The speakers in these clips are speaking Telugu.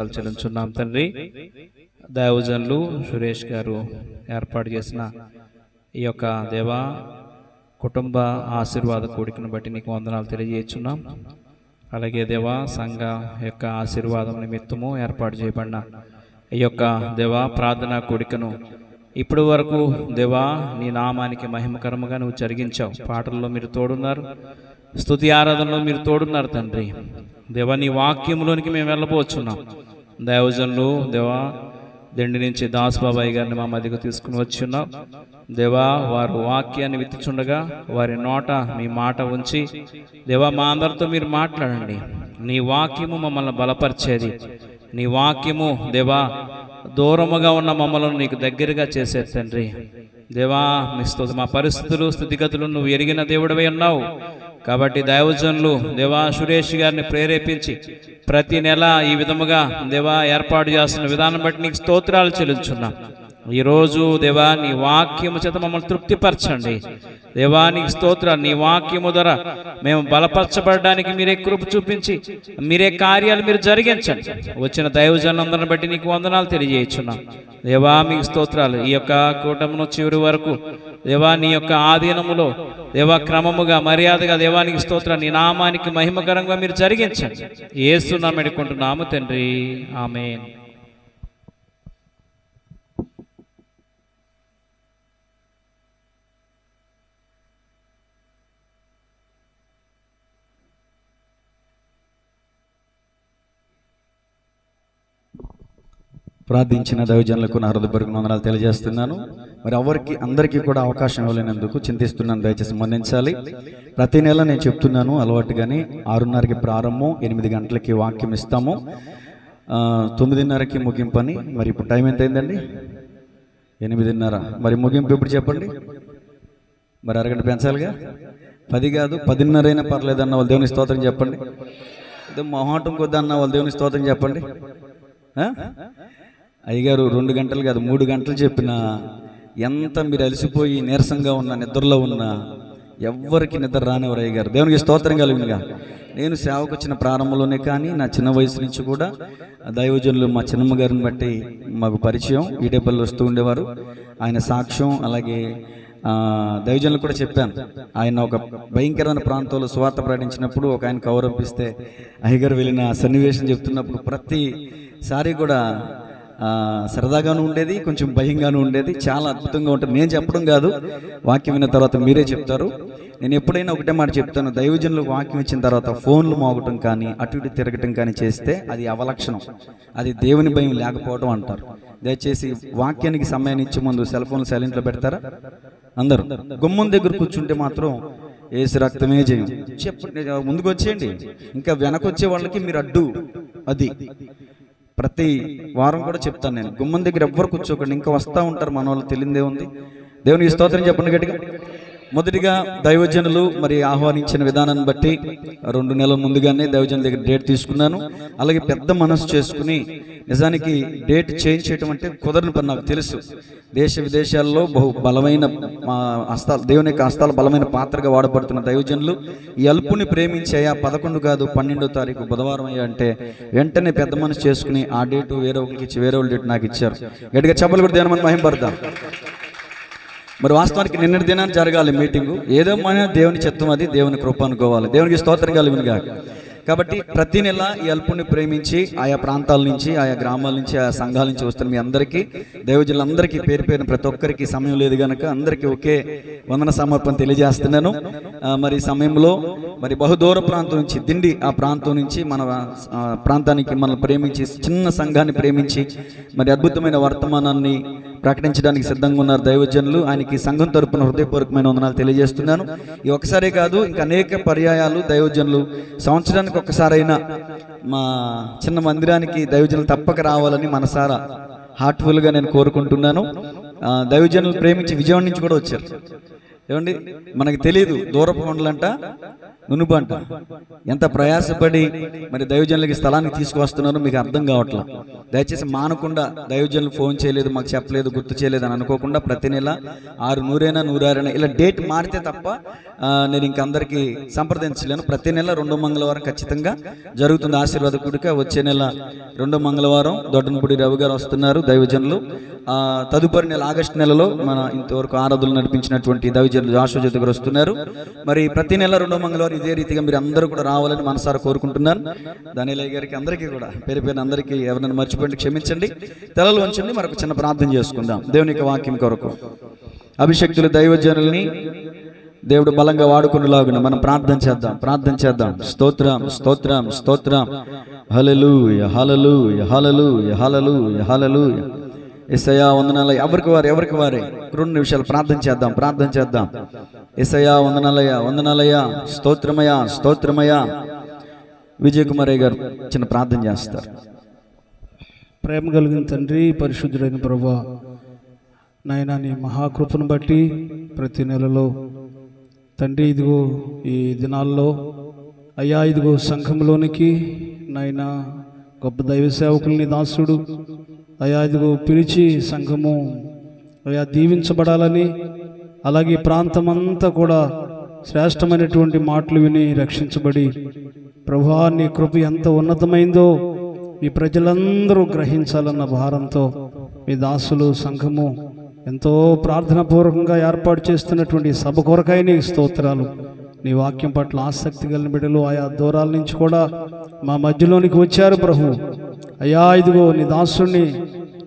చెల్లించున్నాం తండ్రి. దైవజనులు సురేష్ గారు ఏర్పాటు చేసిన ఈ యొక్క దేవా కుటుంబ ఆశీర్వాద కూడికను బట్టి నీకు వందనాలు తెలియజేస్తున్నాం. అలాగే దేవా సంఘ యొక్క ఆశీర్వాదం నిమిత్తము ఏర్పాటు చేయబడిన ఈ యొక్క దేవా ప్రార్థనా కూడికను ఇప్పటి వరకు దేవా నీ నామానికి మహిమకరముగా నువ్వు జరిగించావు. పాటల్లో మీరు తోడున్నారు, స్తుతి ఆరాధనలో మీరు తోడున్నారు తండ్రి. దేవా నీ వాక్యంలోనికి మేము వెళ్ళబోచున్నాం. దైవజనులు దేవా దండి నుంచి దాస్ బాబాయ్ గారిని మా మధ్యకు తీసుకుని వచ్చున్నాం. దేవా వారు వాక్యాన్ని విత్తుచుండగా వారి నోట మీ మాట ఉంచి దేవా మా అందరితో మీరు మాట్లాడండి. నీ వాక్యము మమ్మల్ని బలపరిచేది, నీ వాక్యము దేవా దూరముగా ఉన్న మమ్మల్ని నీకు దగ్గరగా చేసే తండ్రి. దేవా మీ మా పరిస్థితులు స్థితిగతులు నువ్వు ఎరిగిన దేవుడివై ఉన్నావు. కాబట్టి దైవజనులు దేవా సురేష్ గారిని ప్రేరేపించి ప్రతి నెల ఈ విధముగా దేవా ఏర్పాటు చేస్తున్న విధానం బట్టి నీకు స్తోత్రాలు చెల్లించున్నాం. ఈరోజు దేవా నీ వాక్యము చేత మమ్మల్ని తృప్తిపరచండి. దేవా నీకు స్తోత్రాలు. నీ వాక్యము ద్వారా మేము బలపరచబడడానికి మీరే కృప చూపించి మీరే కార్యాలు మీరు జరిగించండి. వచ్చిన దైవజనులందరిని బట్టి నీకు వందనాలు తెలియజేస్తున్నాం. దేవా మీకు స్తోత్రాలు. ఈ యొక్క కూటమును చివరి వరకు దేవా నీ యొక్క ఆధీనములో దేవా క్రమముగా మర్యాదగా దేవానికి స్తోత్రాలు. నీ నామానికి మహిమకరంగా మీరు జరిగించండి. యేసు నామమున వేడుకుంటున్నాము తండ్రి, ఆమేన్. ప్రార్థించిన దైవజనులకు నా హృదయపూర్వక వందనాలు తెలియజేస్తున్నాను. మరి అందరికీ కూడా అవకాశం ఇవ్వలేనందుకు చింతిస్తున్నాను. దయచేసి మన్నించాలి. ప్రతి నెల నేను చెప్తున్నాను అలవాటుగానే 6:30కి ప్రారంభం, 8 గంటలకి వాక్యం ఇస్తాము, 9:30కి ముగింపని. మరి ఇప్పుడు టైం ఎంత అయిందండి? 8:30. మరి ముగింపు ఎప్పుడు చెప్పండి? మరి అరగంట పెంచాలిగా. 10 కాదు 10:30 అయినా పర్లేదు అన్న వాళ్ళు దేవుని స్తోత్రం చెప్పండి. అదే మొహాటం కొద్ది అన్న వాళ్ళు దేవుని స్తోత్రం చెప్పండి. అయ్యగారు 2 గంటలు కాదు 3 గంటలు చెప్పినా ఎంత మీరు అలసిపోయి నీరసంగా ఉన్న నిద్రలో ఉన్నా ఎవ్వరికి నిద్ర రానివారు అయ్యగారు. దేవునికి స్తోత్రం కలిగినగా. నేను సేవకు వచ్చిన ప్రారంభంలోనే కానీ నా చిన్న వయసు నుంచి కూడా దైవజనులు మా చిన్నమ్మ గారిని బట్టి మాకు పరిచయం. ఈటేపల్లి వస్తూ ఉండేవారు. ఆయన సాక్ష్యం అలాగే దైవజనులు కూడా చెప్పాను. ఆయన ఒక భయంకరమైన ప్రాంతంలో సువార్త ప్రకటించినప్పుడు ఒక ఆయన కౌరంపిస్తే అయ్యగారు వెళ్ళిన సన్నివేశం చెప్తున్నప్పుడు ప్రతిసారి కూడా సరదాగాను ఉండేది, కొంచెం భయంగాను ఉండేది. చాలా అద్భుతంగా ఉంటుంది. నేను చెప్పడం కాదు, వాక్యం విన్న తర్వాత మీరే చెప్తారు. నేను ఎప్పుడైనా ఒకటే మాట చెప్తాను, దైవజనులు వాక్యం ఇచ్చిన తర్వాత ఫోన్లు మోగటం కానీ అటు ఇటు తిరగటం కానీ చేస్తే అది అవలక్షణం, అది దేవుని భయం లేకపోవడం అంటారు. దయచేసి వాక్యానికి సమయాన్ని ఇచ్చే ముందు సెల్ ఫోన్లు సైలెంట్లో పెడతారా? అందరూ గుమ్మం దగ్గర కూర్చుంటే మాత్రం ఏసు రక్తమే జయం. ముందుకు వచ్చేయండి. ఇంకా వెనకొచ్చే వాళ్ళకి మీరు అడ్డు. అది ప్రతి వారం కూడా చెప్తాను నేను. గుమ్మం దగ్గర ఎవ్వరు కూర్చోకండి. ఇంకా వస్తూ ఉంటారు మన వాళ్ళు, తెలియదే ఉంది. దేవునికి స్తోత్రం చెప్పండి గట్టిగా. మొదటిగా దైవజనులు మరి ఆహ్వానించిన విధానాన్ని బట్టి 2 నెలల ముందుగానే దైవజనుల దగ్గర డేట్ తీసుకున్నాను. అలాగే పెద్ద మనసు చేసుకుని నిజానికి డేట్ చేంజ్ చేయటం అంటే కుదరని పని నాకు తెలుసు. దేశ విదేశాల్లో బహు బలమైన హస్తాలు, దేవుని యొక్క హస్తాలు బలమైన పాత్రగా వాడబడుతున్న దైవజనులు ఈ అల్పుని ప్రేమించాయా 11 కాదు 12వ తారీఖు బుధవారం అయ్యా అంటే వెంటనే పెద్ద మనసు చేసుకుని ఆ డేటు వేరే ఒకరికి ఇచ్చి వేరే వాళ్ళ డేట్ నాకు ఇచ్చారు. గట్టిగా చెప్పలు కూడా దేవుని మహిమపడతాం. మరి వాస్తవానికి నిన్నటి దినాన్ని జరగాలి మీటింగు. ఏదేమైనా దేవుని చిత్తం, అది దేవుని కృప అనుకోవాలి. దేవునికి స్తోత్రం కలుగునుగా. కాబట్టి ప్రతి నెల ఈ అల్పుని ప్రేమించి ఆయా ప్రాంతాల నుంచి, ఆయా గ్రామాల నుంచి, ఆయా సంఘాల నుంచి వస్తున్న మీ అందరికీ, దైవజనులందరికీ పేరు పేరున ప్రతి ఒక్కరికి సమయం లేదు కనుక అందరికీ ఒకే వందన సమర్పణ తెలియజేస్తున్నాను. మరి సమయంలో మరి బహుదూర ప్రాంతం నుంచి దిండి ఆ ప్రాంతం నుంచి మన ప్రాంతానికి మనల్ని ప్రేమించి చిన్న సంఘాన్ని ప్రేమించి మరి అద్భుతమైన వర్తమానాన్ని ప్రకటించడానికి సిద్ధంగా ఉన్నారు దైవజనులు. ఆయనకి సంఘం తరపున హృదయపూర్వకమైన వందనాలు తెలియజేస్తున్నాను. ఈ ఒకసారే కాదు ఇంకా అనేక పర్యాయాలు దైవజనులు సంవత్సరానికి ఒక్కసారైనా మా చిన్న మందిరానికి దైవజనులు తప్పక రావాలని మనసారా హార్ట్ఫుల్గా నేను కోరుకుంటున్నాను. దైవజనులు ప్రేమించి విజయవాడ నుంచి కూడా వచ్చారు. ఏమండి మనకి తెలియదు, దూరపు కొండలంట నునుబంట ఎంత ప్రయాసపడి మరి దైవజనులకి స్థలానికి తీసుకువస్తున్నారో మీకు అర్థం కావట్లా. దయచేసి మానకుండా దైవజనులు ఫోన్ చేయలేదు, మాకు చెప్పలేదు, గుర్తు చేయలేదు అని అనుకోకుండా ప్రతి నెల 6 100 106 ఇలా డేట్ మారితే తప్ప నేను ఇంక అందరికీ సంప్రదించలేను. ప్రతి నెల 2వ మంగళవారం ఖచ్చితంగా జరుగుతుంది ఆశీర్వాద కూడిక. వచ్చే నెల 2వ మంగళవారం దొడ్డనపూడి రవి గారు వస్తున్నారు, దైవజనులు. తదుపరి నెల ఆగస్టు నెలలో మన ఇంతవరకు ఆరాధనలు నడిపించినటువంటి దైవజనులు జాషువా జ్యోతి గారు వస్తున్నారు. మరి ప్రతి నెల 2వ మంగళవారం ఇదే రీతిగా మీరు అందరూ కూడా రావాలని మనసారా కోరుకుంటున్నాను. దానిలయ్య గారికి అందరికీ కూడా పేరు పేరున అందరికీ ఎవరైనా మర్చిపోయింది క్షమించండి. తలలు వంచండి, మరొక చిన్న ప్రార్థన చేసుకుందాం. దేవుని యొక్క వాక్యం కొరకు అభిషక్తులు దైవజనుల్ని దేవుడు బలంగా వాడుకునేలాగున మనం ప్రార్థన చేద్దాం. స్తోత్రం స్తోత్రం స్తోత్రం. హల్లెలూయా హల్లెలూయా హల్లెలూయా హల్లెలూయా హల్లెలూయా. యేసయ్యా వందనాలు. ఎవరికి వారే 2 నిమిషాలు ప్రార్థన చేద్దాం. యేసయ్యా వందనాలయ్యా స్తోత్రమయ్యా. విజయ్ కుమారయ్య గారు చిన్న ప్రార్థన చేస్తారు. ప్రేమ కలిగిన తండ్రి, పరిశుద్ధుడైన ప్రభువా, నాయనా నీ మహాకృపను బట్టి ప్రతి నెలలో తండ్రి ఇదిగో ఈ దినాల్లో అయ్యా ఇదిగో సంఘంలోనికి నాయనా గొప్ప దైవ సేవకుల్ని దాసుడు అయ్యా ఇదిగో పిలిచి సంఘము అయ్యా దీవించబడాలని, అలాగే ప్రాంతమంతా కూడా శ్రేష్టమైనటువంటి మాటలు విని రక్షించబడి ప్రభువా నీ కృప ఎంత ఉన్నతమైందో ఈ ప్రజలందరూ గ్రహించాలన్న భారంతో మీ దాసులు సంఘము ఎంతో ప్రార్థనాపూర్వకంగా ఏర్పాటు చేస్తున్నటువంటి సభ కొరకై నీకు స్తోత్రాలు. నీ వాక్యం పట్ల ఆసక్తి కలిగిన బిడ్డలు ఆయా దూరాల నుంచి కూడా మా మధ్యలోనికి వచ్చారు ప్రభు. అయ్యా ఇదిగో నీ దాసుడిని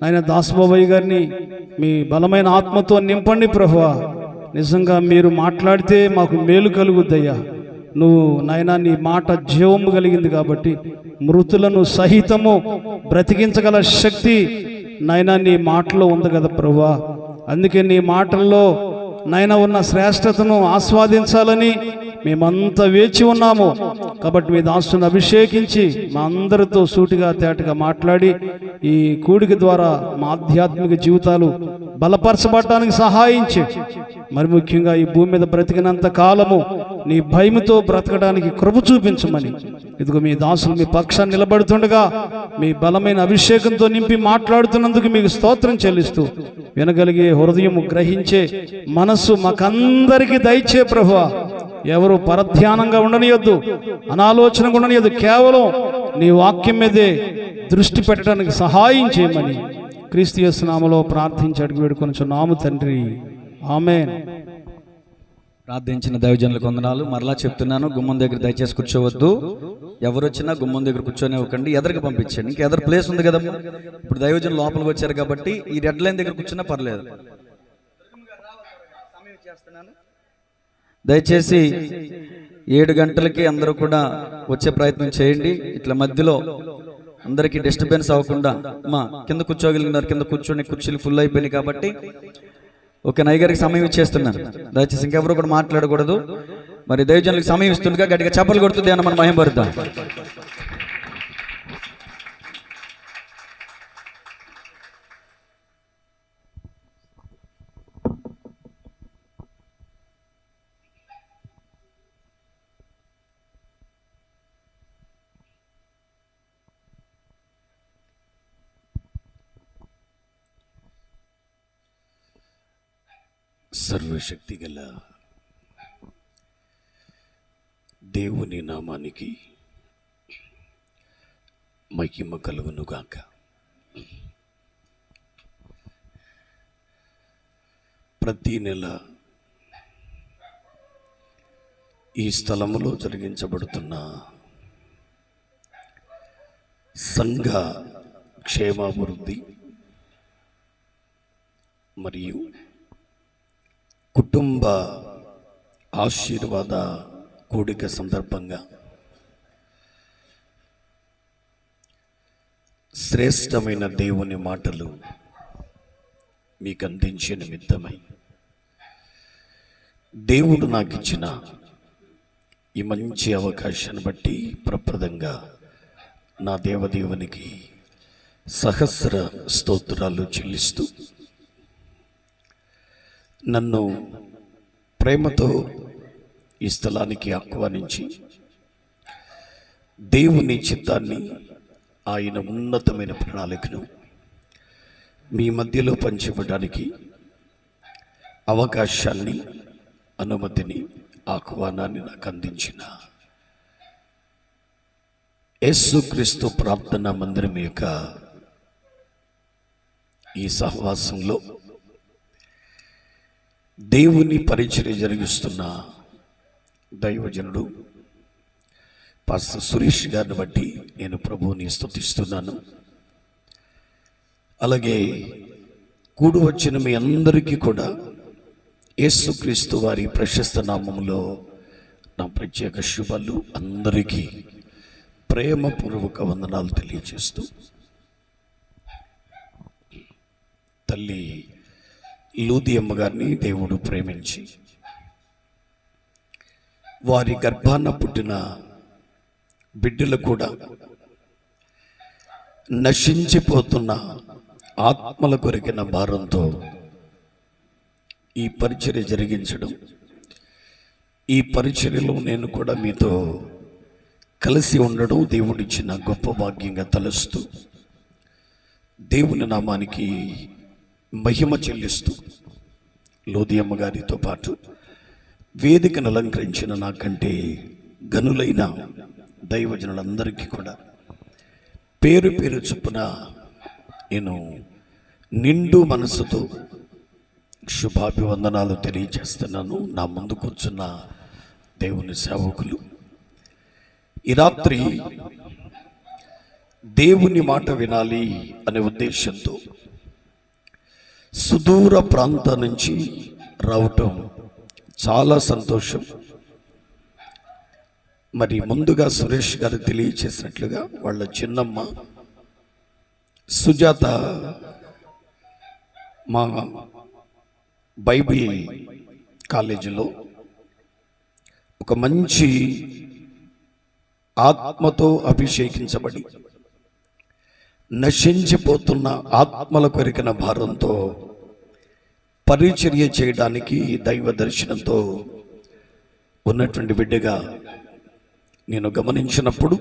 ఆయన దాసబాబయ్య గారిని మీ బలమైన ఆత్మతో నింపండి ప్రభువా. నిజంగా మీరు మాట్లాడితే మాకు మేలు కలుగుద్దయ్యా. నువ్వు నాయనా నీ మాట జీవము కలిగింది కాబట్టి మృతులను సహితము బ్రతికించగల శక్తి నాయనా నీ మాటలో ఉంది కదా ప్రభువా. అందుకే నీ మాటల్లో నాయన ఉన్న శ్రేష్టతను ఆస్వాదించాలని మేమంతా వేచి ఉన్నాము. కాబట్టి మీ దాసుని అభిషేకించి మా అందరితో సూటిగా తేటగా మాట్లాడి ఈ కూడిక ద్వారా మా ఆధ్యాత్మిక జీవితాలు బలపరచబడటానికి సహాయించి, మరి ముఖ్యంగా ఈ భూమి మీద బ్రతికినంత కాలము నీ భయముతో బ్రతకడానికి కృప చూపించమని ఇదిగో మీ దాసులు మీ పక్షాన్ని నిలబడుతుండగా మీ బలమైన అభిషేకంతో నింపి మాట్లాడుతున్నందుకు మీకు స్తోత్రం చెల్లిస్తూ వినగలిగే హృదయము గ్రహించే మనస్సు మాకందరికీ దయచే ప్రభువా. ఎవరు పరధ్యానంగా ఉండనియొద్దు, అనాలోచనగా ఉండనియొద్దు. కేవలం నీ వాక్యం మీదే దృష్టి పెట్టడానికి సహాయం చేయమని క్రీస్తు యేసు నామములో ప్రార్థించి అడిగి వేడుకొనుచున్నాము తండ్రి, ఆమేన్. ప్రార్థించిన దైవజనులకు వందనాలు. మరలా చెప్తున్నాను, గుమ్మం దగ్గర దయచేసి కూర్చోవద్దు. ఎవరు వచ్చినా గుమ్మం దగ్గర కూర్చొనివ్వకండి, ఎదరికి పంపించండి. ఇంకా ఎదరు ప్లేస్ ఉంది కదమ్మా. ఇప్పుడు దైవజనులు లోపలికి వచ్చారు కాబట్టి ఈ రెడ్ లైన్ దగ్గర కూర్చున్నా పర్లేదు. దయచేసి 7 గంటలకి అందరూ కూడా వచ్చే ప్రయత్నం చేయండి. ఇట్లా మధ్యలో అందరికీ డిస్టర్బెన్స్ అవ్వకుండా మా కింద కూర్చోగలిగినారు, కింద కూర్చొని కుర్చీలు ఫుల్ అయిపోయినాయి కాబట్టి ఓకే నయ్య గారికి సమయం ఇచ్చేస్తున్నాను. దయచేసి ఇంకెవరు కూడా మాట్లాడకూడదు. మరి దైవజనులకు సమయం ఇస్తుండగా గట్టిగా చప్పలు కొడుతుంది అన్న మనం మహిమపరుద్దాం. సర్వశక్తి గల దేవుని నామానికి మహిమ కలుగునుగాక. ప్రతి నెల ఈ స్థలములో జరిగించబడుతున్న సంఘ క్షేమాభివృద్ధి మరియు కుటుంబ ఆశీర్వాద కూడిక సందర్భంగా శ్రేష్టమైన దేవుని మాటలు మీకు అందించే నిమిత్తమై దేవుడు నాకు ఇచ్చిన ఈ మంచి అవకాశాన్ని బట్టి ప్రప్రదంగా నా దేవదేవునికి సహస్ర స్తోత్రాలు చెల్లిస్తూ నన్ను ప్రేమతో ఈ స్థలానికి ఆహ్వానించి దేవుని చిత్తాన్ని, ఆయన ఉన్నతమైన ప్రణాళికను మీ మధ్యలో పంచివ్వడానికి అవకాశాన్ని, అనుమతిని ఆహ్వానాన్ని నాకు అందించిన యేసుక్రీస్తు ప్రార్థనా మందిరం యొక్క ఈ సహవాసంలో దేవుని పరిచర్య జరిగిస్తున్న దైవజనుడు పాస్టర్ సురేష్ గారిని బట్టి నేను ప్రభువుని స్తుతిస్తున్నాను. అలాగే కూడి వచ్చిన మీ అందరికీ కూడా యేసుక్రీస్తు వారి ప్రశస్త నామములో నా ప్రత్యేక శుభాలు, అందరికీ ప్రేమపూర్వక వందనాలు తెలియజేస్తూ, తల్లి లూదియమ్మ గారిని దేవుడు ప్రేమించి వారి గర్భాన పుట్టిన బిడ్డలు కూడా నశించిపోతున్న ఆత్మల కొరికిన భారంతో ఈ పరిచర్య జరిగించడం, ఈ పరిచర్యలో నేను కూడా మీతో కలిసి ఉండడం దేవుడిచ్చిన గొప్ప భాగ్యంగా తలుస్తూ దేవుని నామానికి మహిమ చెల్లిస్తూ, లోదియమ్మ గారితో పాటు వేదికను అలంకరించిన నాకంటే గనులైన దైవజనులందరికీ కూడా పేరు పేరు చొప్పున నేను నిండు మనసుతో శుభాభివందనాలు తెలియజేస్తున్నాను. నా ముందు కూర్చున్న దేవుని సేవకులు, ఈ రాత్రి దేవుని మాట వినాలి అనే ఉద్దేశంతో సుదూర ప్రాంతం నుంచి రావటం చాలా సంతోషం. మరి ముందుగా సురేష్ గారు తెలియచేసినట్లుగా వాళ్ళ చిన్నమ్మ సుజాత మా బైబిల్ కాలేజీలో ఒక మంచి ఆత్మతో అభిషేకించబడి నశించిపోతున్న ఆత్మల కొరికిన భారంతో పరిచర్య చేయడానికి దైవ దర్శనంతో ఉన్నటువంటి బిడ్డగా నేను గమనించినప్పుడు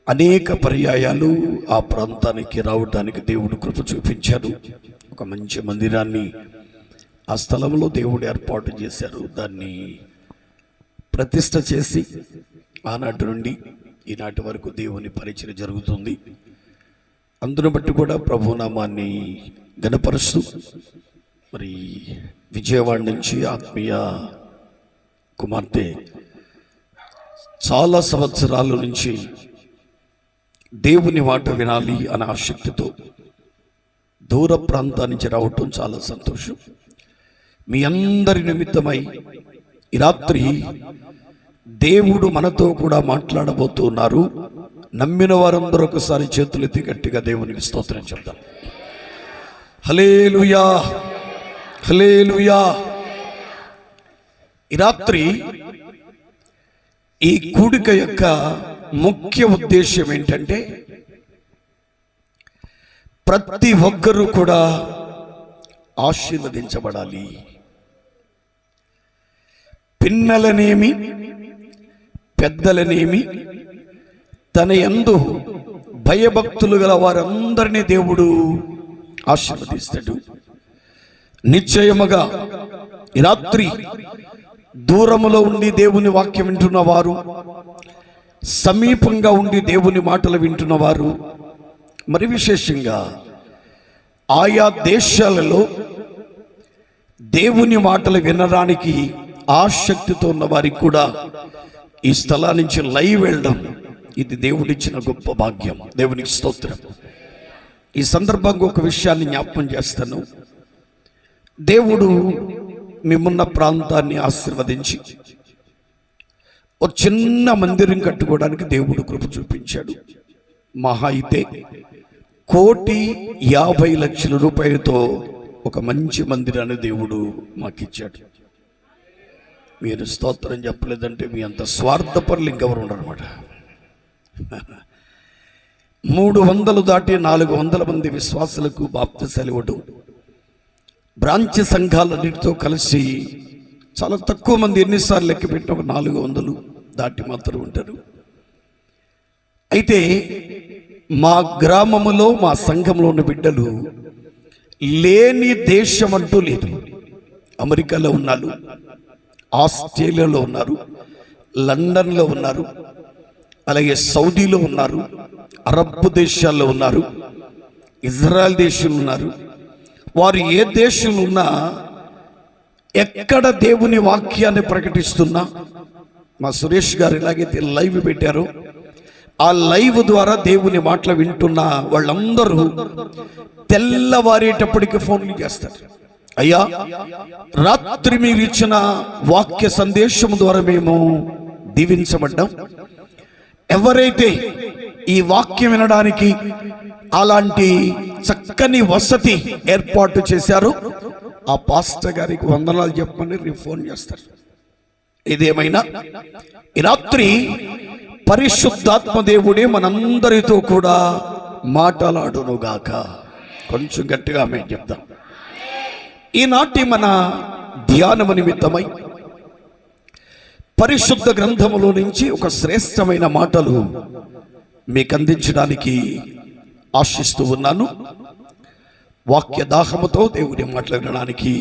అనేక పర్యాయాలు ఆ ప్రాంతానికి రావడానికి దేవుడు కృప చూపించారు. ఒక మంచి మందిరాన్ని ఆ స్థలంలో దేవుడు ఏర్పాటు చేశారు. దాన్ని ప్రతిష్ట చేసి ఆనాటి నుండి ఈనాటి వరకు దేవుని పరిచర్య జరుగుతుంది. అందును బట్టి కూడా ప్రభునామాన్ని ఘనపరుస్తూ, మరి విజయవాడ నుంచి ఆత్మీయ కుమార్తె చాలా సంవత్సరాల నుంచి దేవుని మాట వినాలి అనే ఆసక్తితో దూర ప్రాంతాల నుంచి రావటం చాలా సంతోషం. మీ అందరి నిమిత్తమై ఈ రాత్రి దేవుడు మనతో కూడా మాట్లాడబోతున్నారు. నమ్మిన వారందరూ ఒకసారి చేతులెత్తి గట్టిగా దేవునికి స్తోత్రం చెప్తాం. హల్లెలూయా, హల్లెలూయా. ఈ రాత్రి ఈ కూడిక యొక్క ముఖ్య ఉద్దేశం ఏంటంటే, ప్రతి ఒక్కరూ కూడా ఆశీర్వదించబడాలి. పిన్నలనేమి పెద్దలనేమి తన యందు భయభక్తులు గల వారందరినీ దేవుడు ఆశీర్వదిస్తాడు. నిశ్చయముగా ఈ రాత్రి దూరములో ఉండి దేవుని వాక్యం వింటున్న వారు, సమీపంగా ఉండి దేవుని మాటలు వింటున్న వారు, మరి విశేషంగా ఆయా దేశాలలో దేవుని మాటలు వినడానికి ఆసక్తితో ఉన్న వారికి కూడా ఈ స్థలం నుంచి లైవ్ వెళ్ళడం ఇది దేవుడిచ్చిన గొప్ప భాగ్యం. దేవునికి స్తోత్రం. ఈ సందర్భంగా ఒక విషయాన్ని జ్ఞాపకం చేస్తాను. దేవుడు మిమ్మన్న ప్రాంతాన్ని ఆశీర్వదించి ఒక చిన్న మందిరం కట్టుకోవడానికి దేవుడు కృప చూపించాడు. మహా అయితే 1,50,00,000 రూపాయలతో ఒక మంచి మందిరాన్ని దేవుడు మాకిచ్చాడు. మీరు స్తోత్రం చెప్పలేదంటే మీ అంత స్వార్థపరులు ఇంకెవరు ఉండరన్నమాట. 300 దాటి 400 మంది విశ్వాసులకు బాప్తిసాలు ఇవ్వడం, బ్రాంచ్ సంఘాలన్నిటితో కలిసి చాలా తక్కువ మంది, ఎన్నిసార్లు లెక్క పెట్టి ఒక 400 దాటి మాత్రం ఉంటారు. అయితే మా గ్రామములో మా సంఘంలో ఉన్న బిడ్డలు లేని దేశం అంటూ లేదు. అమెరికాలో ఉన్నారు, ఆస్ట్రేలియాలో ఉన్నారు, లండన్లో ఉన్నారు, అలాగే సౌదీలో ఉన్నారు, అరబ్ దేశాల్లో ఉన్నారు, ఇజ్రాయెల్ దేశంలో ఉన్నారు. వారు ఏ దేశంలో ఉన్నా ఎక్కడ దేవుని వాక్యాన్ని ప్రకటిస్తున్నా, మా సురేష్ గారు ఎలాగైతే లైవ్ పెట్టారో ఆ లైవ్ ద్వారా దేవుని మాటలు వింటున్న వాళ్ళందరూ తెల్లవారేటప్పటికి ఫోన్లు చేస్తారు. అయ్యా, రాత్రి మీరు ఇచ్చిన వాక్య సందేశం ద్వారా మేము దీవించబడ్డాం. ఎవరైతే ఈ వాక్యం వినడానికి అలాంటి చక్కని వసతి ఏర్పాటు చేశారో ఆ పాస్టర్ గారికి వందనాలు చెప్పమని రేపు ఫోన్ చేస్తారు. ఇదేమైనా ఈ రాత్రి పరిశుద్ధాత్మ దేవుడే మనందరితో కూడా మాట్లాడునుగాక. కొంచెం గట్టిగా మేము చెప్తాం. ఈనాటి మన ధ్యానము నిమిత్తమై పరిశుద్ధ గ్రంథములో నుంచి ఒక శ్రేష్టమైన మాటలు మీకు అందించడానికి ఆశిస్తూ ఉన్నాను. వాక్య దాహముతో దేవుని మాట్లాడడానికి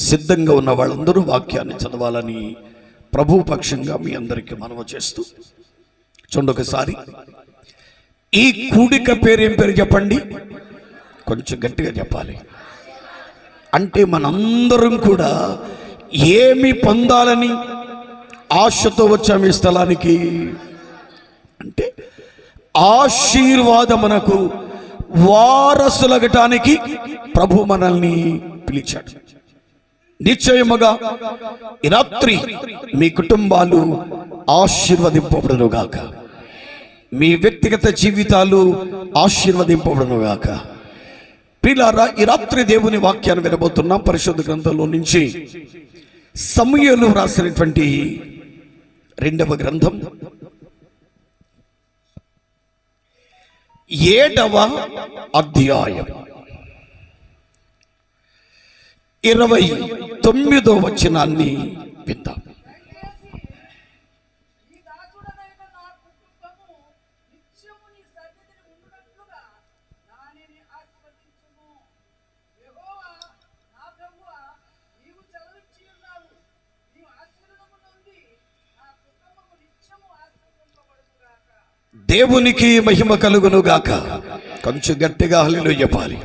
సిద్ధంగా ఉన్న వాళ్ళందరూ వాక్యాన్ని చదవాలని ప్రభు పక్షంగా మీ అందరికీ మనవి చేస్తూ, చూడొకసారి ఈ కూడిక పేరేం పేరు చెప్పండి, కొంచెం గట్టిగా చెప్పాలి. అంటే మనందరం కూడా ఏమి పొందాలని ఆశతో వచ్చాము ఈ స్థలానికి అంటే ఆశీర్వాదమునకు వారసులగటానికి ప్రభు మనల్ని పిలిచాడు. నిశ్చయముగా ఈ రాత్రి మీ కుటుంబాలు ఆశీర్వదింపబడునుగాక, మీ వ్యక్తిగత జీవితాలు ఆశీర్వదింపబడునుగాక. ప్రియులారా, ఈ రాత్రి దేవుని వాక్యాన్ని వినబోతున్నాం. పరిశుద్ధ గ్రంథంలో నుంచి సమూయేలు రాసినటువంటి 2వ గ్రంథం 7వ అధ్యాయం 29వ వచనాన్ని విందాం. దేవునికి మహిమ కలుగును గాక. కొంచెం గట్టిగా హల్లెలూయా చెప్పాలి.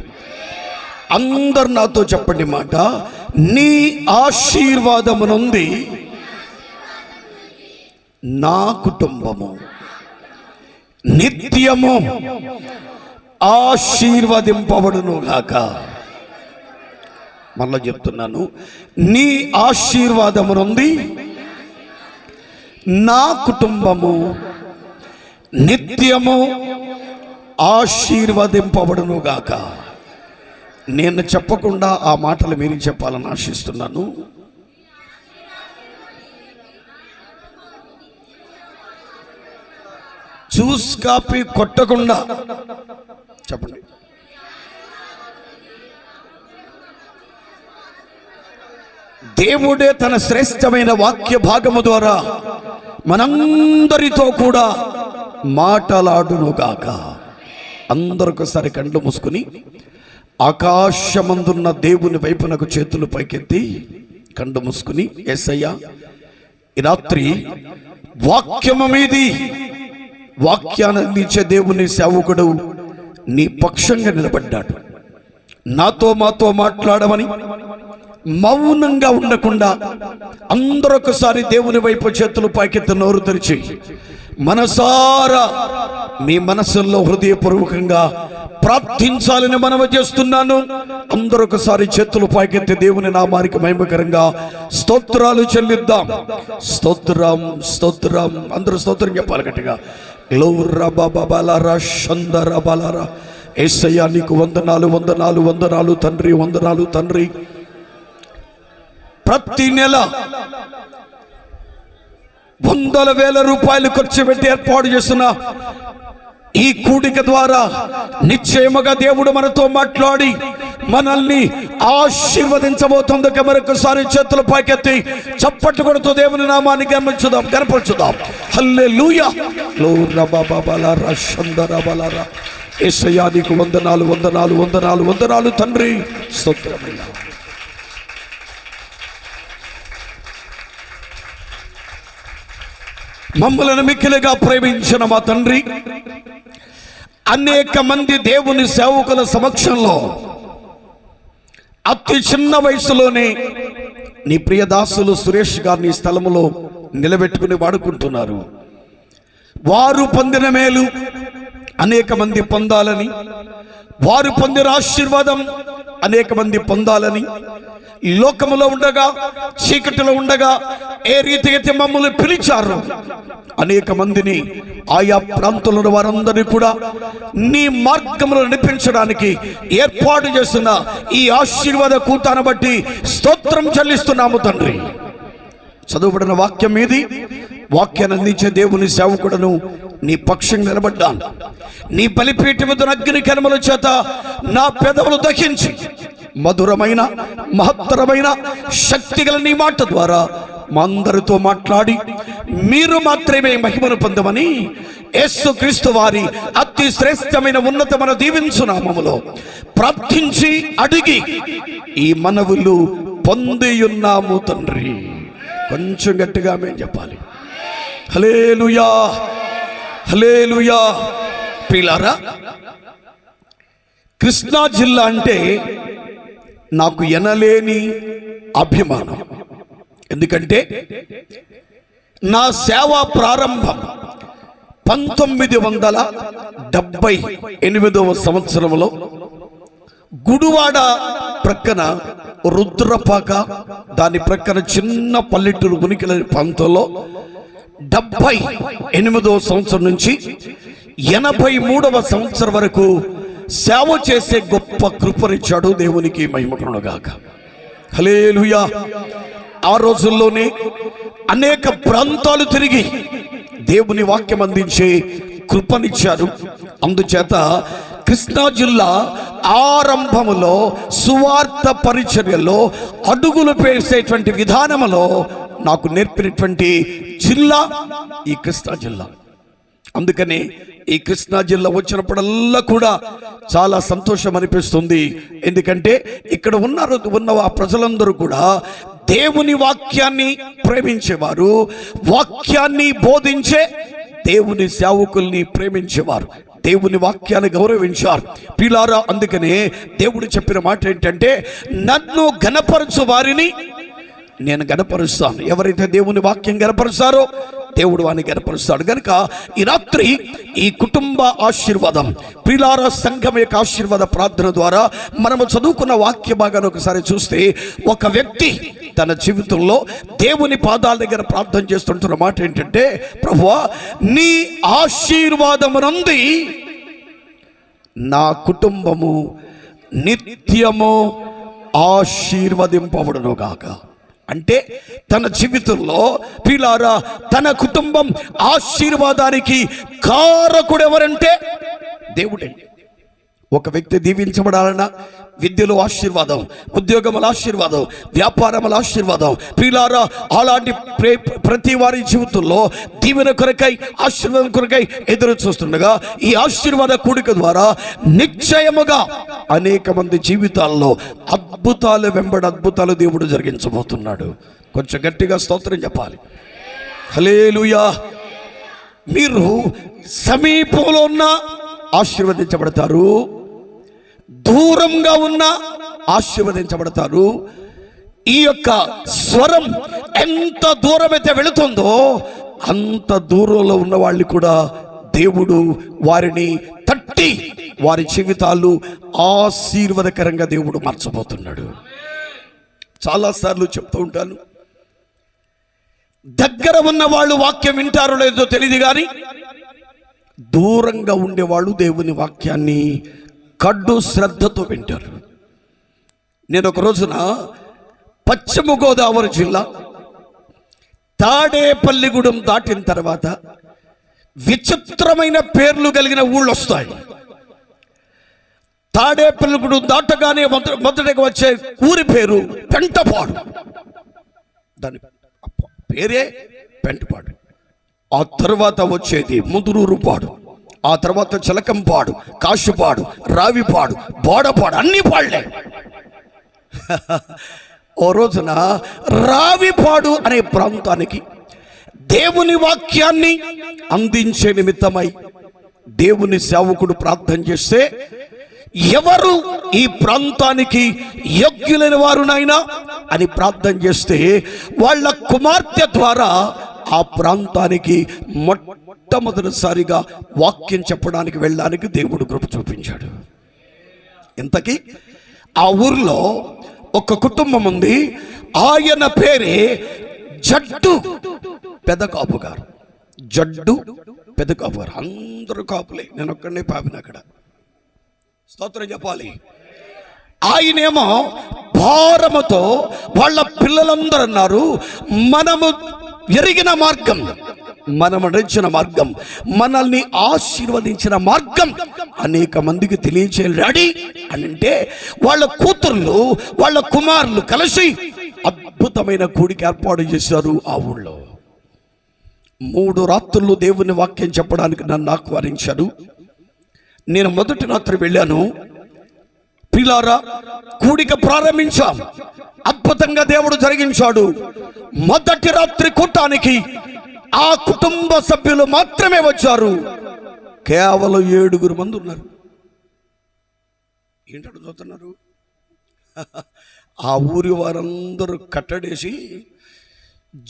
అందరు నాతో చెప్పండి మాట, నీ ఆశీర్వాదమునుంది నా కుటుంబము నిత్యము ఆశీర్వదింపబడును గాక. మళ్ళా చెప్తున్నాను, నీ ఆశీర్వాదమునుంది నా కుటుంబము నిత్యము ఆశీర్వదింపబడును గాక. నేను చెప్పకుండా ఆ మాటలు మీరు చెప్పాలని ఆశిస్తున్నాను. చూస్ కాపీ కొట్టకుండా చెప్పండి. దేవుడే తన శ్రేష్టమైన వాక్య భాగము ద్వారా మనందరితో కూడా మాటలాడునుగాక. అందరొకసారి కండ్లు మూసుకుని ఆకాశమందున్న దేవుని వైపునకు చేతులు పైకెత్తి కండ్లు మూసుకుని, యేసయ్యా, ఈ రాత్రి వాక్యము మీది వాక్యాన్ని అందించే దేవుని సేవకుడు నీ పక్షంగా నిలబడ్డాడు. మాతో మాట్లాడమని మౌనంగా ఉండకుండా అందరొకసారి దేవుని వైపు చేతులు పైకెత్తి నోరు తెరిచి మనసారా మీ మనసుల్లో హృదయపూర్వకంగా ప్రార్థించాలని మనవి చేస్తున్నాను. అందరొకసారి చేతులు పైకెత్తి దేవుని నామానికి మహిమకరంగా స్తోత్రాలు చెల్లిద్దాం. స్తోత్రం స్తోత్రం. అందరూ స్తోత్రం చెప్పాలి గట్టిగా. యేసయ్యా, నీకు వందనాలు వందనాలు వందనాలు తండ్రి, వందనాలు తండ్రి. ప్రతి నెల వందల వేల రూపాయలు ఖర్చు పెట్టి ఏర్పాటు చేస్తున్న ఈ కూడిక ద్వారా నిశ్చయముగా దేవుడు మనతో మాట్లాడి మనల్ని ఆశీర్వదించబోతుంది. మరొకసారి చేతుల పైకెత్తి చప్పట్లు కొడుతూ దేవుని నామాన్ని గనపరచుదాం. హల్లెలూయా. యేసయ్యా, నీకు వందనాలు వందనాలు వందనాలు వందనాలు తండ్రి. స్తోత్రమయ్యా. మమ్మలను మిక్కిలిగా ప్రేమించిన మా తండ్రి, అనేక మంది దేవుని సేవకుల సమక్షంలో అతి చిన్న వయసులోనే నీ ప్రియదాసులు సురేష్ గారిని స్థలములో నిలబెట్టుకుని వాడుకుంటున్నారు. వారు పొందిన మేలు అనేక మంది పొందాలని, వారు పొందిన ఆశీర్వాదం అనేక మంది పొందాలని, లోకములో ఉండగా, చీకటిలో ఉండగా ఏ రీతిగా మమ్మల్ని పిలిచారు అనేక మందిని ఆయా ప్రాంతంలో వారందరినీ కూడా నీ మార్గంలో నడిపించడానికి ఏర్పాటు చేస్తున్న ఈ ఆశీర్వాద కూటాన్ని బట్టి స్తోత్రం చెల్లిస్తున్నాము తండ్రి. చదువుబడిన వాక్యం మీది, వాక్యాన్ని అందించే దేవుని సేవకుడను నీ పక్షం నిలబడ్డాను. నీ బలిపీఠముతో అగ్ని కర్మల చేత నా పెదవులు దహించి మధురమైన మహత్తరమైన శక్తిగల నీ మాట ద్వారా మా అందరితో మాట్లాడి మీరు మాత్రమే మహిమను పొందమని యేసుక్రీస్తు వారి అతి శ్రేష్టమైన ఉన్నతమైన దీవించునామములో ప్రార్థించి అడిగి ఈ మనవులు పొందియున్నాము తండ్రి. కొంచెం గట్టిగా మేము చెప్పాలి. హల్లెలూయా, హల్లెలూయా. ప్రియులారా, కృష్ణా జిల్లా అంటే నాకు ఎనలేని అభిమానం. ఎందుకంటే నా సేవా ప్రారంభం 1978వ సంవత్సరంలో గుడివాడ ప్రక్కన రుద్రపాక, దాని ప్రక్కన చిన్న పల్లెటూరు ఉనికిల ప్రాంతంలో 78వ సంవత్సరం నుంచి 83వ సంవత్సరం వరకు సేవ చేసే గొప్ప కృపనిచ్చాడు. దేవునికి మహిమ కలుగుగాక. హల్లెలూయా. ఆ రోజుల్లోనే అనేక ప్రాంతాలు తిరిగి దేవుని వాక్యం అందించే కృపనిచ్చారు. అందుచేత కృష్ణా జిల్లా ఆరంభములో సువార్త పరిచర్యలో అడుగులు వేసేటువంటి విధానములో నాకు నేర్పినటువంటి జిల్లా ఈ కృష్ణా జిల్లా. అందుకని ఈ కృష్ణా జిల్లా వచ్చినప్పుడల్లా కూడా చాలా సంతోషం అనిపిస్తుంది. ఎందుకంటే ఇక్కడ ఉన్న ఆ ప్రజలందరూ కూడా దేవుని వాక్యాన్ని ప్రేమించేవారు, వాక్యాన్ని బోధించే దేవుని సేవకుల్ని ప్రేమించేవారు, దేవుని వాక్యాన్ని గౌరవించారు. ప్రియులారా, అందుకనే దేవుడు చెప్పిన మాట ఏంటంటే, నన్ను ఘనపరచు వారిని నేను గణపరుస్తాను. ఎవరైతే దేవుని వాక్యం గణపరుస్తారో దేవుడు వారిని గణపరుస్తాడు. కనుక ఈ రాత్రి ఈ కుటుంబ ఆశీర్వాదం, ప్రియులారా, సంఘం యొక్క ఆశీర్వాద ప్రార్థన ద్వారా మనము చదువుకున్న వాక్య భాగాన్ని ఒకసారి చూస్తే, ఒక వ్యక్తి తన జీవితంలో దేవుని పాదాల దగ్గర ప్రార్థన చేస్తుంటున్న మాట ఏంటంటే, ప్రభువా, నీ ఆశీర్వాదమునంది నా కుటుంబము నిత్యము ఆశీర్వదింపబడును గాక. అంటే తన జీవితంలో ప్రియులారా, తన కుటుంబం ఆశీర్వాదానికి కారకుడు ఎవరంటే దేవుడే. ఒక వ్యక్తి దీవించబడాలన్నా విద్యలో ఆశీర్వాదం, ఉద్యోగముల ఆశీర్వాదం, వ్యాపారముల ఆశీర్వాదం, ప్రియులారా, అలాంటి ప్రతి వారి జీవితంలో దీవెన కొరకై, ఆశీర్వాదం కొరకై ఎదురు చూస్తుండగా ఈ ఆశీర్వాద కూడిక ద్వారా నిశ్చయముగా అనేక మంది జీవితాల్లో అద్భుతాలు వెంబడి అద్భుతాలు దేవుడు జరిగించబోతున్నాడు. కొంచెం గట్టిగా స్తోత్రం చెప్పాలి. హల్లెలూయా. మీరు సమీపంలో ఉన్న ఆశీర్వదించబడతారు, దూరంగా ఉన్న ఆశీర్వదించబడతారు. ఈ యొక్క స్వరం ఎంత దూరమైతే వెళుతుందో అంత దూరంలో ఉన్న వాళ్ళు కూడా దేవుడు వారిని తట్టి వారి జీవితాలు ఆశీర్వాదకరంగా దేవుడు మార్చబోతున్నాడు. చాలాసార్లు చెప్తూ ఉంటాను, దగ్గర ఉన్న వాళ్ళు వాక్యం వింటారో లేదో తెలియదు, కానీ దూరంగా ఉండేవాళ్ళు దేవుని వాక్యాన్ని కడ్డు శ్రద్ధతో వింటారు. నేను ఒక రోజున పశ్చిమ గోదావరి జిల్లా తాడేపల్లిగూడెం దాటిన తర్వాత విచిత్రమైన పేర్లు కలిగిన ఊళ్ళు వస్తాయి. తాడేపల్లిగూడెం దాటగానే మొదటగా వచ్చే ఊరి పేరు పెంటపాడు. దాని పేరే పెంటపాడు. ఆ తర్వాత వచ్చేది ముదురూరుపాడు, ఆ తర్వాత చిలకంపాడు, కాశుపాడు, రావిపాడు, బోడపాడు, అన్ని పాళ్లే. ఓ రోజున రావిపాడు అనే ప్రాంతానికి దేవుని వాక్యాన్ని అందించే నిమిత్తమై దేవుని సేవకుడు ప్రార్థన చేస్తే, ఎవరు ఈ ప్రాంతానికి యోగ్యులైన వారునైనా అని ప్రార్థన చేస్తే వాళ్ళ కుమార్తె ద్వారా ఆ ప్రాంతానికి మొట్టమొదటిసారిగా వాక్యం చెప్పడానికి వెళ్ళడానికి దేవుడు కృప చూపించాడు. ఇంతకీ ఆ ఊర్లో ఒక కుటుంబం ఉంది. ఆయన పేరే జడ్డు పెదకాపు గారు. జడ్డు పెదకాపు గారు. అందరూ కాపులే, నేను ఒక్కడనే పాపిన అక్కడ. స్తోత్రం చెప్పాలి. ఆయనేమో భారముతో వాళ్ళ పిల్లలందరూ అన్నారు, మనము ఎరిగిన మార్గం, మనం నడిచిన మార్గం, మనల్ని ఆశీర్వదించిన మార్గం అనేక మందికి తెలియచేయాలి అని అంటే వాళ్ళ కూతుర్లు వాళ్ళ కుమారులు కలిసి అద్భుతమైన కూడిక ఏర్పాటు చేశారు. ఆ ఊళ్ళో 3 రాత్రులు దేవుని వాక్యం చెప్పడానికి నన్ను ఆహ్వానించారు. నేను మొదటి రాత్రి వెళ్ళాను. పిల్లారా, కూడిక ప్రారంభించాం. అద్భుతంగా దేవుడు జరిగించాడు. మొదటి రాత్రి కూటానికి ఆ కుటుంబ సభ్యులు మాత్రమే వచ్చారు. కేవలం 7 మంది ఉన్నారు. ఏంటంటే చూస్తున్నారు, ఆ ఊరి వారందరూ కట్టడేసి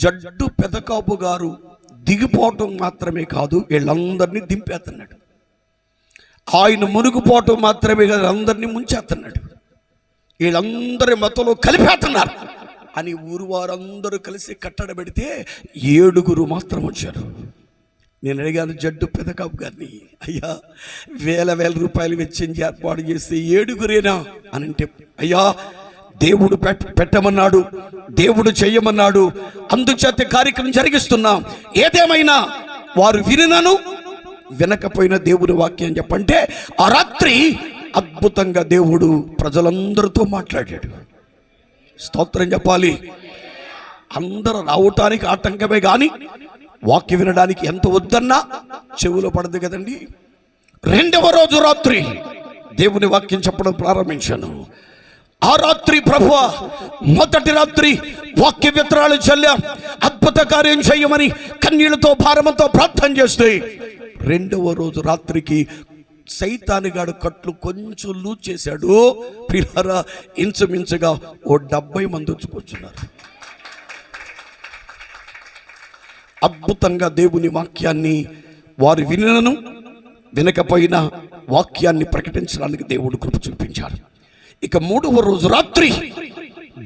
జడ్డు పెదకాపు గారు దిగిపోవటం మాత్రమే కాదు, వీళ్ళందరినీ దింపేస్తున్నాడు. ఆయన మునిగిపోవటం మాత్రమే కాదు, అందరినీ ముంచేస్తున్నాడు. వీళ్ళందరి మతంలో కలిపేస్తున్నారు అని ఊరు వారందరూ కలిసి కట్టడ పెడితే 7 మాత్రం వచ్చారు. నేను అడిగాను జడ్డు పెదకాపు గారిని, అయ్యా వేల రూపాయలు వెచ్చించి ఏర్పాటు చేస్తే 7 అని అంటే, అయ్యా దేవుడు పెట్టమన్నాడు, దేవుడు చెయ్యమన్నాడు, అందుచేత కార్యక్రమం జరిగిస్తున్నాం. ఏదేమైనా వారు వినను వినకపోయినా దేవుని వాక్యం చెప్పంటే, ఆ రాత్రి అద్భుతంగా దేవుడు ప్రజలందరితో మాట్లాడాడు. స్తోత్రం చెప్పాలి. అందరూ రావటానికి ఆటంకమే కానీ వాక్యం వినడానికి ఎంత వద్దన్నా చెవులో పడదు కదండి. 2వ రోజు రాత్రి దేవుని వాక్యం చెప్పడం ప్రారంభించాను. ఆ రాత్రి ప్రభువా, మొదటి రాత్రి వాక్య విత్తనాలు చల్లాం, అద్భుత కార్యం చేయమని కన్నీళ్లతో భారమంతో ప్రార్థన చేస్తే 2వ రోజు రాత్రికి సైతానుగాడు కట్లు కొంచెం లూజ్ చేశాడు. పిల్లరా, ఇంచుమించుగా 70 మంది వచ్చుకొచ్చున్నారు. అద్భుతంగా దేవుని వాక్యాన్ని వారు వినను వినకపోయినా వాక్యాన్ని ప్రకటించడానికి దేవుడు కృప చూపించారు. ఇక 3వ రోజు రాత్రి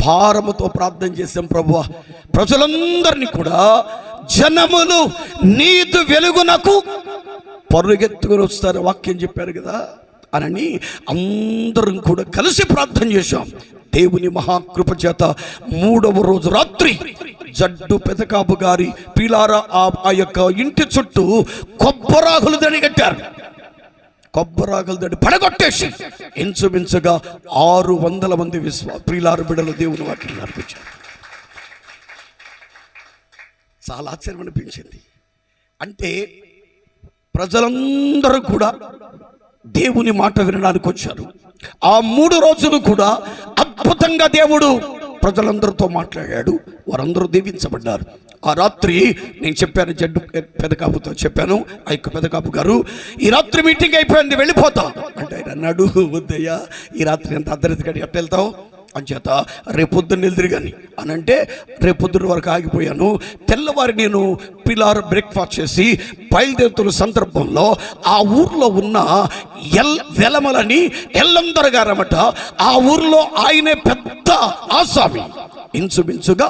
భారముతో ప్రార్థన చేశాం. ప్రభువా, ప్రజలందరినీ కూడా జనములు నీతి వెలుగునకు పరుగెత్తుకుని వస్తారు, వాక్యం చెప్పారు కదా అని అందరం కూడా కలిసి ప్రార్థన చేశాం. దేవుని మహాకృప చేత 3వ రోజు రాత్రి జడ్డు పెదకాపు గారి పిల్లారా ఆ యొక్క ఇంటి చుట్టూ కొబ్బరాకులు దడిగట్టారు. కొబ్బరాకులు దడి పడగొట్టేసి ఇంచుమించుగా 600 మంది ప్రియులారు బిడ్డలు దేవుని వాక్యం నడిపించారు. చాలా ఆశ్చర్యం అనిపించింది. అంటే ప్రజలందరూ కూడా దేవుని మాట వినడానికి వచ్చారు. ఆ 3 రోజులు కూడా అద్భుతంగా దేవుడు ప్రజలందరితో మాట్లాడాడు. వారందరూ దీవించబడ్డారు. ఆ రాత్రి నేను చెప్పాను, జడ్డు పెదకాపుతో చెప్పాను, ఆ యొక్క పెదకాపు గారు, ఈ రాత్రి మీటింగ్ అయిపోయింది, వెళ్ళిపోతాం అంటే ఆయన అన్నాడు, వద్దయ్యా, ఈ రాత్రి ఎంత అర్ధరాత్రి గడి ఎట్ట వెళ్తావు అంచేత రేపొద్దున్న వెళ్తురు కానీ అని అంటే రేపొద్దున వరకు ఆగిపోయాను. తెల్లవారి నేను పిల్లార బ్రేక్ఫాస్ట్ చేసి బయలుదేరుతున్న సందర్భంలో ఆ ఊర్లో ఉన్న వెలమలని ఎల్లందర గారమట, ఆ ఊర్లో ఆయనే పెద్ద ఆసామి. ఇంచుమించుగా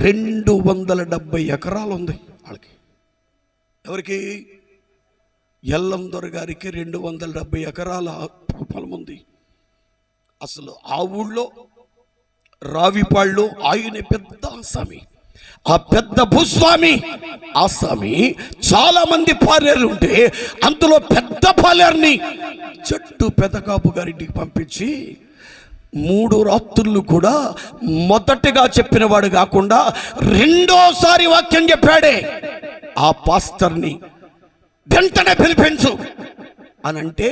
270 ఎకరాలు ఉంది వాళ్ళకి. ఎవరికి? ఎల్లందర గారికి 270 ఎకరాల పొలం ఉంది. అసలు ఆ ఊళ్ళో రావిపాళ్ళు ఆయన పెద్ద ఆసామి. ఆ పెద్ద భూస్వామి ఆసామి చాలా మంది పాలేరు ఉంటే అందులో పెద్ద పాలేరుని జడ్డు పెదకాపు గారింటికి పంపించి 3 రాత్రులు కూడా మొదటిగా చెప్పిన వాడు కాకుండా 2వ వాక్యం చెప్పాడే. ఆ పాస్టర్ని వెంటనే పిలిపించు అని అంటే,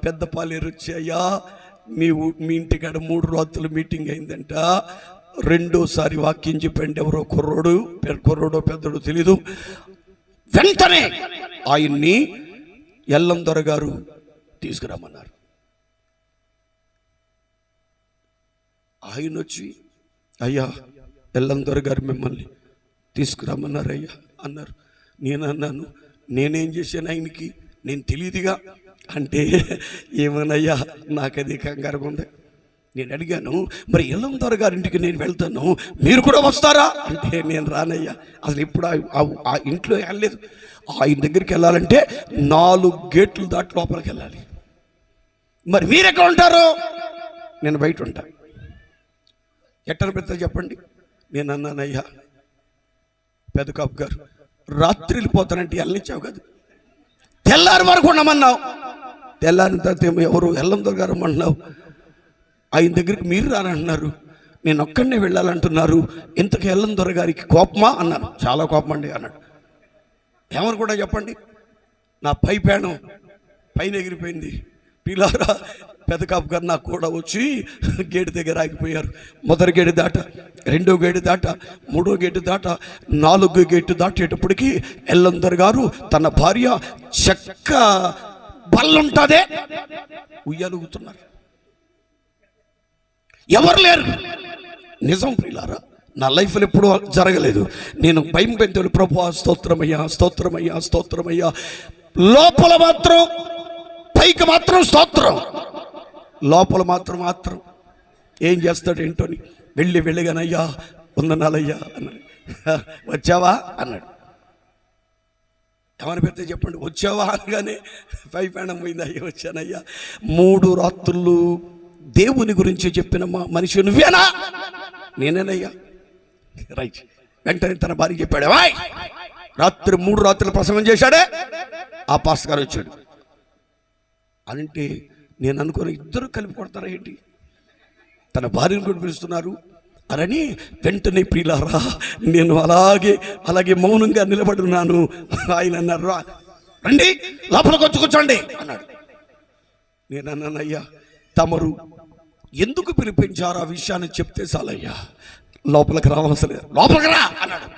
పెద్ద పాలేరు వచ్చాయా, మీ ఇంటికాడ 3 రాత్రులు మీటింగ్ అయిందంట, రెండోసారి వాక్యం చెప్పండి. ఎవరో కుర్రోడో పెద్దడో తెలీదు. వెంటనే ఆయన్ని ఎల్లందొర గారు తీసుకురమ్మన్నారు. ఆయన వచ్చి, అయ్యా ఎల్లందొర గారు మిమ్మల్ని తీసుకురమ్మన్నారు అయ్యా అన్నారు. నేనన్నాను, నేనేం చేశాను ఆయనకి, నేను తెలియదుగా అంటే, ఏమనయ్యా నాకది కంగారుగా ఉంది. నేను అడిగాను, మరి ఎల్లందొర గారింటికి నేను వెళ్తాను, మీరు కూడా వస్తారా అంటే, నేను రానయ్యా, అసలు ఇప్పుడు ఆ ఇంట్లో వెళ్ళలేదు. ఆయన దగ్గరికి వెళ్ళాలంటే 4 గేట్లు దాటి లోపలికి వెళ్ళాలి. మరి మీరెక్కడ ఉంటారు? నేను బయట ఉంటా. ఎట్టని పెద్ద చెప్పండి. నేను అన్నానయ్యా, పెద్ద కాపు గారు రాత్రి వెళ్ళిపోతానంటే వెళ్ళనిచ్చావు కదా, తెల్లారి వరకు ఉండమన్నావు, తెల్లారిన తర్వాత ఎవరు ఎల్లందొర గారు అన్నావు, ఆయన దగ్గరికి మీరు రానంటున్నారు, నేను ఒక్కడనే వెళ్ళాలంటున్నారు, ఇంతకు ఎల్లందొర గారికి కోపమా అన్నాను. చాలా కోపం అండి అన్నాడు. ఏమని కూడా చెప్పండి, నా పేణం పైన ఎగిరిపోయింది. పిల్లారా, పెద్ద కాపు గారు నాకు కూడా వచ్చి గేటు దగ్గర ఆగిపోయారు. మొదటి గేటు దాట, 2వ గేటు దాట, 3వ గేటు దాట, 4వ గేటు దాటేటప్పటికి ఎల్లందొర గారు తన భార్య చెక్క బల్లుంటుందే ఉయ్యాలుగుతున్నారు. ఎవరు లేరు. నిజం ప్రియులారా, నా లైఫ్లో ఎప్పుడూ జరగలేదు. నేను భయం పెంచాను, ప్రభువా స్తోత్రమయ్యా, స్తోత్రమయ్యా, స్తోత్రమయ్యా. లోపల మాత్రం, పైకి మాత్రం స్తోత్రం, లోపల మాత్రం ఏం చేస్తాడు ఏంటోని. వెళ్ళగానయ్యా వందనాలయ్యా అన్నాడు. వచ్చావా అన్నాడు. ఏమని పెడితే చెప్పండి, వచ్చావా అనగానే పైపేణం పోయింది. అయ్యా వచ్చానయ్యా. 3 రాత్రులు దేవుని గురించి చెప్పిన మనిషి నువ్వేనా? నేనేనయ్యా. రైట్. వెంటనే తన భార్య చెప్పాడు, రాత్రి 3 రాత్రులు ప్రసంగం చేశాడే ఆ పాస్టర్ గారు వచ్చాడు అంటే, నేను అనుకుని ఇద్దరు కలిపి కొడతారా ఏంటి, తన భార్యను కూడా పిలుస్తున్నారు అని. వెంటనే ప్రియులారా, నేను అలాగే మౌనంగా నిలబడున్నాను. ఆయన అన్నారు, రండి లోపలికి వచ్చి కూర్చోండి అన్నాడు. నేను అన్నానయ్యా, తమరు ఎందుకు పిలిపించారు ఆ విషయాన్ని చెప్తే చాలయ్యా, లోపలికి రావాల్సిన, లోపలికి రా అన్నాడు.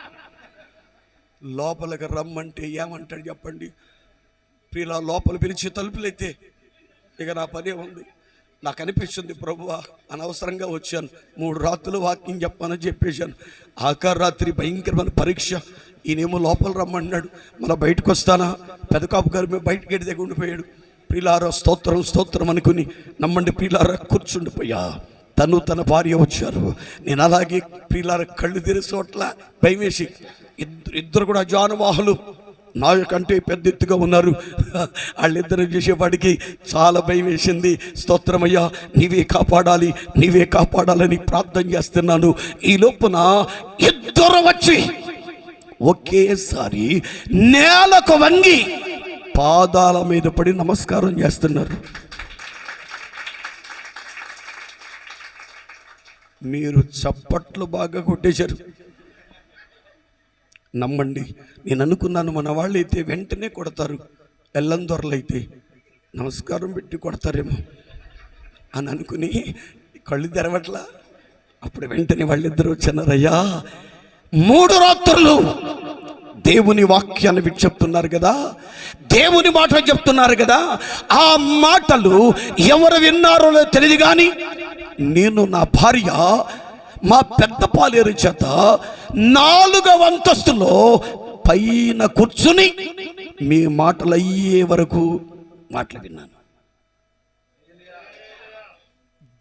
లోపలికి రమ్మంటే ఏమంటాడు చెప్పండి ప్రియుల. లోపల పిలిచి తలుపులైతే ఇక నా పనే ఉంది. నాకు అనిపిస్తుంది, ప్రభువా అనవసరంగా వచ్చాను, 3 రాత్రులు వాక్యం చెప్పానని చెప్పేశాను. ఆఖరి రాత్రి భయంకరమైన పరీక్ష. ఈయనేమో లోపల రమ్మన్నాడు, మళ్ళీ బయటకు వస్తానా? పెద్ద కాపు గారు మేము బయట గేటు దగ్గర ఉండిపోయాడు. ప్రియులారా స్తోత్రం అనుకుని నమ్మండి ప్రియులారా కూర్చుండిపోయా. తన భార్య వచ్చారు. నేను అలాగే ప్రియులారా కళ్ళు తెరిచోట్ల భయం వేసి, ఇద్దరు కూడా జానువాహులు నాకంటే పెద్ద ఎత్తుగా ఉన్నారు. వాళ్ళిద్దరూ చేసేవాడికి చాలా భయం వేసింది. స్తోత్రమయ్యా, నీవే కాపాడాలని ప్రార్థన చేస్తున్నాను. ఈ లోపున ఇద్దరు వచ్చి ఒకేసారి నేలకు వంగి పాదాల మీద పడి నమస్కారం చేస్తున్నారు. మీరు చప్పట్లు బాగా కొట్టేశారు. నమ్మండి, నేను అనుకున్నాను మన వాళ్ళైతే వెంటనే కొడతారు, ఎల్లందొరలైతే నమస్కారం పెట్టి కొడతారేమో అని అనుకుని కళ్ళు తెరవట్లా. అప్పుడు వెంటనే వాళ్ళిద్దరూ వచ్చారయ్యా. 3 రాత్రులు దేవుని వాక్యాన్ని చెప్తున్నారు కదా, దేవుని మాటలు చెప్తున్నారు కదా. ఆ మాటలు ఎవరు విన్నారో తెలియదు కానీ, నేను నా భార్య మా పెద్ద పాలేరు చేత 4వ అంతస్తులో పైన కూర్చుని మీ మాటలు అయ్యే వరకు మాటలు విన్నాను.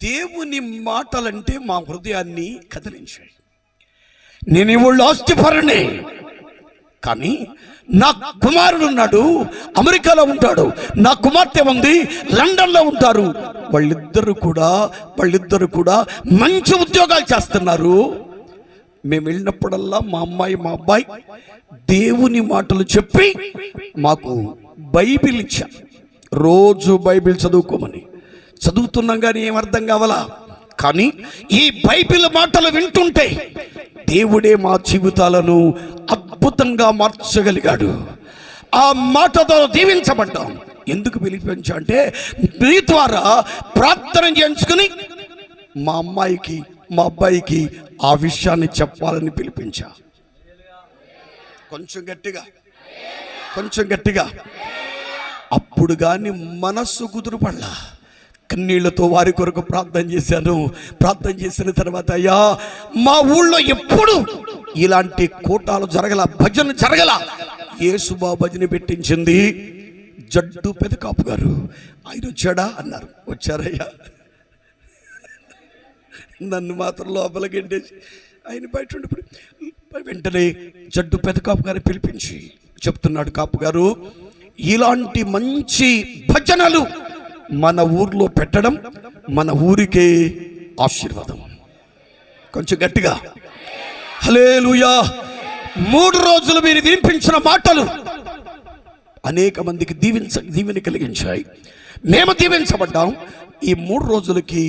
దేవుని మాటలంటే మా హృదయాన్ని కదిలించాయి. నేను ఇవాళ ఆస్తిపరునే, కానీ నా కుమారుడు ఉన్నాడు, అమెరికాలో ఉంటాడు, నా కుమార్తె ఉంది, లండన్లో ఉంటారు. వాళ్ళిద్దరు కూడా మంచి ఉద్యోగాలు చేస్తున్నారు. మేము వెళ్ళినప్పుడల్లా మా అమ్మాయి మా అబ్బాయి దేవుని మాటలు చెప్పి మాకు బైబిల్ ఇచ్చా. రోజు బైబిల్ చదువుకోమని. చదువుతున్నాం కానీ ఏమర్థం కావాలా, కానీ ఈ బైబిల్ మాటలు వింటుంటే దేవుడే మా జీవితాలను అద్భుతంగా మార్చగలిగాడు. ఆ మాటతో దీవించబడ్డాం. ఎందుకు పిలిపించా అంటే, మీ ద్వారా ప్రార్థన చేయించుకుని మా అమ్మాయికి మా అబ్బాయికి ఆ విషయాన్ని చెప్పాలని పిలిపించా. కొంచెం గట్టిగా. అప్పుడు కానీ మనస్సు కుదురుపడలా. కన్నీళ్లతో వారి కొరకు ప్రార్థన చేశాను. ప్రార్థన చేసిన తర్వాత, అయ్యా మా ఊళ్ళో ఎప్పుడు ఇలాంటి కూటాలు జరగల, భజన జరగల. యేసుబా భజన పెట్టించింది జడ్డు పెదకాపు గారు. ఆయన వచ్చాడా అన్నారు. వచ్చారయ్యా. నన్ను మాత్రం లోపలికి ఎండేసి ఆయన బయట ఉండిపోయి వెంటనే జడ్డు పెదకాపు గారిని పిలిపించి చెప్తున్నాడు, కాపు గారు ఇలాంటి మంచి భజనలు మన ఊర్లో పెట్టడం మన ఊరికే ఆశీర్వాదం. కొంచెం గట్టిగా హల్లెలూయా. 3 రోజులు మీరు వినిపించిన మాటలు అనేక మందికి దీవెన కలిగించాయి. మేము దీవించబడ్డాం. ఈ 3 రోజులకి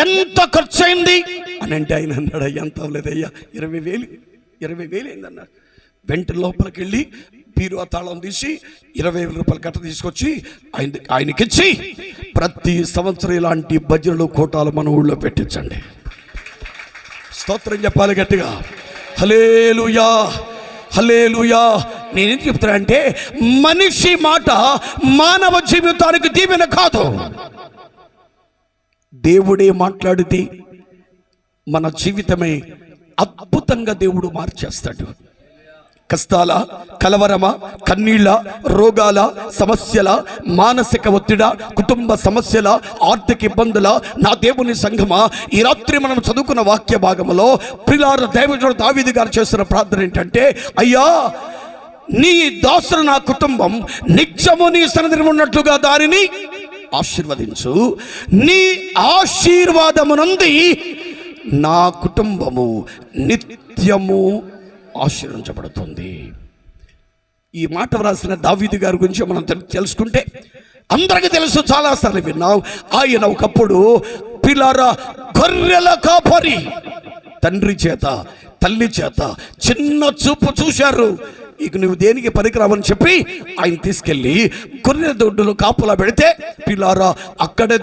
ఎంత ఖర్చు అయింది అని అంటే ఆయన అన్నాడు, ఎంత అవ్వలేదయ్యా, 20,000 అయిందన్నాడు. వెంటనే లోపలికి వెళ్ళి బీరువా తాళం తీసి 20,000 రూపాయల కట్ట తీసుకొచ్చి ఆయనకిచ్చి, ప్రతి సంవత్సరం ఇలాంటి భజనలు కోటాలు మన ఊళ్ళో పెట్టించండి. స్తోత్రం చెప్పాలి గట్టిగా. హల్లెలూయా, హల్లెలూయా. నేనేం చెప్తున్నా అంటే, మనిషి మాట మానవ జీవితానికి దీవెన కాదు. దేవుడే మాట్లాడితే మన జీవితమే అద్భుతంగా దేవుడు మార్చేస్తాడు. కష్టాల, కలవరమ, కన్నీళ్ళ, రోగాల, సమస్యల, మానసిక ఒత్తిడ, కుటుంబ సమస్యల, ఆర్థిక ఇబ్బందుల, నా దేవుని సంఘమా, ఈ రాత్రి మనం చదువుకున్న వాక్య భాగంలో ప్రియులారా దైవజనుడు దావీదు గారు చేస్తున్న ప్రార్థన ఏంటంటే, అయ్యా నీ దాసుడు నా కుటుంబం నిత్యము నీ సన్నిధిలో ఉన్నట్లుగా దానిని ఆశీర్వదించు. నీ ఆశీర్వాదమునంది నా కుటుంబము నిత్యము ఆశీర్వించబడుతుంది. ఈ మాట వ్రాసిన దావీదు గారి గురించి మనం తెలుసుకుంటే అందరికీ తెలుసు, చాలాసార్లు విన్నాం. ఆయన ఒకప్పుడు పిల్లారా గొర్రెల కాపరి, తండ్రి చేత తల్లి చేత చిన్న చూపు చూశారు. ఇక నువ్వు దేనికి పనికిరావని చెప్పి ఆయన తీసుకెళ్ళి గొర్రెల దొడ్డులో కాపులా పెడితే పిల్లారా అక్కడే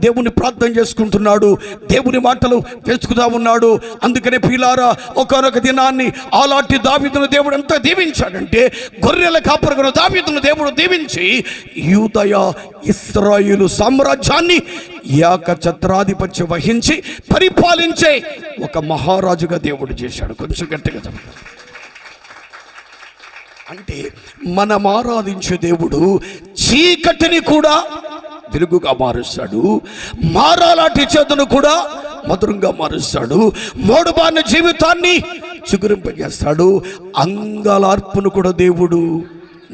దేవుని ప్రార్థన చేసుకుంటున్నాడు, దేవుని మాటలు తెలుసుకుతా ఉన్నాడు. అందుకనే పిల్లారా ఒకనొక దినాన్ని అలాంటి దావీదును దేవుడు ఎంత దీవించాడంటే, గొర్రెల కాపరిగా దావీదును దేవుడు దీవించి యూదయ ఇశ్రాయేలు సామ్రాజ్యాన్ని ఏకఛత్రాధిపత్యం వహించి పరిపాలించే ఒక మహారాజుగా దేవుడు చేశాడు. కొంచెం గట్టిగా చెప్పండి. అంటే మనం ఆరాధించే దేవుడు చీకటిని కూడా వెలుగుగా మారుస్తాడు, మారాలాంటి చేతును కూడా మధురంగా మారుస్తాడు, మోడుబారిన జీవితాన్ని చిగురింపజేస్తాడు, అంగలార్పును కూడా దేవుడు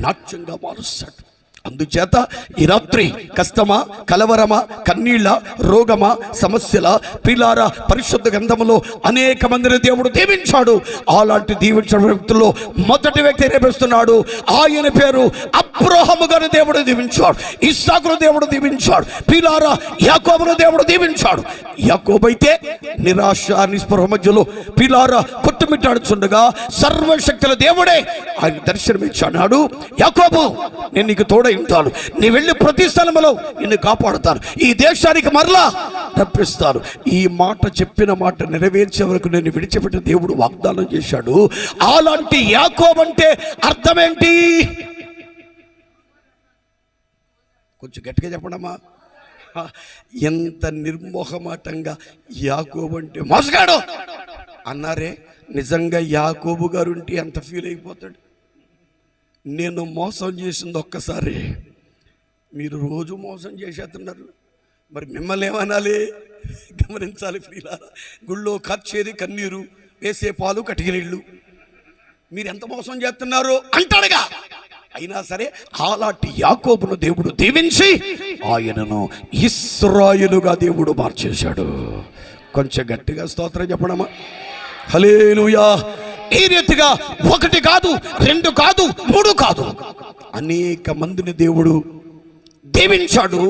నాట్యంగా మారుస్తాడు. అందుచేత ఈ రాత్రి కష్టమా, కలవరమా, కన్నీళ్ళ, రోగమా, సమస్యల పిల్లారా పరిశుద్ధ గ్రంథములో అనేక మందిని దేవుడు దీవించాడు. అలాంటి దీవించిన వ్యక్తుల్లో మొదటి వ్యక్తి రేపిస్తున్నాడు. ఆయన పేరు అబ్రహాము గారిని దేవుడు దీవించాడు, ఇస్సాకును దేవుడు దీవించాడు, పిల్లారా యాకోబును దేవుడు దీవించాడు. యాకోబైతే నిరాశ నిస్పృహ మధ్యలో పిల్లారా కొట్టుమిట్టాడుచుండగా సర్వశక్తుల దేవుడే ఆయన దర్శనమిచ్చాడు. యాకోబు, నేను నీకు తోడై ఉంటాను, నీ వెళ్ళి ప్రతి స్థలంలో నిన్ను కాపాడుతాను, ఈ దేశానికి మరలా రప్పిస్తాను. ఈ మాట చెప్పిన మాట నెరవేర్చే వరకు నేను విడిచిపెట్టిన దేవుడు వాగ్దానం చేశాడు. అలాంటి యాకోబు అంటే అర్థం ఏంటి? కొంచెం గట్టిగా చెప్పండమ్మా. ఎంత నిర్మోహమాటంగా యాకోబు అంటే మోసగాడు అన్నారే. నిజంగా యాకోబు గారు ఉంటే ఎంత ఫీల్ అయిపోతాడు. నేను మోసం చేసింది ఒక్కసారి, మీరు రోజు మోసం చేసేస్తున్నారు, మరి మిమ్మల్ని ఏమనాలి? గమనించాలి ప్రియులారా. గుళ్ళో ఖర్చేది కన్నీరు, వేసే పాలు కటికి నీళ్ళు, మీరు ఎంత మోసం చేస్తున్నారు అంటాడుగా. అయినా సరే అలాంటి యాకోబును దేవుడు దీవించి ఆయనను ఇశ్రాయేలుగా దేవుడు మార్చేశాడు. కొంచెం గట్టిగా స్తోత్రం చెప్పడమా. హల్లెలూయా. ఈ రీతిగా 1 కాదు, 2 కాదు, 3 కాదు, అనేక మందిని దేవుడు దీవించాడు.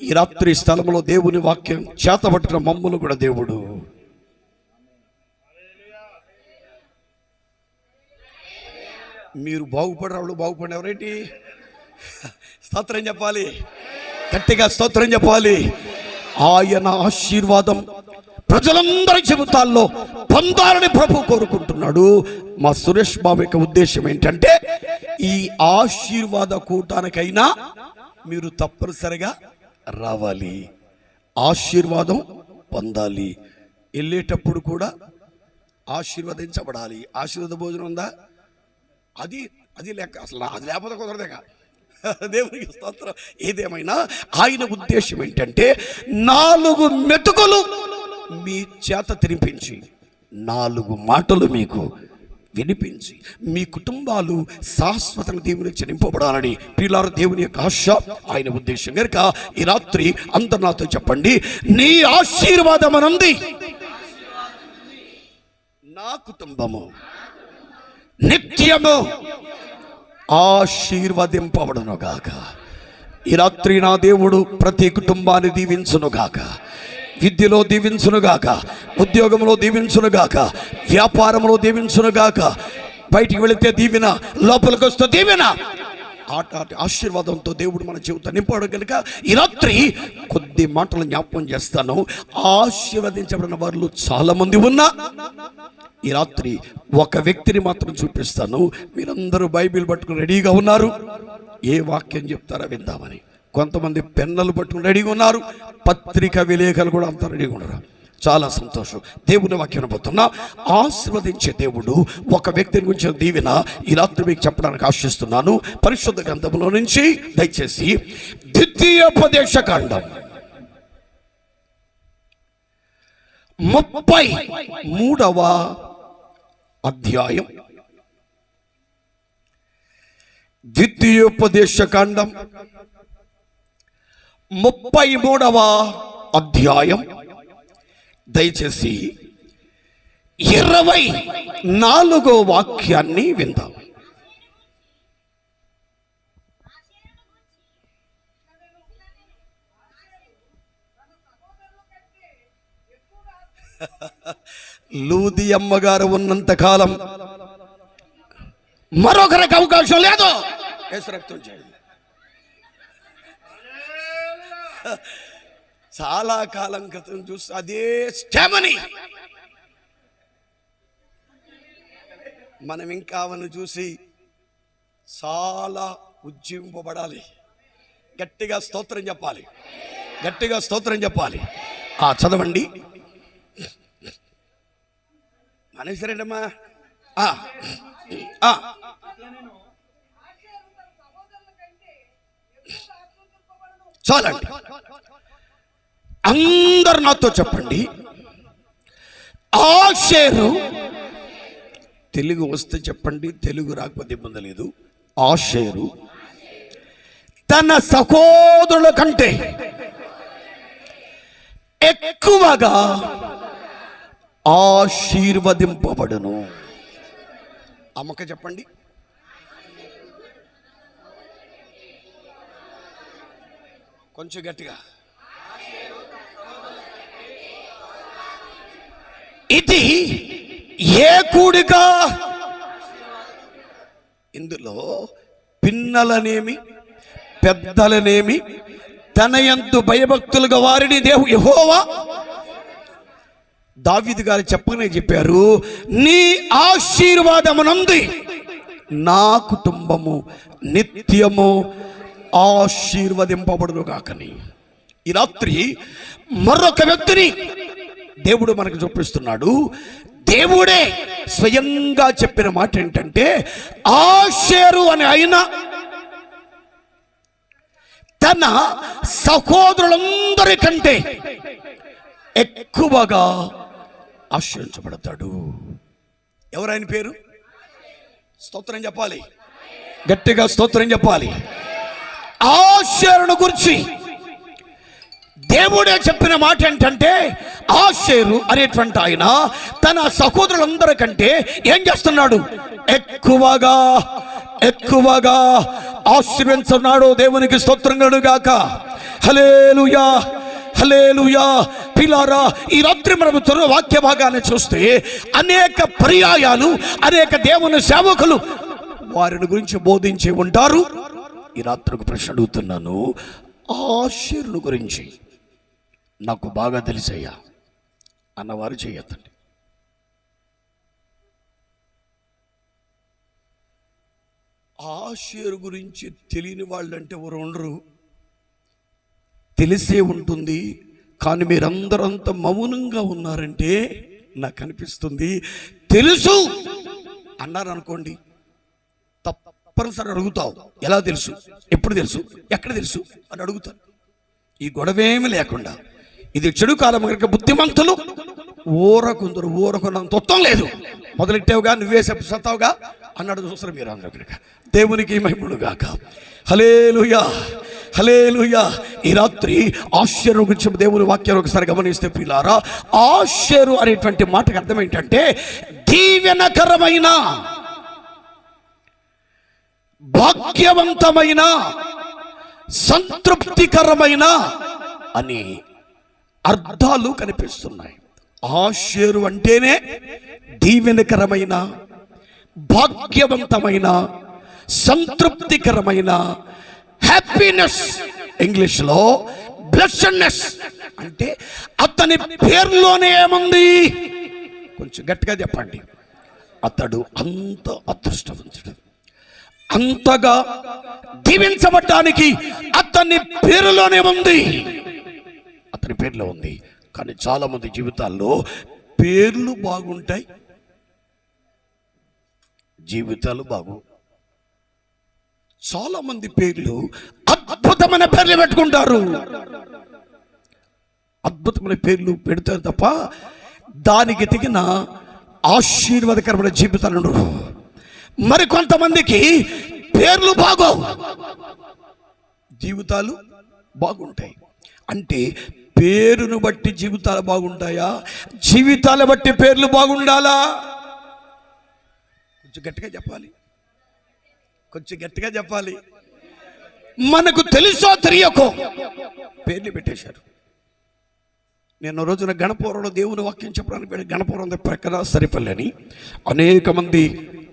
ఈ రాత్రి స్థలంలో దేవుని వాక్యం చేతబట్టిన మమ్ములు కూడా దేవుడు మీరు బాగుపడరాళ్ళు బాగుపడిన ఎవరేంటి? స్తోత్రం చెప్పాలి, గట్టిగా స్తోత్రం చెప్పాలి. ఆయన ఆశీర్వాదం ప్రజలందరి జీవితాల్లో పొందాలని ప్రభు కోరుకుంటున్నాడు. మా సురేష్ బాబు యొక్క ఉద్దేశం ఏంటంటే ఈ ఆశీర్వాద కూటానికైనా మీరు తప్పనిసరిగా రావాలి, ఆశీర్వాదం పొందాలి. వెళ్ళేటప్పుడు కూడా ఆశీర్వదించబడాలి. ఆశీర్వాద భోజనం ఉందా? అది లెక్క, అసలు అది లేకపోతే కుదరదేగా. దేవునికి స్తోత్రం. ఏదేమైనా ఆయన ఉద్దేశం ఏంటంటే 4 మెతుకులు మీ చేత తినిపించి 4 మాటలు మీకు వినిపించి మీ కుటుంబాలు శాశ్వతంగా దేవుని నింపబడాలని ప్రియులారా దేవుని యొక్క ఆశ, ఆయన ఉద్దేశం కనుక ఈ రాత్రి అందరు నాతో చెప్పండి, నీ ఆశీర్వాదమనంది నా కుటుంబము నిత్యము ఆశీర్వదింపబడునుగాక. ఈ రాత్రి నా దేవుడు ప్రతి కుటుంబాన్ని దీవించునుగాక, విద్యలో దీవించునుగాక, ఉద్యోగంలో దీవించునుగాక, వ్యాపారంలో దీవించునుగాక. బయటికి వెళితే దీవెన, లోపలికి వస్తే దీవెన. ఆశీర్వాదంతో దేవుడు మన జీవితం నింపడం కనుక ఈ రాత్రి కొద్ది మాటలు జ్ఞాపకం చేస్తాను. ఆశీర్వదించబడిన వారు చాలా మంది ఉన్నా ఈ రాత్రి ఒక వ్యక్తిని మాత్రం చూపిస్తాను. మీరందరూ బైబిల్ పట్టుకుని రెడీగా ఉన్నారు, ఏ వాక్యం చెప్తారా విందామని. కొంతమంది పెన్నులు పట్టుకుని రెడీగా ఉన్నారు, పత్రిక విలేకరులు కూడా అంతా రెడీగా ఉన్నారు. చాలా సంతోషం. దేవుని వాక్యం పోతున్నా. ఆశీర్వదించే దేవుడు ఒక వ్యక్తిని గురించి దీవెన ఈ రాత్రి మీకు చెప్పడానికి ఆశిస్తున్నాను. పరిశుద్ధ గ్రంథంలో నుంచి దయచేసి ద్వితీయోపదేశకాండం 33వ అధ్యాయం. ద్వితీయోపదేశకాండం 33వ అధ్యాయం దయచేసి 24వ వాక్యాన్ని విందాం. లూది అమ్మగారు ఉన్నంత కాలం మరొకరికి అవకాశం లేదు. రక్తం చేయండి. చాలా కాలం క్రితం చూసి అదే స్టెమని మనం ఇంకా అవన్నీ చూసి చాలా ఉజ్జీవింపబడాలి. గట్టిగా స్తోత్రం చెప్పాలి, గట్టిగా స్తోత్రం చెప్పాలి. చదవండి. అనేసరేంటమ్మా? చాలండి, అందరు నాతో చెప్పండి. ఆషేరు, తెలుగు వస్తే చెప్పండి, తెలుగు రాకపోతే ఇబ్బంది లేదు. ఆషేరు తన సహోదరుల కంటే ఎక్కువగా ఆశీర్వదింపబడును. అమ్మక చెప్పండి. కొంచెం గట్టిగా. ఇది ఏ కూడిక? ఇందులో పిన్నలనేమి పెద్దలనేమి తన యందు భయభక్తులుగా వారిని యెహోవా దావీదు గారు చెప్పనే చెప్పారు, నీ ఆశీర్వాదమునంది నా కుటుంబము నిత్యము ఆశీర్వదింపబడును గాకని. ఈ రాత్రి మరొక వ్యక్తిని దేవుడు మనకు చూపిస్తున్నాడు. దేవుడే స్వయంగా చెప్పిన మాట ఏంటంటే, ఆషేరు అని ఆయన తన సహోదరులందరికంటే ఎక్కువగా ఆశీర్వదించబడతాడు. ఎవరైన పేరు? స్తోత్రం చెప్పాలి, గట్టిగా స్తోత్రం చెప్పాలి. ఆషేరును గురించి దేవుడే చెప్పిన మాట ఏంటంటే, ఆషేరు అనేటువంటి ఆయన తన సహోదరులందరికంటే ఏం చేస్తున్నాడు? ఎక్కువగా ఎక్కువగా ఆశీర్వదించున్నాడు. దేవునికి స్తోత్రం కలుగుగాక. హల్లెలూయా, హల్లెలూయా. పిల్లారా, ఈ రాత్రి మనం వాక్య భాగాన్ని చూస్తే అనేక పర్యాయాలు అనేక దేవుని సేవకులు వారిని గురించి బోధించి ఉంటారు. ఈ రాత్రికి ప్రశ్న అడుగుతున్నాను, ఆషేరును గురించి నాకు బాగా తెలుసయ్యా. అన్నవారు చేయొద్దండి. ఆషేరు గురించి తెలియని వాళ్ళంటే ఎవరు ఉండరు. తెలిసే ఉంటుంది, కానీ మీరందరూ అంత మౌనంగా ఉన్నారంటే నాకు అనిపిస్తుంది తెలుసు అన్నారు అనుకోండి, తప్పనిసరి అడుగుతావు. ఎలా తెలుసు, ఎప్పుడు తెలుసు, ఎక్కడ తెలుసు అని అడుగుతాను. ఈ గొడవేమి లేకుండా ఇది చెడు కాలం కనుక బుద్ధిమంతులు ఊరకుందరు, ఊరకున్నంత తొత్తం లేదు. మొదలెట్టావుగా, నువ్వే సత్తావుగా అన్నాడు చూస్తారు మీరు అందరూ కనుక. దేవునికి మహిమలు గాక. హల్లెలూయా, హల్లెలూయా. ఈ రాత్రి ఆషేరు గురించి దేవుని వాక్యాన్ని ఒకసారి గమనిస్తే ప్రియులారా, ఆషేరు అనేటువంటి మాటకు అర్థం ఏంటంటే దీవెనకరమైన, భాగ్యవంతమైన, సంతృప్తికరమైన అని అర్థాలు కనిపిస్తున్నాయి. ఆషేరు అంటేనే దీవెనకరమైన, భాగ్యవంతమైన, సంతృప్తికరమైన, హ్యాపీనెస్, ఇంగ్లీష్లో బ్లెస్సెడ్నెస్. అంటే అతని పేరులోనే ఏముంది? కొంచెం గట్టిగా చెప్పండి. అతడు అంత అదృష్టవంతుడు, అంతగా దీవించబడ్డానికి అతని పేరులోనే ఉంది, అతని పేరులో ఉంది. కానీ చాలా మంది జీవితాల్లో పేర్లు బాగుంటాయి, జీవితాలు బాగు. చాలా మంది పేర్లు అద్భుతమైన పేర్లు పెట్టుకుంటారు, అద్భుతమైన పేర్లు పెడతారు తప్ప దానికి తగిన ఆశీర్వాదకరమైన జీవితాలు ఉండవు. మరి కొంతమందికి పేర్లు బాగోవు, జీవితాలు బాగుంటాయి. అంటే పేరును బట్టి జీవితాలు బాగుంటాయా, జీవితాలు బట్టి పేర్లు బాగుండాలా? కొంచెం గట్టిగా చెప్పాలి, కొంచెం గట్టిగా చెప్పాలి. మనకు తెలుసో తెలియకో పేర్లు పెట్టేశారు. నేను రోజున గణపురంలో దేవుని వాక్యం చెప్పడానికి గణపురం ప్రక్కన సరిపల్లని అనేక మంది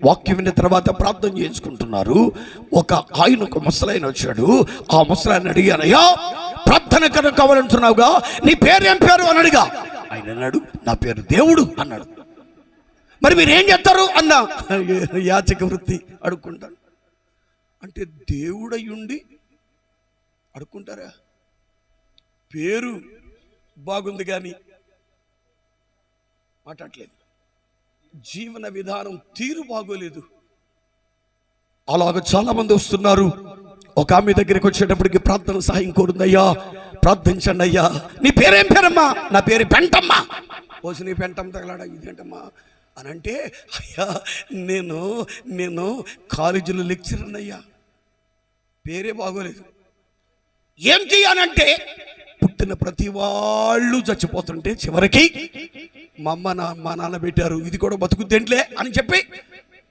వాక్యం విన్న తర్వాత ప్రార్థన చేసుకుంటున్నారు. ఒక ముసలాయన వచ్చాడు. ఆ ముసలాయన అడిగానయ్యా, ప్రార్థన కనుక కావాలంటున్నావుగా, నీ పేరు ఏం పేరు అని అడిగా. ఆయన అన్నాడు, నా పేరు దేవుడు అన్నాడు. మరి మీరు ఏం చేస్తారు అన్నా, యాచక వృత్తి అడుక్కుంటాను. అంటే దేవుడయ్యుండి అడుక్కుంటారా? పేరు బాగుంది కానీ మాట్లాడలేదు, జీవన విధానం తీరు బాగోలేదు. అలాగ చాలా మంది వస్తున్నారు. ఒక ఆమె దగ్గరికి వచ్చేటప్పటికి ప్రార్థన సహాయం కోరుందయ్యా, ప్రార్థించండి అయ్యా. నీ పేరేం పేరమ్మా? నా పేరు పెంటమ్మా. పోసి నీ పెంటమ్మ తగలాడా, ఇదేంటమ్మా అని అంటే, అయ్యా నేను కాలేజీలో లెక్చరర్ అయ్యా, పేరే బాగోలేదు. ఏం చెయ్యానంటే, పుట్టిన ప్రతి వాళ్ళు చచ్చిపోతుంటే చివరికి మా నాన్న పెట్టారు, ఇది కూడా బతుకుద్దేంట్లే అని చెప్పి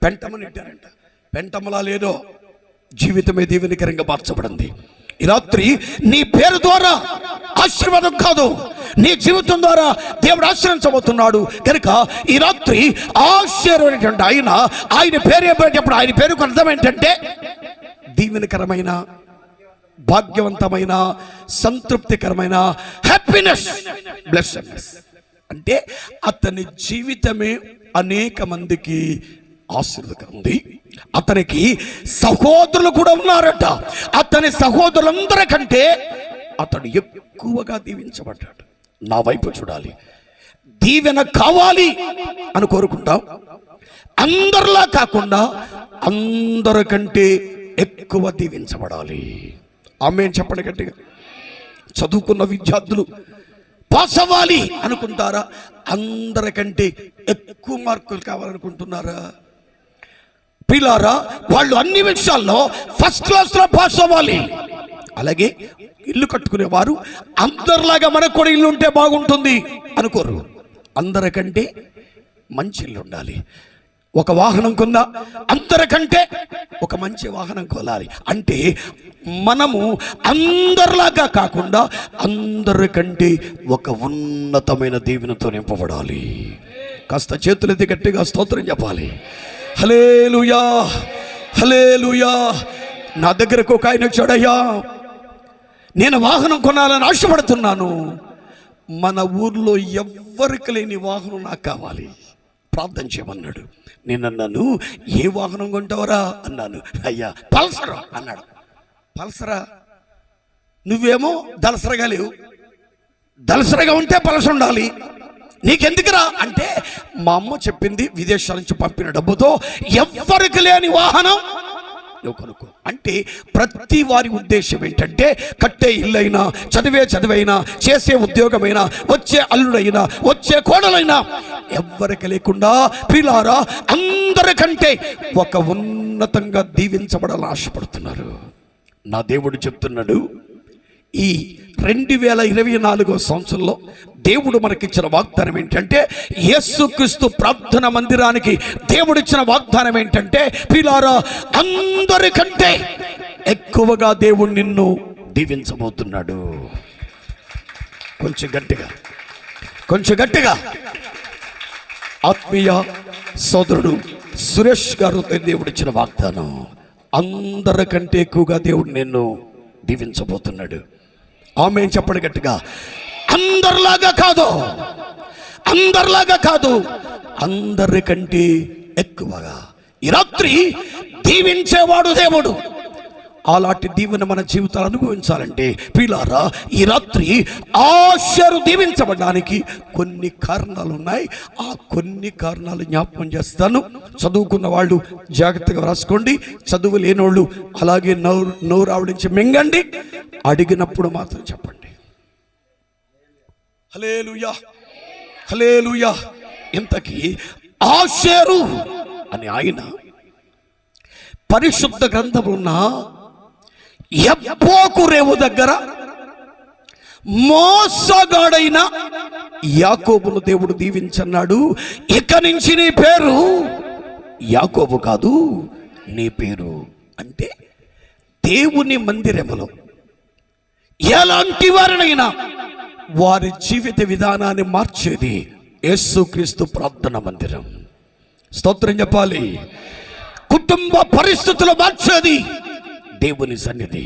పెంటమ్మని పెట్టారంట. పెంటమ్మలా లేదో జీవితమే దీవెనకరంగా మార్చబడింది. ఈ రాత్రి నీ పేరు ద్వారా ఆశీర్వాదం కాదు, నీ జీవితం ద్వారా దేవుడు ఆశీర్వదించబోతున్నాడు. కనుక ఈ రాత్రి ఆశీర్వదించండి. ఆయన పేరు చెప్పినప్పుడు ఆయన పేరుకు అర్థం ఏంటంటే దీవెనకరమైన, భాగ్యవంతమైన, సంతృప్తికరమైన, హ్యాపీనెస్, బ్లెస్సెడ్నెస్. అంటే అతని జీవితమే అనేక మందికి ఆశీర్వాదం ఉంది. అతనికి సహోదరులు కూడా ఉన్నారట. అతని సహోదరులందరికంటే అతడు ఎక్కువగా దీవించబడ్డాడు. నా వైపు చూడాలి, దీవెన కావాలి అని కోరుకుంటాం. అందరిలా కాకుండా అందరికంటే ఎక్కువ దీవించబడాలి. ఆమేన్ చెప్పండి గట్టిగా. చదువుకున్న విద్యార్థులు పాస్ అవ్వాలి అనుకుంటారా? అందరికంటే ఎక్కువ మార్కులు కావాలనుకుంటున్నారా? పిల్లారా, వాళ్ళు అన్ని విషయాల్లో ఫస్ట్ క్లాస్లో పాస్ అవ్వాలి. అలాగే ఇల్లు కట్టుకునేవారు అందరిలాగా మనకు కూడా ఇల్లు ఉంటే బాగుంటుంది అనుకోరు. అందరికంటే మంచి ఇల్లు ఉండాలి. ఒక వాహనం కొన్నా అందరికంటే ఒక మంచి వాహనం కొనాలి. అంటే మనము అందరిలాగా కాకుండా అందరికంటే ఒక ఉన్నతమైన దీవెనతో నింపబడాలి. కాస్త చేతులెత్తి గట్టిగా స్తోత్రం చెప్పాలి. హల్లెలూయా, హల్లెలూయా. నా దగ్గరకు ఒక ఆయన వచ్చాడయ్యా, నేను వాహనం కొనాలని ఆశపడుతున్నాను, మన ఊర్లో ఎవ్వరికి లేని వాహనం నాకు కావాలి, ప్రార్థన చేయమన్నాడు. నేను అన్నాను, ఏ వాహనం కొంటావరా అన్నాను. అయ్యా పల్సరా అన్నాడు. పల్సరా? నువ్వేమో దళసరగా లేవు, దళసరగా ఉంటే పలస ఉండాలి, నీకెందుకురా అంటే మా అమ్మ చెప్పింది, విదేశాల నుంచి పంపిన డబ్బుతో ఎవ్వరికి లేని వాహనం నువ్వు కొనుక్కో అంటే. ప్రతి వారి ఉద్దేశం ఏంటంటే, కట్టే ఇల్లైనా, చదివే చదువైనా, చేసే ఉద్యోగమైనా, వచ్చే అల్లుడైనా, వచ్చే కోడలైనా ఎవ్వరికి లేకుండా పిల్లారా అందరికంటే ఒక ఉన్నతంగా దీవించబడాలని ఆశపడుతున్నారు. నా దేవుడు చెప్తున్నాడు, ఈ 2024 సంవత్సరంలో దేవుడు మనకిచ్చిన వాగ్దానం ఏంటంటే, యేసుక్రీస్తు ప్రార్థన మందిరానికి దేవుడిచ్చిన వాగ్దానం ఏంటంటే, పిల్లారా అందరికంటే ఎక్కువగా దేవుడు నిన్ను దీవించబోతున్నాడు. కొంచెం గట్టిగా ఆత్మీయ సోదరుడు సురేష్ గారు దేవుడిచ్చిన వాగ్దానం, అందరికంటే ఎక్కువగా దేవుడు నిన్ను దీవించబోతున్నాడు. ఆమేన్ చెప్పండి గట్టిగా. అందరిలాగా కాదు, అందరికంటే ఎక్కువగా. ఈ రాత్రి దీవించేవాడు దేవుడు. అలాంటి దీవెన మన జీవితాలు అనుభవించాలంటే పిల్లారా, ఈ రాత్రి ఆశలు దీవించబడడానికి కొన్ని కారణాలు ఉన్నాయి. ఆ కొన్ని కారణాలు జ్ఞాపకం చేస్తాను. చదువుకున్న వాళ్ళు జాగ్రత్తగా రాసుకోండి, చదువు లేనోళ్ళు అలాగే నోరు ఆవిడించి మింగండి, అడిగినప్పుడు మాత్రం చెప్పండి. హల్లెలూయా, హల్లెలూయా. ఇంతకీ ఆషేరు అని ఆయన పరిశుద్ధ గ్రంథమున్న యబ్బోకు రేవు దగ్గర మోసగాడైన యాకోబును దేవుడు దీవించన్నాడు. ఇక నుంచి నీ పేరు యాకోబు కాదు, నీ పేరు అంటే దేవుని మందిరములో ఎలాంటి వారినైనా వారి జీవిత విధానాన్ని మార్చేది యేసుక్రీస్తు ప్రార్థన మందిరం. స్తోత్రం చెప్పాలి. కుటుంబ పరిస్థితులు మార్చేది దేవుని సన్నిధి.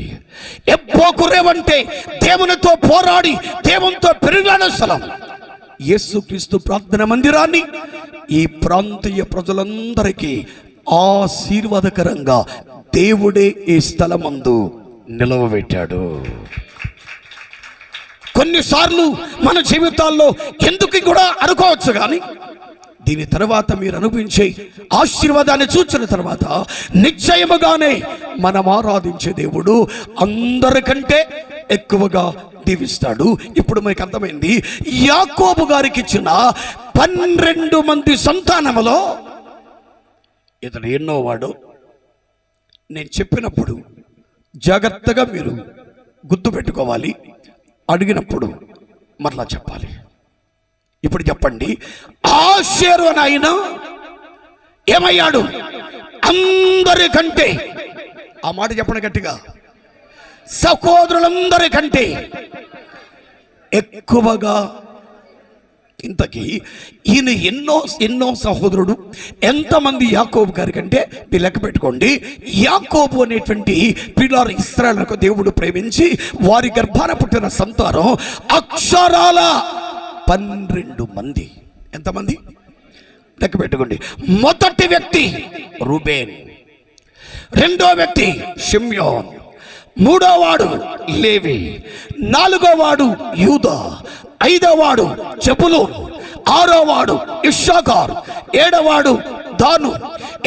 యబ్బోకు రేవంటే దేవునితో పోరాడి దేవునితో పెరిగిన స్థలం. యేసుక్రీస్తు ప్రార్థన మందిరాన్ని ఈ ప్రాంతీయ ప్రజలందరికీ ఆశీర్వాదకరంగా దేవుడే ఈ స్థలమందు నిలవబెట్టాడు. కొన్నిసార్లు మన జీవితాల్లో ఎందుకు కూడా అనుకోవచ్చు, కానీ దీని తర్వాత మీరు అనుభవించే ఆశీర్వాదాన్ని చూచిన తర్వాత నిశ్చయముగానే మనం ఆరాధించే దేవుడు అందరికంటే ఎక్కువగా దీవిస్తాడు. ఇప్పుడు మనకు అర్థమైంది, యాకోబు గారికి ఇచ్చిన 12 మంది సంతానములో ఇతడు ఎన్నో వాడు. నేను చెప్పినప్పుడు జాగ్రత్తగా మీరు గుర్తుపెట్టుకోవాలి, అడిగినప్పుడు మరలా చెప్పాలి. ఇప్పుడు చెప్పండి, ఆషేరు అని ఆయన ఏమయ్యాడు? అందరికంటే, ఆ మాట చెప్పండి గట్టిగా, సహోదరులందరికంటే ఎక్కువగా. ఇంతకీ ఈయన ఎన్నో సహోదరుడు, ఎంతమంది యాకోబు గారి కంటే మీరు లెక్క పెట్టుకోండి. యాకోబు అనేటువంటి పిల్లారు ఇశ్రాయేలుకు దేవుడు ప్రేమించి వారి గర్భాన పుట్టిన సంతానం అక్షరాల 12 మంది. ఎంతమంది లెక్క పెట్టుకోండి. మొదటి వ్యక్తి రూబేన్, రెండో వ్యక్తి షిమ్యోన్, మూడో వాడు లేవి, నాలుగో వాడు యూదా, ఐదో వాడు జెబూలూన్, ఆరో వాడు ఇశ్శాఖార్, ఏడవాడు దాను,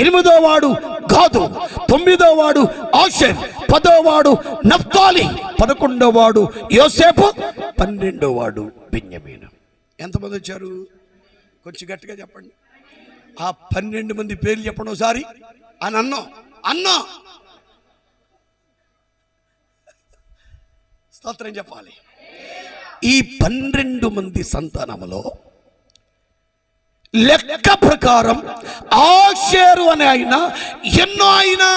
ఎనిమిదో వాడు గాదు, తొమ్మిదో వాడు ఆషేర్, 10వ వాడు నఫ్తాలి, 11వ వాడు యోసేపు, 12వ వాడు బెన్యామీను. ఎంతమంది వచ్చారు? కొంచెం గట్టిగా చెప్పండి. ఆ 12 మంది పేర్లు చెప్పండి ఒకసారి. అని అన్నా స్తోత్రం చెప్పాలి. ఈ 12 మంది సంతానములో లెక్క ప్రకారం ఆషేరు అనే ఆయన ఎన్నో అయినా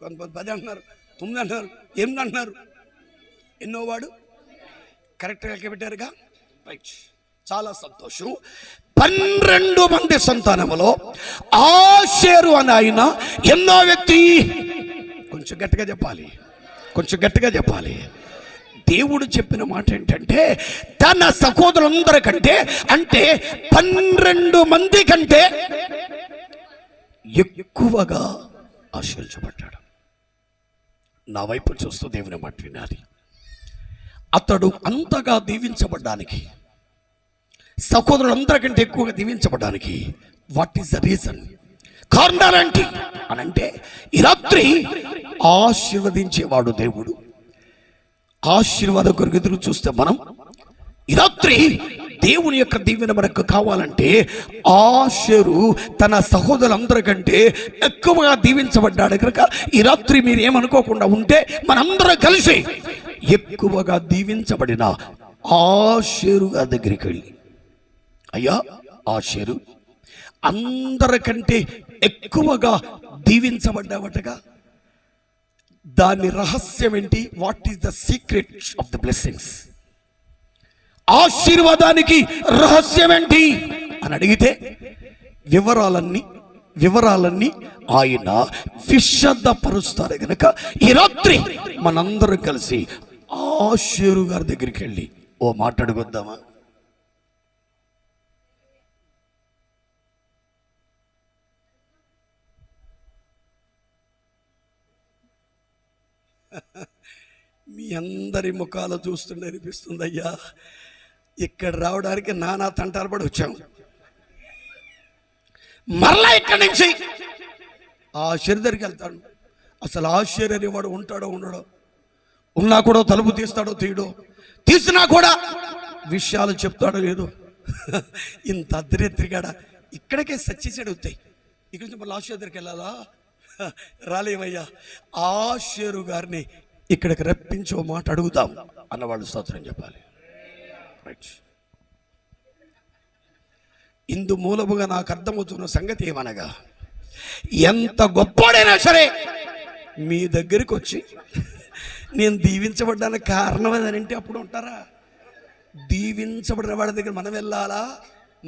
కొంతమంది 10 అంటున్నారు, 9 అంటున్నారు, 8 అంటున్నారు. ఎన్నో వాడు కరెక్ట్గా లెక్క పెట్టారుగా, రైట్, చాలా సంతోషం. 12 మంది సంతానములో ఆషేరు అని ఆయన ఎన్నో వ్యక్తి. కొంచెం కొంచెం గట్టిగా చెప్పాలి, కొంచెం గట్టిగా చెప్పాలి. దేవుడు చెప్పిన మాట ఏంటంటే తన సహోదరులందరికంటే, అంటే 12 మంది కంటే ఎక్కువగా ఆశీర్వదించబడ్డాడు. నా వైపు చూస్తూ దేవుని మాట వినాలి. అతడు అంతగా దీవించబడ్డానికి, సహోదరులందరికంటే ఎక్కువగా దీవించబడ్డానికి వాట్ ఈస్ ద రీజన్? కారణాలేంటి అని అంటే, ఈ రాత్రి ఆశీర్వదించేవాడు దేవుడు. ఆశీర్వాదం కొరకు ఎదురు చూస్తే మనం ఈ రాత్రి దేవుని యొక్క దీవెన మనకు కావాలంటే, ఆషేరు తన సహోదరులందరికంటే ఎక్కువగా దీవించబడ్డాడు కనుక ఈ రాత్రి మీరు ఏమనుకోకుండా ఉంటే మనందరం కలిసి ఎక్కువగా దీవించబడిన ఆషేరు గారి దగ్గరికి వెళ్ళి, అయ్యా ఆషేరు, అందరికంటే ఎక్కువగా దీవించబడ్డావటగా, దాని రహస్యం ఏంటి? What is the secret of the blessings? ఆశీర్వాదానికి రహస్యం ఏంటి అని అడిగితే వివరాలన్నీ ఆయన విషదపరుస్తారు కనుక ఈ రాత్రి మనందరం కలిసి ఆషేరు గారి దగ్గరికి వెళ్ళి ఓ మాట అడుగుద్దామా? మీ అందరి ముఖాలు చూస్తుండే అనిపిస్తుంది, అయ్యా ఇక్కడ రావడానికి నానా తంటాలు పడి వచ్చాం. మరలా ఇక్కడి నుంచి ఆషేరు దగ్గరికి వెళ్తాడు. అసలు ఆషేరు అనేవాడు ఉంటాడో ఉండడో, ఉన్నా కూడా తలుపు తీస్తాడో తీయడో, తీసినా కూడా విషయాలు చెప్తాడో లేదో. ఇంత అర్ధరాత్రిగాడ ఇక్కడికే సచ్చేసాడు వస్తాయి. ఇక్కడి నుంచి మళ్ళీ ఆషేరు దగ్గరికి వెళ్ళాలా? రాలేవయ్యా, ఆషేరు గారిని ఇక్కడికి రప్పించో మాట అడుగుతాం అన్నవాళ్ళు స్తోత్రం చెప్పాలి. రైట్. ఇందు మూలముగా నాకు అర్థమవుతున్న సంగతి ఏమనగా, ఎంత గొప్పడైనా సరే మీ దగ్గరికి వచ్చి నేను దీవించబడ్డానికి కారణం అదంటే అప్పుడు ఉంటారా? దీవించబడిన వాడి దగ్గర మనం వెళ్ళాలా?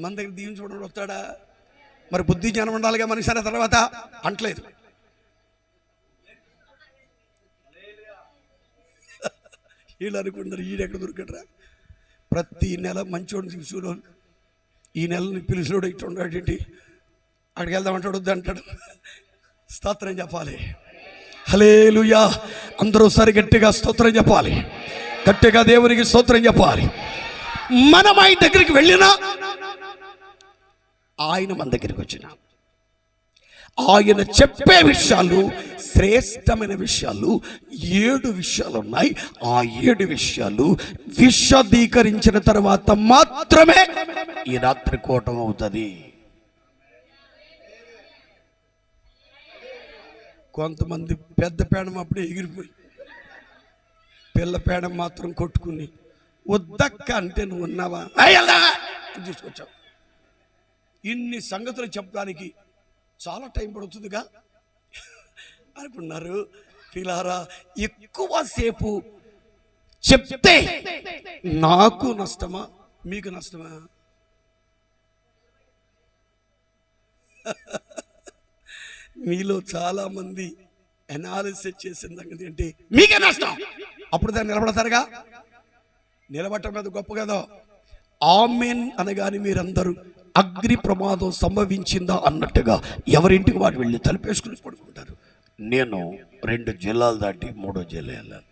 మన దగ్గర దీవించబడిన వస్తాడా? మరి బుద్ధి జ్ఞానం ఉండాలిగా మనిషి అన్న తర్వాత అంటలేదు. వీళ్ళు అనుకుంటారు ఈడెక్కడ దొరికడరా, ప్రతి నెల మంచోడిని చూసుకోడు, ఈ నెలని పిలిచినోడు ఇట్లా ఉన్నాడు ఏంటి, అక్కడికి వెళ్దామంటాడు వద్దు అంటాడు. స్తోత్రం చెప్పాలి. హల్లెలూయా. అందరూ సరి గట్టిగా స్తోత్రం చెప్పాలి, గట్టిగా దేవునికి స్తోత్రం చెప్పాలి. మనం ఆయన దగ్గరికి వెళ్ళినా, ఆయన మన దగ్గరికి వచ్చినా, ఆయన చెప్పే విషయాలు శ్రేష్టమైన విషయాలు 7 విషయాలు ఉన్నాయి. ఆ 7 విషయాలు విశదీకరించిన తర్వాత మాత్రమే ఈ రాత్రి కూటం అవుతుంది. కొంతమంది పెద్ద పేడం అప్పుడే ఎగిరిపోయి పిల్ల పేడం మాత్రం కొట్టుకుని వద్దక్క అంటే నువ్వు ఉన్నావా తీసుకొచ్చావు. ఇన్ని సంగతులు చెప్పడానికి చాలా టైం పడుతుందిగా అనుకున్నారు. పిల్లారా, ఎక్కువసేపు చెప్తే నాకు నష్టమా మీకు నష్టమా? మీలో చాలా మంది అనాలిసిస్ చేసిన సంగతి ఏంటి? మీకే నష్టం. అప్పుడు దాన్ని నిలబడతారుగా. నిలబడటం మీద గొప్ప కదా. ఆమెన్ అనగానే మీరందరూ అగ్ని ప్రమాదం సంభవించిందా అన్నట్టుగా ఎవరింటికి వాడు వెళ్ళి తలుపేసుకుని పడుకుంటారు. నేను 2 జిల్లాలు దాటి 3వ జిల్లా వెళ్ళాను.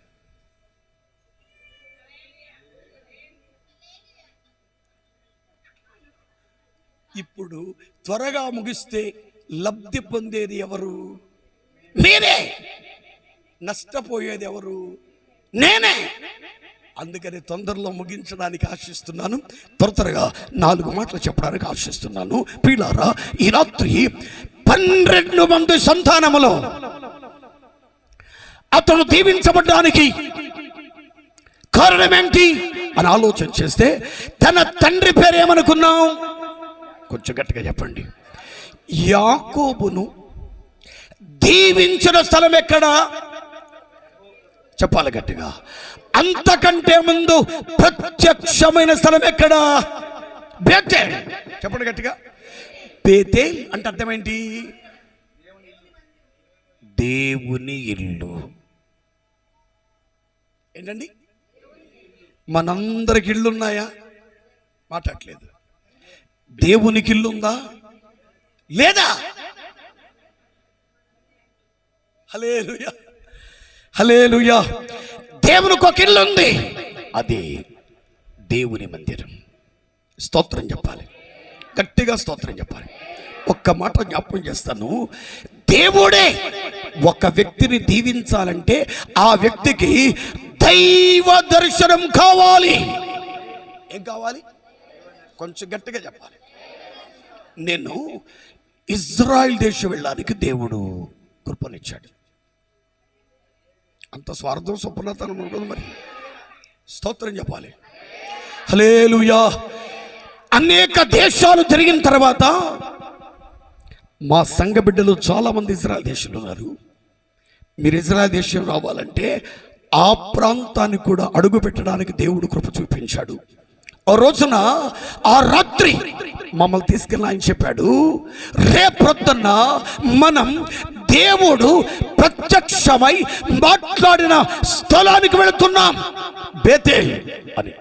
ఇప్పుడు త్వరగా ముగిస్తే లబ్ధి పొందేది ఎవరు? మీరే. నష్టపోయేది ఎవరు? నేనే. అందుకని తొందరలో ముగించడానికి ఆశిస్తున్నాను. త్వరగా 4 మాటలు చెప్పడానికి ఆశిస్తున్నాను. ప్రియులారా, ఈ రాత్రి 12 మంది సంతానములో అతను దీవించబడ్డానికి కారణం ఏంటి అని ఆలోచన చేస్తే, తన తండ్రి పేరు ఏమనుకున్నాం? కొంచెం గట్టిగా చెప్పండి. యాకోబును దీవించిన స్థలం ఎక్కడా? చెప్పాలి గట్టిగా. అంతకంటే ముందు ప్రత్యక్షమైన స్థలం ఎక్కడా? బేతేల్. చెప్పండి గట్టిగా. బేతేల్ అంటే అర్థం ఏంటి? దేవుని ఇల్లు. ఏంటండి? మనందరికి ఇళ్ళు ఉన్నాయా? మాట్లాడలేదు. దేవునికి ఇల్లు ఉందా లేదా? హల్లెలూయా, హల్లెలూయా. దేవునికి ఒక ఇల్లు ఉంది, అది దేవుని మందిరం. స్తోత్రం చెప్పాలి, గట్టిగా స్తోత్రం చెప్పాలి. ఒక్క మాట జ్ఞాపకం చేస్తాను. దేవుడే ఒక వ్యక్తిని దీవించాలంటే ఆ వ్యక్తికి దైవ దర్శనం కావాలి. ఏం కావాలి? కొంచెం గట్టిగా చెప్పాలి. నేను ఇజ్రాయెల్ దేశం వెళ్ళడానికి దేవుడు కృపనిచ్చాడు. అంత స్వార్థం సుప్రతనం ఉంటుంది మరి. స్తోత్రం చెప్పాలి. హల్లెలూయా. అనేక దేశాలు తిరిగిన తర్వాత మా సంఘ బిడ్డలు చాలామంది ఇజ్రాయెల్ దేశంలో ఉన్నారు. మీరు ఇజ్రాయెల్ దేశం రావాలంటే ఆ ప్రాంతాన్ని కూడా అడుగు పెట్టడానికి దేవుడు కృప చూపించాడు. ఆ రోజున ఆ రాత్రి మమ్మల్ని తీసుకెళ్ళి ఆయన చెప్పాడు, రేపొద్దున మనం దేవుడు ప్రత్యక్షమై మాట్లాడిన స్థలానికి వెళుతున్నాం, బేతేల్ అని.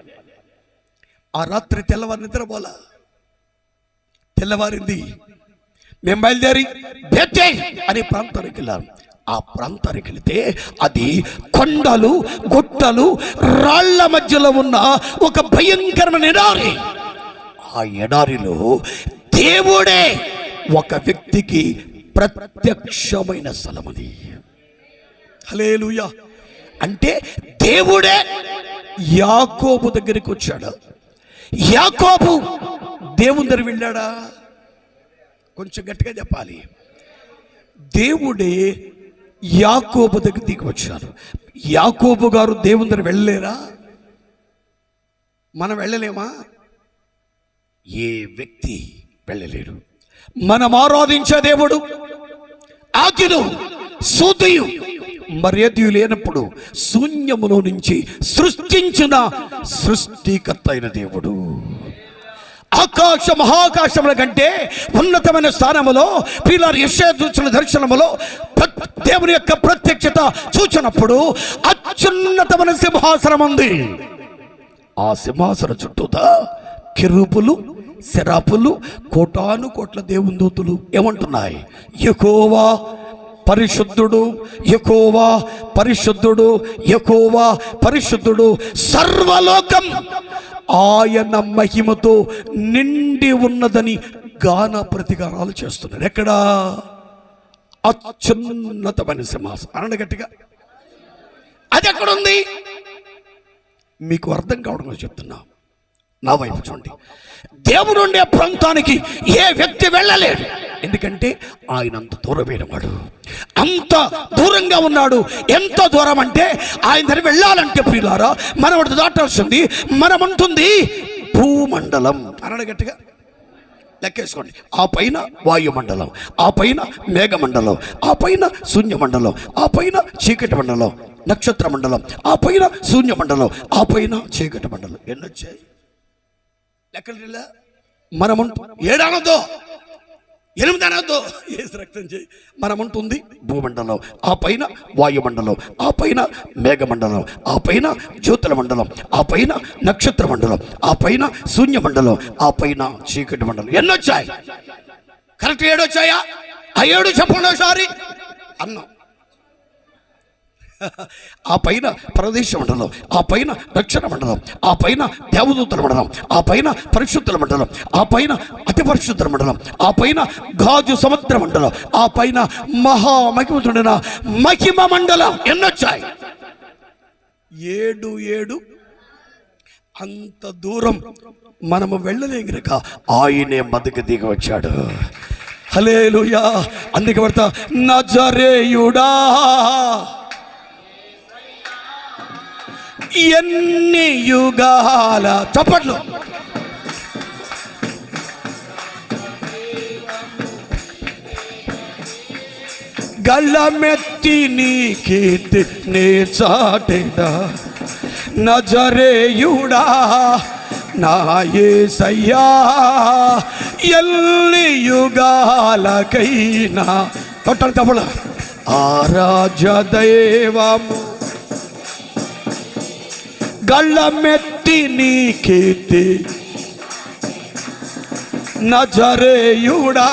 ఆ రాత్రి తెల్లవారి నిద్రపోలా. తెల్లవారింది, మేము బయలుదేరి బేతేల్ అనే ప్రాంతానికి వెళ్ళాం. ఆ ప్రాంతానికి వెళితే అది కొండలు, గుట్టలు, రాళ్ల మధ్యలో ఉన్న ఒక భయంకరమైన ఎడారి. ఆ ఎడారిలో దేవుడే ఒక వ్యక్తికి ప్రత్యక్షమైన స్థలం అది. హల్లెలూయా. అంటే దేవుడే యాకోబు దగ్గరికి వచ్చాడు. యాకోబు దేవుని దగ్గర వెళ్ళాడా? కొంచెం గట్టిగా చెప్పాలి. దేవుడే యాకోబు దగ్గర దిగి వచ్చారు. యాకోబు గారు దేవుని దగ్గర వెళ్ళలేరా? మనం వెళ్ళలేమా? ఏ వ్యక్తి వెళ్ళలేడు. మనం ఆరాధించే దేవుడు ఆదిలో సూదయు మర్యాదయు లేనప్పుడు శూన్యములో నుంచి సృష్టించిన సృష్టికర్త అయిన దేవుడు. ఆకాశ మహాకాశముల కంటే ఉన్నతమైన స్థానములో పిల్లలు యెషయా చూచిన దర్శనములో దేవుని యొక్క ప్రత్యక్షత చూచినప్పుడు అత్యున్నతమైన సింహాసనం ఉంది. ఆ సింహాసనం చుట్టూతా కెరూబులు, సెరాపులు, కోటాను కోట్ల దేవుని దూతలు ఏమంటున్నాయి? యెహోవా పరిశుద్ధుడు, యెహోవా పరిశుద్ధుడు, యెహోవా పరిశుద్ధుడు, సర్వలోకం ఆయన మహిమతో నిండి ఉన్నదని గాన ప్రతిగానాలు చేస్తున్నారు. ఎక్కడా? అత్యున్నతమైన సింహాసనం. అనండి గట్టిగా. అది ఎక్కడుంది? మీకు అర్థం కావడం చెప్తున్నా. నా వైపు చూడండి. దేవుడు ఉండే ప్రాంతానికి ఏ వ్యక్తి వెళ్ళలేడు. ఎందుకంటే ఆయన అంత దూరమైనవాడు, అంత దూరంగా ఉన్నాడు. ఎంత దూరం అంటే ఆయన దగ్గర వెళ్ళాలంటే ప్రియులారా మనం దాటాల్సింది, మనం ఉంటుంది భూమండలం. అన్నాడు గట్టిగా. లెక్కేసుకోండి. ఆ పైన వాయుమండలం, ఆ పైన మేఘమండలం, ఆ పైన శూన్యమండలం, ఆ పైన చీకటి మండలం, నక్షత్ర మండలం, ఆ పైన శూన్యమండలం, ఆ పైన చీకటి మండలం. ఎన్నొచ్చాయి లెక్కలు? మనం 7 అనొద్దు, 8 అనొద్దు, ఏసు రక్తం చేయి. మనం ఉంటుంది భూమండలం, ఆ పైన వాయుమండలం, ఆ పైన మేఘమండలం, ఆ పైన జ్యోతుల మండలం, ఆ పైన నక్షత్ర మండలం, ఆ పైన శూన్యమండలం, ఆ పైన చీకటి మండలం. ఎన్నొచ్చాయి? కరెక్ట్ 7 వచ్చాయా? ఆ 7 చెప్పండి ఒకసారి అన్నాం. ఆ పైన ప్రదేశ మండలం, ఆ పైన రక్షణ మండలం, ఆ పైన దేవదూతల మండలం, ఆ పైన పరిశుద్ధుల మండలం, ఆ పైన అతి పరిశుద్ధుల మండలం, ఆ పైన గాజు సముద్ర మండలం, ఆ పైన మహామహిమతుడైన మహిమ మండలం. ఎన్నొచ్చాయి? 7. అంత దూరం మనము వెళ్ళలేం గనుక ఆయనే మధ్యకి దిగి వచ్చాడు. హల్లెలూయా. అందుకే పడతా నజరేయుడా ఎన్ని యుగాల చప్పట్లు గళ్ళమెత్తి నీ కీర్తి నే చాటెదా నజరేయుడా నా యేసయ్యా ఎన్ని యుగాలకైనా. చప్పట్లు ఆరాధ్య దైవము గళ్ళమెత్తి నీ కీర్తి నజరేయుడా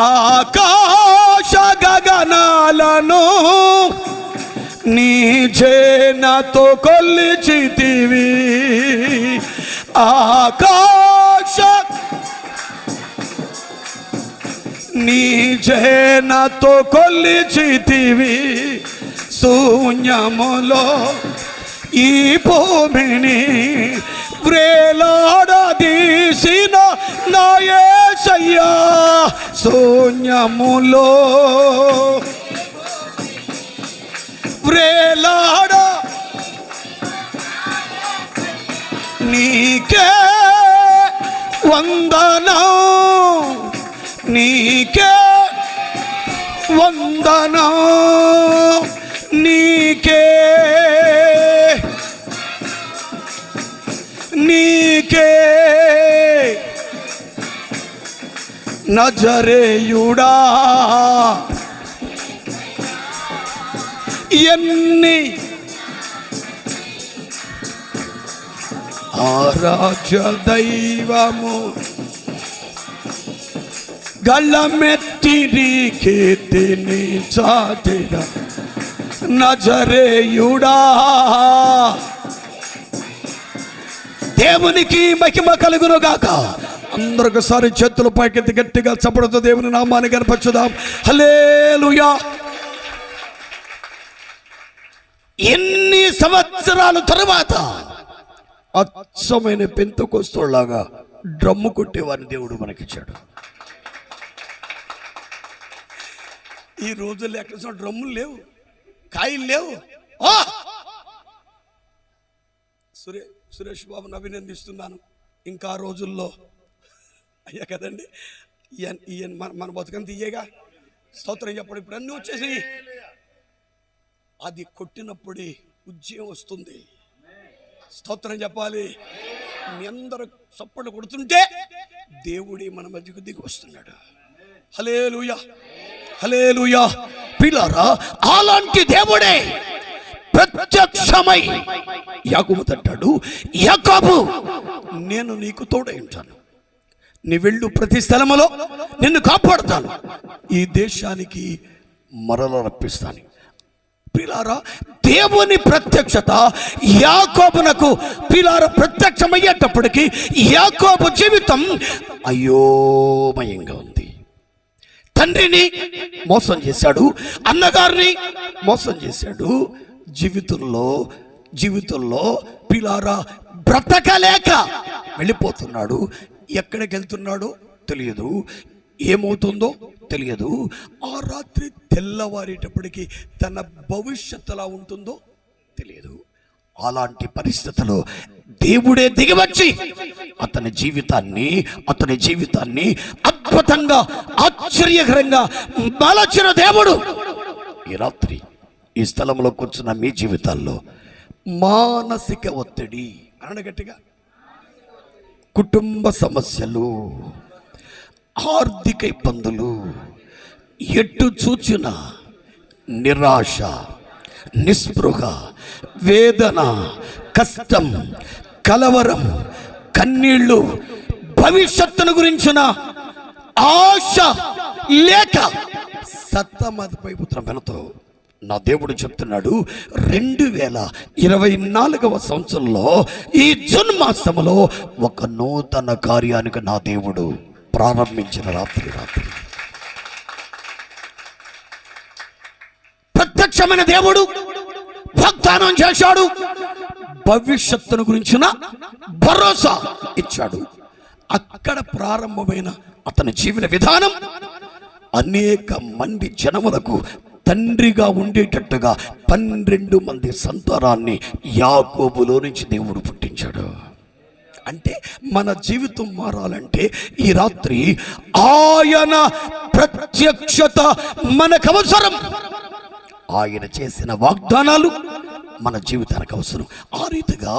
ఆకాశ గగనాలను నీ జేనతో కొలిచితివి ఆకాశ నీ జేనతో కొలిచితివి శూన్యములో ఈ భూమిని వ్రేలాడదీసిన నా యేసయ్యా శూన్యములో వ్రేలాడ నీకే వందనం నీకే వందనం నీకే నీకే నజరేయుడా ఎన్ని ఆరాధ్య దైవము గళ్ళమెత్తి నీ కీర్తిని చాటిన నజరేయుడా దేవునికి మహిమ కలుగును గాక. అందరొకసారి చేతులు పైకెత్తి గట్టిగా చప్పడుతో దేవుని నామాన్ని కనపరచుదాం. హల్లెలూయా. ఎన్ని సంవత్సరాల తరువాత అచ్చమైన పెంతెకొస్తేలాగా డ్రమ్ము కొట్టేవారిని దేవుడు మనకిచ్చాడు. ఈ రోజుల్లో ఎక్కడ డ్రమ్ములు లేవు, కాయలు లేవు. సురేష్ బాబుని అభినందిస్తున్నాను. ఇంకా రోజుల్లో అయ్యా కదండి, మన బతుకంత ఇయ్యేగా. స్తోత్రం చెప్పడం ఇప్పుడు అన్నీ వచ్చేసి అది కొట్టినప్పుడే ఉద్యమం వస్తుంది. స్తోత్రం చెప్పాలి. మీ అందరూ చప్పట్లు కొడుతుంటే దేవుడే మన మధ్యకు దిగి వస్తున్నాడు. హల్లెలూయా హల్లెలూయా. పిల్లారా, అలాంటి దేవుడే ప్రత్యక్షమై యాకోబుతో అంటాడు, యాకోబు నేను నీకు తోడై ఉంటాను, నీ వెళ్ళు ప్రతి స్థలములో నిన్ను కాపాడుతాను, ఈ దేశానికి మరల రప్పిస్తాను. పిల్లారా, దేవుని ప్రత్యక్షత యాకోబునకు పిల్లారా ప్రత్యక్షమయ్యేటప్పటికి యాకోబు జీవితం అయోమయంగా ఉంది. తండ్రిని మోసం చేశాడు, అన్నగారిని మోసం చేశాడు. జీవితంలో పిల్లారా బ్రతకలేక వెళ్ళిపోతున్నాడు. ఎక్కడికి వెళ్తున్నాడో తెలియదు, ఏమవుతుందో తెలియదు. ఆ రాత్రి తెల్లవారేటప్పటికి తన భవిష్యత్తు ఎలా ఉంటుందో తెలియదు. అలాంటి పరిస్థితుల్లో దేవుడే దిగివచ్చి అతని జీవితాన్ని అద్భుతంగా ఆశ్చర్యకరంగా మలచిన దేవుడు ఈ రాత్రి ఈ స్థలంలో కూర్చున్న మీ జీవితాల్లో మానసిక ఒత్తిడి అన్న గట్టిగా, కుటుంబ సమస్యలు, ఆర్థిక ఇబ్బందులు, ఎటు చూచిన నిరాశ, నిస్పృహ, వేదన, కష్టం, కలవరం, కన్నీళ్ళు, భవిష్యత్తును గురించిన ఆశ లేక సతమతమైపోతున్న వెళతో నా దేవుడు చెప్తున్నాడు, 2024వ సంవత్సరంలో ఈ జూన్ మాసంలో ఒక నూతన కార్యానికి నా దేవుడు ప్రారంభించిన రాత్రి ప్రత్యక్షమైన దేవుడు వాగ్దానం చేశాడు, భవిష్యత్తును గురించిన భరోసా ఇచ్చాడు. అక్కడ ప్రారంభమైన అతని జీవన విధానం అనేక మంది జనములకు తండ్రిగా ఉండేటట్టుగా 12 మంది సంతానాన్ని యాకోబులో నుంచి దేవుడు పుట్టించాడు. అంటే మన జీవితం మారాలంటే ఈ రాత్రి ఆయన ప్రత్యక్షత మనకు అవసరం. ఆయన చేసిన వాగ్దానాలు మన జీవితానికి అవసరం. ఆ రీతిగా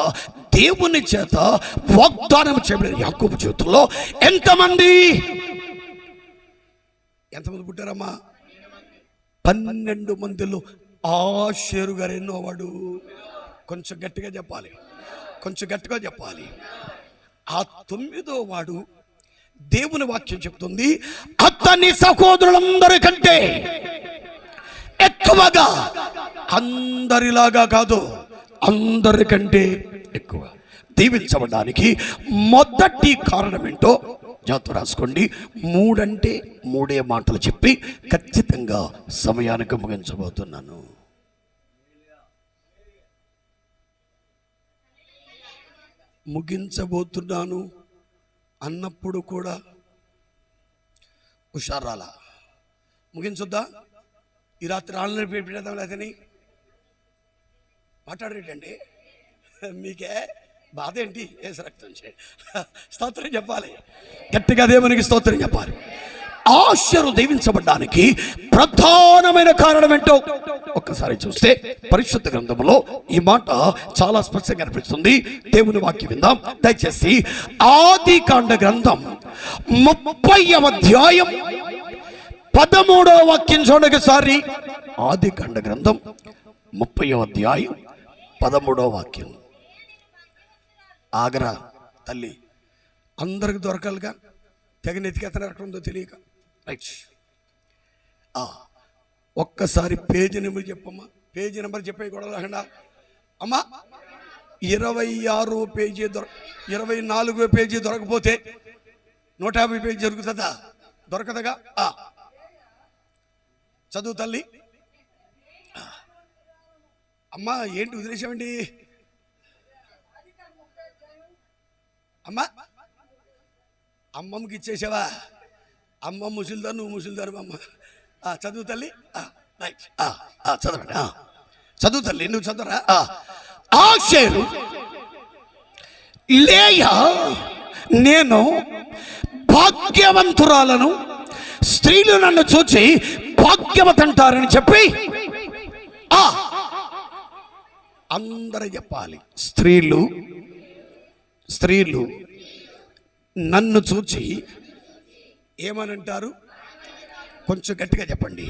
దేవుని చేత వాగ్దానం చేయబడిన యాకోబు జీవితంలో ఎంతమంది ఎంతమంది పుట్టారమ్మా? 12 మందిలో ఆషేరు గారు ఎన్నో వాడు? కొంచెం గట్టిగా చెప్పాలి, కొంచెం గట్టిగా చెప్పాలి. ఆ 9వ వాడు దేవుని వాక్యం చెప్తుంది అతని సహోదరులందరికంటే ఎక్కువగా, అందరిలాగా కాదు, అందరికంటే ఎక్కువ దీవించబడడానికి మొదటి కారణం ఏంటో జాగ్రత్త రాసుకోండి. 3 అంటే 3 మాటలు చెప్పి ఖచ్చితంగా సమయానికి ముగించబోతున్నాను. ముగించబోతున్నాను అన్నప్పుడు కూడా హుషారాలా? ముగించొద్దా? ఈ రాత్రి ఆన్లైన్ పెట్టేద్దాం లేదని మాట్లాడేటండి. మీకే బాధ ఏంటి? ఏసు రక్తం చే స్తోత్రం చెప్పాలి, గట్టిగా దేవునికి స్తోత్రం చెప్పాలి. ఆశలు దీవించబడ్డానికి ప్రధానమైన కారణం ఏంటో ఒక్కసారి చూస్తే పరిశుద్ధ గ్రంథంలో ఈ మాట చాలా స్పష్టంగా కనిపిస్తుంది. దేవుని వాక్యం విందాం దయచేసి. ఆదికాండ గ్రంథం 30వ అధ్యాయం 13వ వాక్యం చూడండి ఒకసారి. ఆదికాండ గ్రంథం 30వ అధ్యాయం 13వ వాక్యం. ఆగరా తల్లి, అందరికి దొరకాలిగా, తెగ నెతికెత్తన ఎక్కడుందో తెలియక. రైట్, ఒక్కసారి పేజీ నెంబర్ చెప్పమ్మా. పేజీ నెంబర్ చెప్పే కూడా లేకుండా అమ్మా. 26వ పేజీ 24వ పేజీ దొరకపోతే 150 పేజీ దొరుకుతుందా? దొరకదుగా. చదువు తల్లి. అమ్మా ఏంటి వదిలేసామండి అమ్మా? అమ్మమ్మకి ఇచ్చేసావా? అమ్మ ముసిల్దారు, నువ్వు ముసిల్దారు అమ్మ. చదువు తల్లి. రైట్, చదవండి. చదువు తల్లి, నువ్వు చదవరా. ఆషేరు లేయా, నేను భాగ్యవంతురాలను, స్త్రీలు నన్ను చూచి భాగ్యవతంటారని చెప్పి అందరూ చెప్పాలి. స్త్రీలు నన్ను చూచి ఏమనంటారు? కొంచెం గట్టిగా చెప్పండి.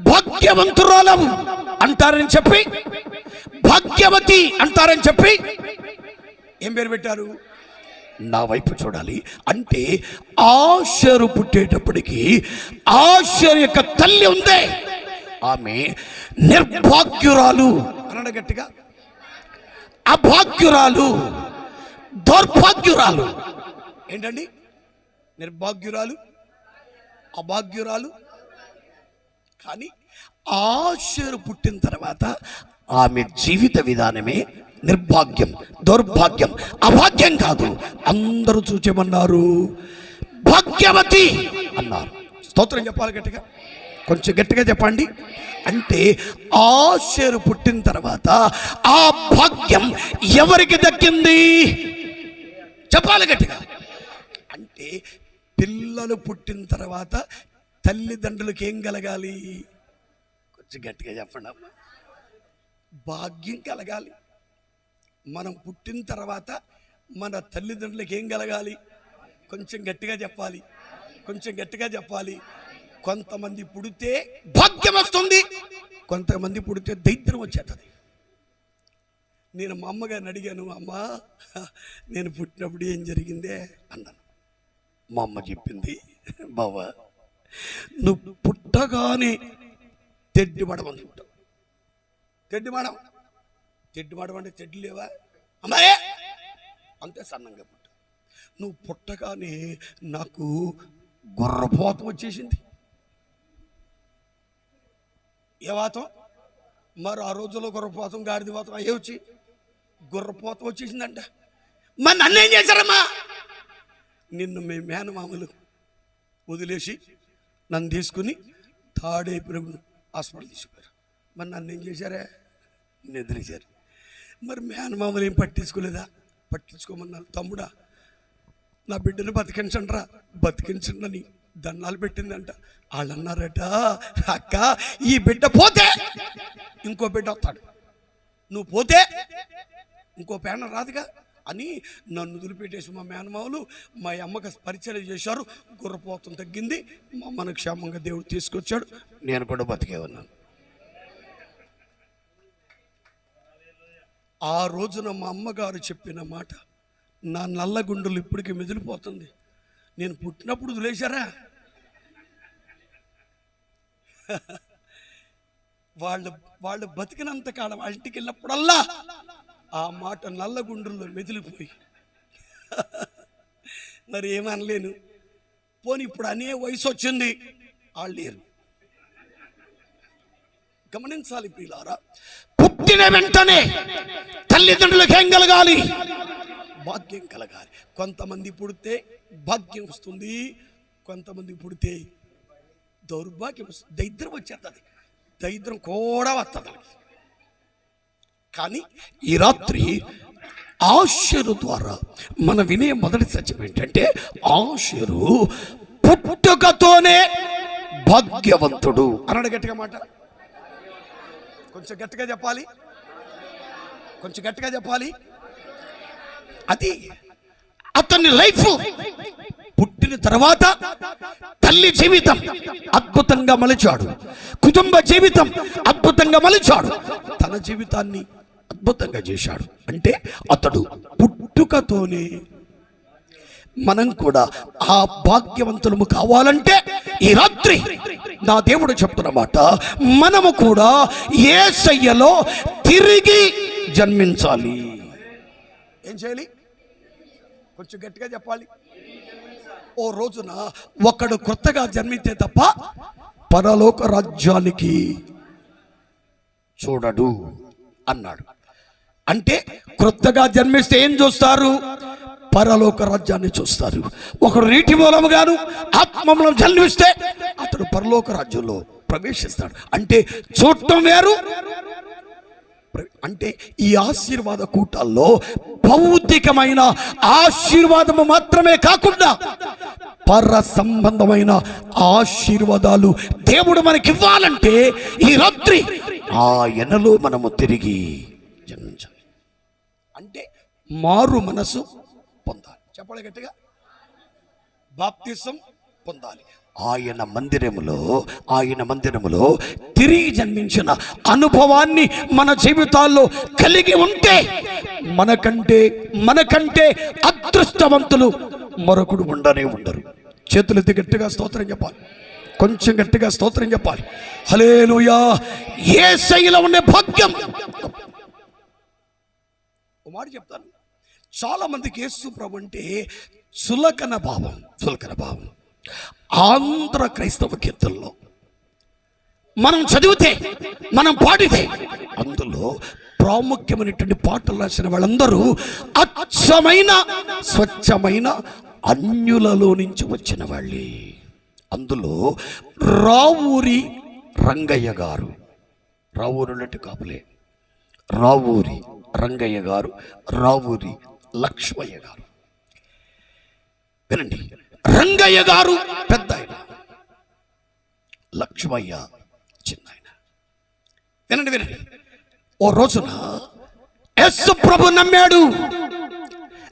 భాగ్యవంతురాలవు అంటారని చెప్పి, భాగ్యవతి అంటారని చెప్పి ఏం పేరు పెట్టారు? నా వైపు చూడాలి. అంటే ఆషేరు పుట్టేటప్పటికి ఆషేరు యొక్క తల్లి ఉందే, ఆమె నిర్భాగ్యురాలు అన్నాడు గట్టిగా. అభాగ్యురాలు, దౌర్భాగ్యురాలు. ఏంటండి? నిర్భాగ్యురాలు, అభాగ్యురాలు. కానీ ఆషేరు పుట్టిన తర్వాత ఆమె జీవిత విధానమే నిర్భాగ్యం, దౌర్భాగ్యం, అభాగ్యం కాదు. అందరూ చూచేమన్నారు? భాగ్యవతి అన్నారు. స్తోత్రం చెప్పాలి గట్టిగా, కొంచెం గట్టిగా చెప్పండి. అంటే ఆషేరు పుట్టిన తర్వాత ఆ భాగ్యం ఎవరికి దక్కింది? చెప్పాలి గట్టిగా. అంటే పిల్లలు పుట్టిన తర్వాత తల్లిదండ్రులకు ఏం కలగాలి? కొంచెం గట్టిగా చెప్పండి అమ్మా. భాగ్యం కలగాలి. మనం పుట్టిన తర్వాత మన తల్లిదండ్రులకు ఏం కలగాలి? కొంచెం గట్టిగా చెప్పాలి, కొంచెం గట్టిగా చెప్పాలి. కొంతమంది పుడితే భాగ్యం వస్తుంది, కొంతమంది పుడితే దైత్యం వచ్చేస్తుంది. నేను మా అమ్మగారిని అడిగాను, అమ్మా నేను పుట్టినప్పుడు ఏం జరిగిందే అన్నాను. మా అమ్మ చెప్పింది, బావా నువ్వు పుట్టగానే తెడ్డిమడమని పుట్టావు. తెడ్డిమడం అంటే తెడ్డు లేవా అమ్మాయే? అంతే సన్నంగా పుట్టావు. నువ్వు పుట్టగానే నాకు గుర్రపోతం వచ్చేసింది. ఏ వాతం? మరి ఆ రోజుల్లో గుర్రపోతం, గాడిద పోతం అయ్యే వచ్చి గుర్రపోతం వచ్చేసిందంట. మరి నన్ను ఏం చేశారమ్మా? నిన్ను మీ మేనమామలు వదిలేసి నన్ను తీసుకుని తాడేపురం హాస్పిటల్ తీసుకుపోయారు. మరి నన్ను ఏం చేశారే? నిద్రేశారు. మరి మేనమామలు ఏం పట్టించుకోలేదా? పట్టించుకోమన్నారు. తమ్ముడా నా బిడ్డను బతికించండిరా, బతికించండి దండాలు పెట్టిందంట. వాళ్ళు అన్నారట, అక్క ఈ బిడ్డ పోతే ఇంకో బిడ్డ వస్తాడు, నువ్వు పోతే ఇంకో పేన రాదుగా, అని నన్ను వదిలిపెట్టేసి మా మేనమావులు మా అమ్మకి పరిచయం చేశారు. గుర్రపోతం తగ్గింది, మా అమ్మను క్షేమంగా దేవుడు తీసుకొచ్చాడు. నేను కూడా బతికే ఉన్నాను. ఆ రోజున మా అమ్మగారు చెప్పిన మాట నా నల్ల గుండెలు ఇప్పటికీ మెదిలిపోతుంది. నేను పుట్టినప్పుడు వదిలేశారా? వాళ్ళు బతికినంత కాలం వాళ్ళ ఇంటికి వెళ్ళినప్పుడల్లా ఆ మాట నల్ల గుండెల్లో మెదిలిపోయి మరి ఏమనలేను. పోనీ ఇప్పుడు అనే వయసు వచ్చింది, వాళ్ళు లేరు. గమనించాలి ప్రియులారా, పుట్టిన వెంటనే తల్లిదండ్రులకు ఏం కలగాలి? భాగ్యం కలగాలి. కొంతమంది పుడితే భాగ్యం వస్తుంది, కొంతమంది పుడితే దౌర్భాగ్యం వస్తుంది, దరిద్రం వచ్చేస్తుంది, దరిద్రం కూడా వస్తుంది. కానీ ఈ రాత్రి ఆశీరు ద్వారా మనం వినే మొదటి సత్యం ఏంటంటే, ఆశీరు పుట్టుకతోనే భాగ్యవంతుడు అన్నాడు. గట్టిగా మాట, కొంచెం గట్టిగా చెప్పాలి, కొంచెం గట్టిగా చెప్పాలి. అది అతని లైఫ్. పుట్టిన తర్వాత తల్లి జీవితం అద్భుతంగా మలిచాడు, కుటుంబ జీవితం అద్భుతంగా మలిచాడు, తన జీవితాన్ని అద్భుతంగా చేశాడు. అంటే అతడు పుట్టుకతోనే. మనం కూడా ఆ భాగ్యవంతులము కావాలంటే ఈ రాత్రి నా దేవుడు చెప్తున్నమాట, మనము కూడా యేసయ్యలో తిరిగి జన్మించాలి. ఏం చేయాలి? కొంచెం గట్టిగా చెప్పాలి. ఓ రోజున ఒకడు కొత్తగా జన్మితే తప్ప పరలోక రాజ్యానికి చూడడు అన్నాడు. అంటే క్రొత్తగా జన్మిస్తే ఏం చూస్తారు? పరలోక రాజ్యాన్ని చూస్తారు. ఒకడు నీటి మూలముగాను ఆత్మ మూలం జన్మిస్తే అతడు పరలోక రాజ్యంలో ప్రవేశిస్తాడు. అంటే చూడటం వేరు. అంటే ఈ ఆశీర్వాద కూటాల్లో భౌతికమైన ఆశీర్వాదము మాత్రమే కాకుండా పర సంబంధమైన ఆశీర్వాదాలు దేవుడు మనకి ఇవ్వాలంటే ఈ రాత్రి ఆయనలో మనము తిరిగి జన్మించాలి. అంటే మారు మనసు పొందాలి. చెప్పాలి గట్టిగా, బాప్తిసం పొందాలి. ఆయన మందిరములో తిరిగి జన్మించిన అనుభవాన్ని మన జీవితాల్లో కలిగి ఉంటే మనకంటే అదృష్టవంతులు మరొకడు ఉండరు. చేతులెత్తి గట్టిగా స్తోత్రం చెప్పాలి, కొంచెం గట్టిగా స్తోత్రం చెప్పాలి. హల్లెలూయా. యేసయ్యలో ఉండే భాగ్యం. ఓ మాట చెప్తాను, చాలా మందికి యేసు ప్రభు అంటే చులకన భావం. ఆంధ్ర క్రైస్తవ కీర్తనలో మనం చదివితే, మనం పాడితే అందులో ప్రాముఖ్యమైనటువంటి పాటలు రాసిన వాళ్ళందరూ అచ్చమైన స్వచ్ఛమైన అన్యులలో నుంచి వచ్చిన వాళ్ళే. అందులో రావూరి రంగయ్య గారు, రావూరులంటే కాపులే, రావూరి రంగయ్య గారు, రావూరి లక్ష్మయ్య గారు. వినండి, రంగయ్య గారు పెద్ద ఆయన, లక్ష్మయ్య చిన్న ఆయన. వినండి. ఓ రోజున యేసు ప్రభు నమ్మాడు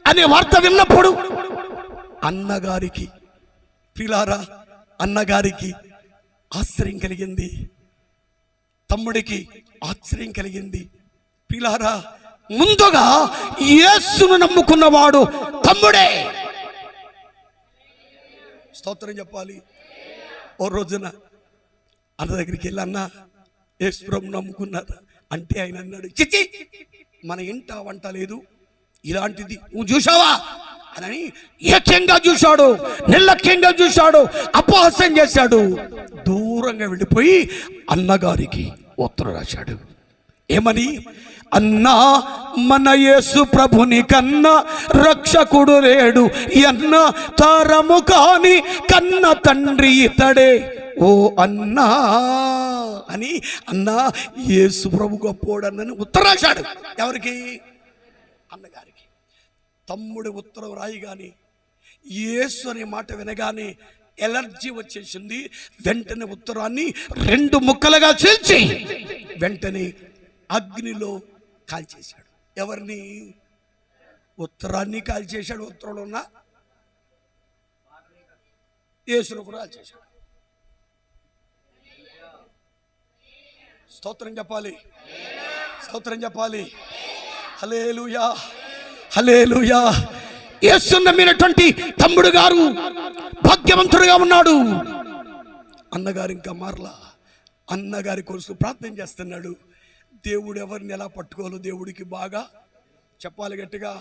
అనే వార్త విన్నప్పుడు అన్నగారికి, పిల్లారా, అన్నగారికి ఆశ్చర్యం కలిగింది, తమ్ముడికి ఆశ్చర్యం కలిగింది. పిల్లారా, ముందుగా యేసును నమ్ముకున్నవాడు తమ్ముడే. స్తోత్రం చెప్పాలి. ఓ రోజున అన్న దగ్గరికి వెళ్ళి, అన్న యేసు ప్రభువును నమ్ముకున్నారా అంటే ఆయన అన్నాడు, చిచ్చి, మన ఇంట వంట లేదు, ఇలాంటిది నువ్వు చూసావా అని ఏక్యంగా చూశాడు, నిర్లక్ష్యంగా చూశాడు, అపహాస్యం చేశాడు. దూరంగా వెళ్ళిపోయి అన్నగారికి ఉత్తరం రాశాడు. ఏమని? అన్నా, మన యేసు ప్రభుని కన్నా రక్షకుడు లేడు, ఎన్న తరము కాని కన్న తండ్రి ఇతడే ఓ అన్నా అని. అన్నా, యేసు ప్రభు గొప్పోడన్నని ఉత్తరం రాశాడు. ఎవరికి? అన్నగారికి. తమ్ముడి ఉత్తరం రాయిగానే యేసు అనే మాట వినగానే ఎలర్జీ వచ్చేసింది. వెంటనే ఉత్తరాన్ని 2 ముక్కలుగా చీల్చి వెంటనే అగ్నిలో కాల్చేశాడు. ఎవరిని? ఉత్తరాన్ని కాల్ చేశాడు, ఉత్తరంలో ఉన్న యేసును కూడా కాల్ చేశాడు. స్తోత్రం చెప్పాలి, స్తోత్రం చెప్పాలి. హల్లెలూయా, హల్లెలూయా. యేసు నమ్మినటువంటి తమ్ముడు గారు భాగ్యవంతుడుగా ఉన్నాడు. అన్నగారు ఇంకా మారలా. అన్నగారి కోసం ప్రార్థన చేస్తున్నాడు. దేవుడు ఎవరిని ఎలా పట్టుకోవాలో దేవుడికి బాగా చెప్పాలి, గట్టిగా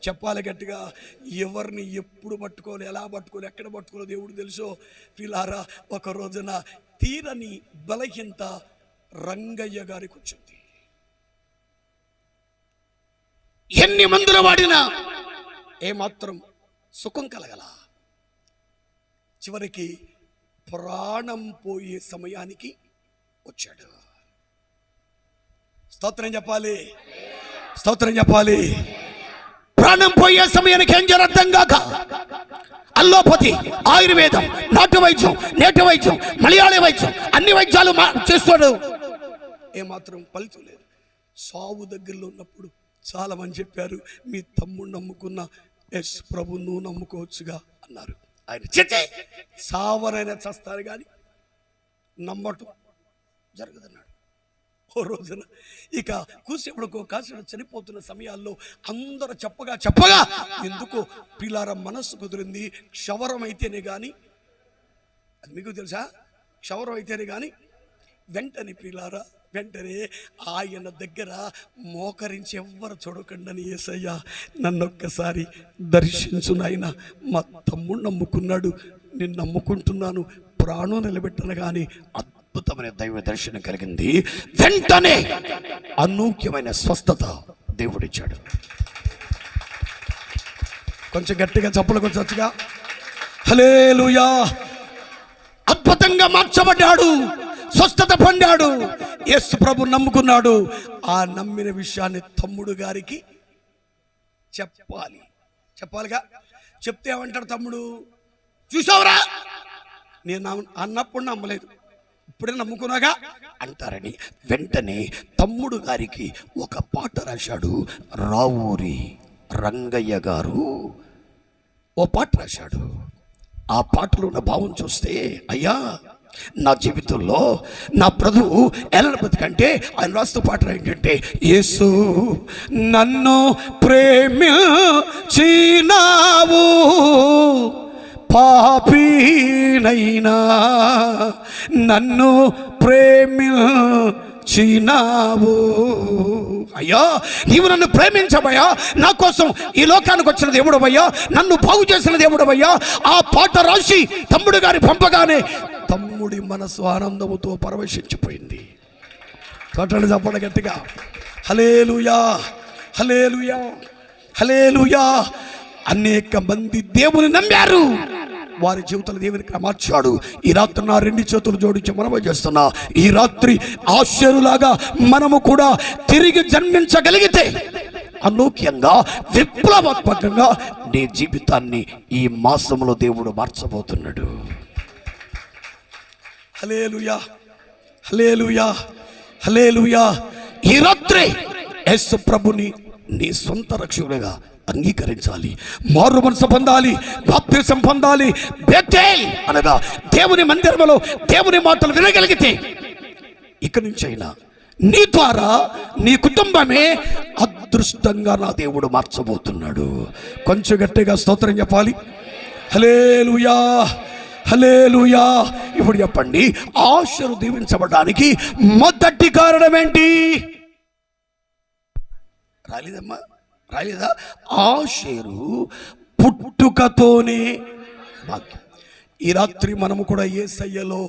చెప్పాలి, గట్టిగా. ఎవరిని ఎప్పుడు పట్టుకోవాలి, ఎలా పట్టుకోవాలి, ఎక్కడ పట్టుకోవాలో దేవుడు తెలుసో. పిల్లారా, ఒక రోజున తీరని బలహీనత రంగయ్య గారికి వచ్చింది. ఎన్ని మందులు వాడినా ఏమాత్రం సుఖం కలగల. చివరికి ప్రాణం పోయే సమయానికి వచ్చాడు. స్తోత్రం చెప్పాలి, స్తోత్రం చెప్పాలి. ప్రాణం పోయే సమయానికి ఏం జరగడం గాక అల్లోపతి, ఆయుర్వేదం, నాటు వైద్యం, నేటి వైద్యం, మలయాళీ వైద్యం, అన్ని వైద్యాలు చేస్తాడు. ఏమాత్రం ఫలితం లేదు. సావు దగ్గరలో ఉన్నప్పుడు చాలా మంది చెప్పారు, మీ తమ్ముడు నమ్ముకున్న ఎస్ ప్రభు నువ్వు నమ్ముకోవచ్చుగా అన్నారు. ఆయన చెట్టే సావరైనా చస్తారు కానీ నమ్మటం జరగదన్నాడు. ఓ రోజున ఇక కూసేపుడుకో కాసేపు చనిపోతున్న సమయాల్లో అందరూ చెప్పగా ఎందుకో పిల్లార మనస్సు కుదిరింది. క్షవరం అయితేనే కానీ, అది మీకు తెలుసా, క్షవరం అయితేనే కానీ వెంటనే పిల్లారా, వెంటనే ఆయన దగ్గర మోకరించి ఎవ్వరు చూడకండి, యేసయ్య నన్నొక్కసారి దర్శించు నాయనా, మా తమ్ముడు నమ్ముకున్నాడు, నేను నమ్ముకుంటున్నాను, ప్రాణం నిలబెట్టను. కానీ అద్భుతమైన దైవ దర్శనం కలిగింది. వెంటనే అనూఖ్యమైన స్వస్థత దేవుడిచ్చాడు. కొంచెం గట్టిగా చప్పలు కొంచెంగా. హల్లెలూయా. అద్భుతంగా మార్చబడ్డాడు, స్వస్థత పొందాడు. యేసు ప్రభు నమ్ముకున్నాడు. ఆ నమ్మిన విషయాన్ని తమ్ముడు గారికి చెప్పాలిగా. చెప్తే ఏమంటాడు తమ్ముడు, చూసావురా నేను అన్నప్పుడు నమ్మలేదు, ఇప్పుడే నమ్ముకున్నాగా అంటారని వెంటనే తమ్ముడు గారికి ఒక పాట రాశాడు. రావూరి రంగయ్య గారు ఓ పాట రాశాడు. ఆ పాటలో ఉన్న భావం చూస్తే, అయ్యా నా జీవితంలో నా ప్రభువు ఎలా బతికంటే ఆయన రాస్తూ పాట ఏంటంటే, యేసు నన్ను ప్రేమించినావు పాపినైనా నన్ను ప్రేమించినావు. అయ్యా నీవు నన్ను ప్రేమించబయ్యా, నా కోసం ఈ లోకానికి వచ్చిన దేవుడవయ్యా, నన్ను బాగు చేసిన దేవుడవయ్యా. ఆ పాట రాసి తమ్ముడు గారి పంపగానే తమ్ముడి మనసు ఆనందముతో పరవశించిపోయింది. కొట్టండి చెప్పండి గట్టిగా. హల్లెలూయా, హల్లెలూయా, హల్లెలూయా. అనేక మంది దేవుని నమ్మారు, వారి జీవితాలు దేవునికి మార్చాడు. ఈ రాత్రి నా రెండు చేతులు జోడించి మనమే చేస్తున్నా, ఈ రాత్రి ఆశ్చర్యులాగా మనము కూడా తిరిగి జన్మించగలిగితే అనూఖ్యంగా విప్లవాత్మకంగా నీ జీవితాన్ని ఈ మాసంలో దేవుడు మార్చబోతున్నాడు. హల్లెలూయా, హల్లెలూయా, హల్లెలూయా. ఈ రాత్రి యేసు ప్రభుని నీ సొంత రక్షకుడిగా అంగీకరించాలి, మారు మనసు పొందాలి, బాప్తిసం పొందాలి. బెతేల్ అనగా దేవుని మందిరంలో దేవుని మాటలు వినగలిగితే ఇక నుంచైనా నీ ద్వారా నీ కుటుంబమే అదృష్టంగా నా దేవుడు మార్చబోతున్నాడు. కొంచెం గట్టిగా స్తోత్రం చెప్పాలి. హల్లెలూయా, హల్లెలూయా. ఇప్పుడు చెప్పండి, ఆశలు దీవించబడడానికి మొదటి కారణం ఏంటి? రాలేదమ్మా, రాలేదా? ఆషేరు పుట్టుకతోనే భాగ్యం. ఈ రాత్రి మనము కూడా యేసయ్యలో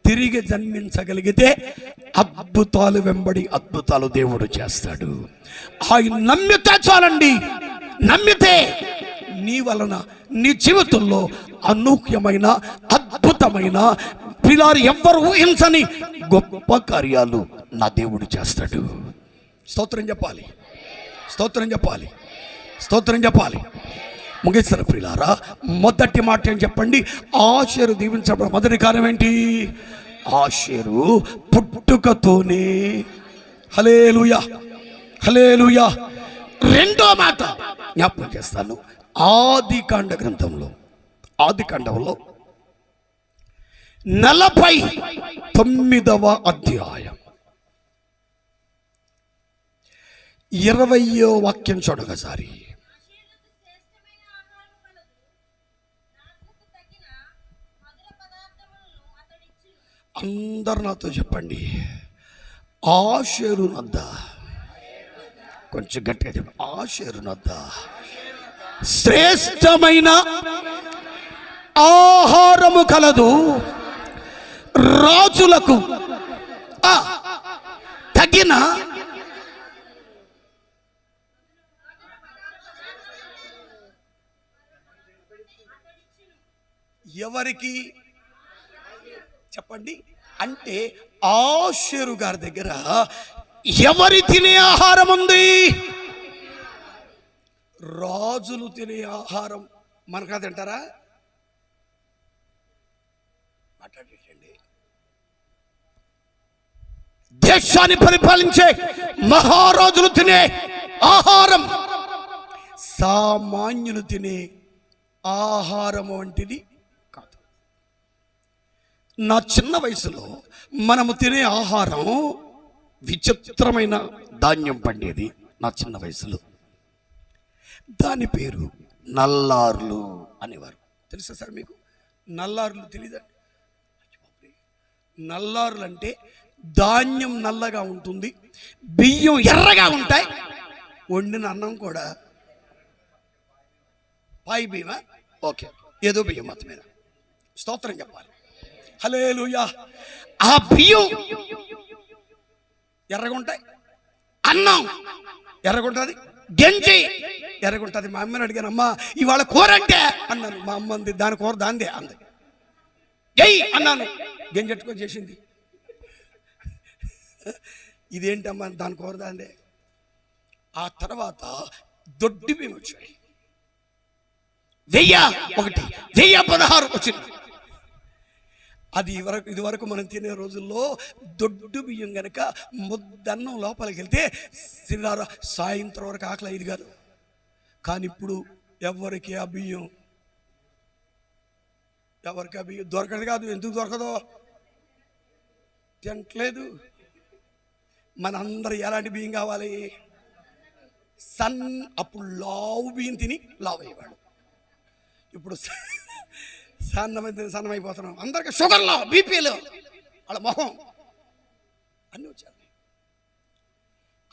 తిరిగి జన్మించగలిగితే అద్భుతాలు వెంబడి అద్భుతాలు దేవుడు చేస్తాడు. ఆయన నమ్మితే చాలండి, నమ్మితే నీ వలన నీ జీవితంలో అనూఖ్యమైన అద్భుతమైన పిల్లారు ఎవ్వరు ఊహించని గొప్ప కార్యాలు నా దేవుడు చేస్తాడు. స్తోత్రం చెప్పాలి, స్తోత్రం చెప్పాలి, స్తోత్రం చెప్పాలి. ముగిస్తారు ప్రియులారా. మొదటి మాట ఏం చెప్పండి? ఆషేరు దీవించబడ మొదటి కారణం ఏంటి? ఆషేరు పుట్టుకతోనే. హల్లెలూయా, హల్లెలూయా. రెండో మాట జ్ఞాపకం చేస్తాను. ఆదికాండ గ్రంథంలో 49వ అధ్యాయం 20వ వాక్యం చూడగసారి. అందరు నాతో చెప్పండి, ఆషేరు నద్ద. కొంచెం గట్టిగా చెప్పండి, ఆషేరు నద్ద శ్రేష్టమైన ఆహారము కలదు, రాజులకు తగిన ఎవరికి చెప్పండి. అంటే ఆషేరు గారి దగ్గర ఎవరి తినే ఆహారం ఉంది? రాజులు తినే ఆహారం. మనకా తింటారా? మాట్లాడేటండి. దేశాన్ని పరిపాలించే మహారాజులు తినే ఆహారం సామాన్యులు తినే ఆహారం వంటిది కాదు. నా చిన్న వయసులో మనము తినే ఆహారం విచిత్రమైన ధాన్యం పండేది. నా చిన్న వయసులో దాని పేరు నల్లార్లు అనేవారు. తెలుసా సార్ మీకు? నల్లార్లు తెలీదండి? నల్లార్లు అంటే ధాన్యం నల్లగా ఉంటుంది, బియ్యం ఎర్రగా ఉంటాయి, వండిన అన్నం కూడా పాయి బియ్యమా? ఓకే, ఏదో బియ్యం మాత్రమే. స్తోత్రం చెప్పాలి. హల్లెలూయా. ఆ బియ్యం ఎర్రగుంటాయి, అన్నం ఎర్రగుంటుంది, గంజి ఎర్రగుంటుంది. మా అమ్మని అడిగాను, అమ్మ ఇవాళ కూర అంటే అన్నాను. మా అమ్మ అంది, దాని కూర దాందే అంది. ఎయ్ అన్నాను, గంజెట్టుకొని చేసింది. ఇదేంటమ్మా, దాని కూర దాందే. ఆ తర్వాత దొడ్డి బియ్యం వచ్చాయి. 1016 వచ్చింది. అది ఇదివరకు మనం తినే రోజుల్లో దొడ్డు బియ్యం గనక ముద్దన్నం లోపలికి వెళ్తే సాయంత్రం వరకు ఆకలి అయ్యేది కాదు. కానీ ఇప్పుడు ఎవరికి ఆ బియ్యం దొరకదు కాదు. ఎందుకు దొరకదో తినట్లేదు. మనందరూ ఎలాంటి బియ్యం కావాలి? అప్పుడు లావు బియ్యం తిని లావు అయ్యేవాడు. ఇప్పుడు సన్నమైపోతున్నాం. అందరికి షుగర్లో, బీపీలో, వాళ్ళ మొహం అన్నీ వచ్చాయి.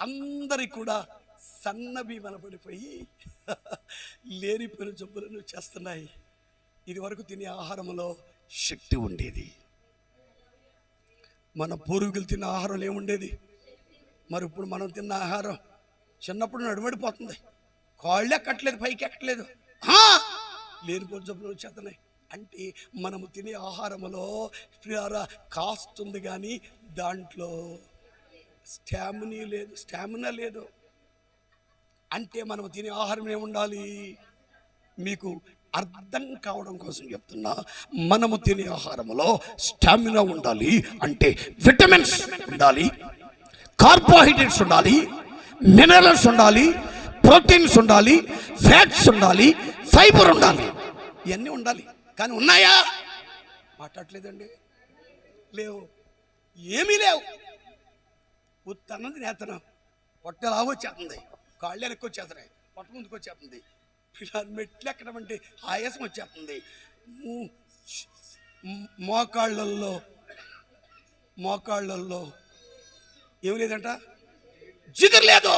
అందరికి కూడా సన్న బియ్యం పడిపోయి లేనిపోయిన జబ్బులను చేస్తున్నాయి. ఇది వరకు తినే ఆహారంలో శక్తి ఉండేది. మన పూర్వీకులు తిన్న ఆహారంలో ఏముండేది? మరి ఇప్పుడు మనం తిన్న ఆహారం చిన్నప్పుడు నడువడిపోతుంది, కాళ్ళు ఎక్కట్లేదు, పైకి ఎక్కట్లేదు, లేనిపోయిన జబ్బులు వచ్చేస్తున్నాయి. అంటే మనము తినే ఆహారంలో కాస్ట్ ఉంది, కానీ దాంట్లో స్టామినా లేదు. అంటే మనం తినే ఆహారం ఏముండాలి? మీకు అర్థం కావడం కోసం చెప్తున్నా. మనము తినే ఆహారంలో స్టామినా ఉండాలి. అంటే విటమిన్స్ ఉండాలి, కార్బోహైడ్రేట్స్ ఉండాలి, మినరల్స్ ఉండాలి, ప్రోటీన్స్ ఉండాలి, ఫ్యాట్స్ ఉండాలి, ఫైబర్ ఉండాలి. ఇవన్నీ ఉండాలి. కానీ ఉన్నాయా? మాట్లాడలేదండి. లేవు, ఏమీ లేవు. ఉత్తన్నది నేతనం, పొట్ట లాగొచ్చేస్తుంది, కాళ్ళు వెనక్కి వచ్చేస్తున్నాయి, పొట్ట ముందుకు వచ్చేస్తుంది, మెట్లు ఎక్కడం అంటే ఆయాసం వచ్చేస్తుంది, మోకాళ్ళల్లో ఏమి లేదంట, జిగురు లేదు.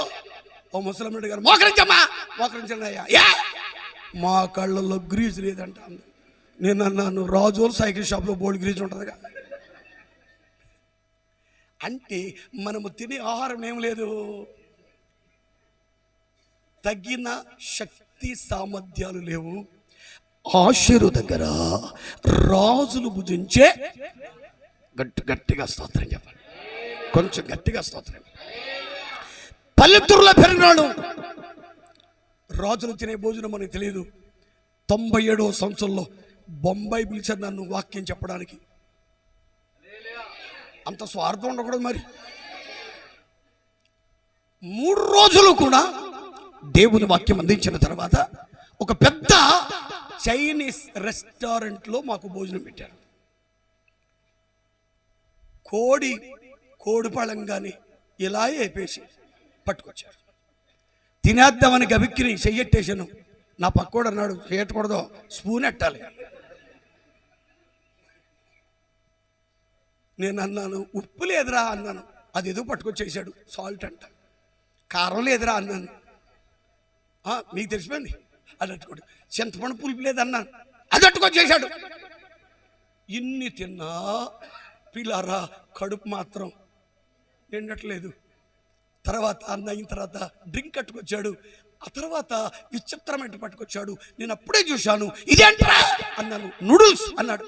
ఓ ముసలమ్మ గారు, మోకరించమ్మా, మోకరించండి అయ్యా, మోకాళ్ళల్లో గ్రీజు లేదంట. నేను అన్నాను, రాజోలు సైకిల్ షాప్లో బోల్డ్ గ్రీజు ఉంటుందిగా. అంటే మనము తినే ఆహారం ఏం లేదు, తగిన శక్తి సామర్థ్యాలు లేవు. ఆషేరు దగ్గర రాజులు భుజించే గట్టిగా స్తోత్రం చెప్పండి, కొంచెం గట్టిగా స్తోత్రం. పల్లెటూరులో పెరిగినాడు, రాజులు తినే భోజనం మనకు తెలియదు. 97వ సంవత్సరంలో బొంబాయి పిలిచారు నన్ను వాక్యం చెప్పడానికి. అంత స్వార్థం ఉండకూడదు. మరి 3 రోజులు కూడా దేవుని వాక్యం అందించిన తర్వాత ఒక పెద్ద చైనీస్ రెస్టారెంట్లో మాకు భోజనం పెట్టారు. కోడిపళం కానీ ఇలా వేపేసి పట్టుకొచ్చారు. తినేద్దామని గబిక్కిని చెయ్యెట్టేసాను. నా పక్కోడు అన్నాడు, చేయకూడదు, స్పూన్ ఎట్టాలి. నేను అన్నాను, ఉప్పు లేదురా అన్నాను. అది ఏదో పట్టుకొచ్చేసాడు, సాల్ట్ అంట. కారం లేదురా అన్నాను, మీకు తెలిసిపోయింది అది అట్టుకోడు. చింతపండు పులుపు లేదన్నాను, అది అట్టుకొచ్చేసాడు. ఇన్ని తిన్నా పిల్లారా కడుపు మాత్రం నిండట్లేదు. తర్వాత అన్న అయిన తర్వాత డ్రింక్ కట్టుకొచ్చాడు. ఆ తర్వాత విచిత్రమైన పట్టుకొచ్చాడు. నేను అప్పుడే చూశాను, ఇదేంట్రా అన్నాను. నూడిల్స్ అన్నాడు.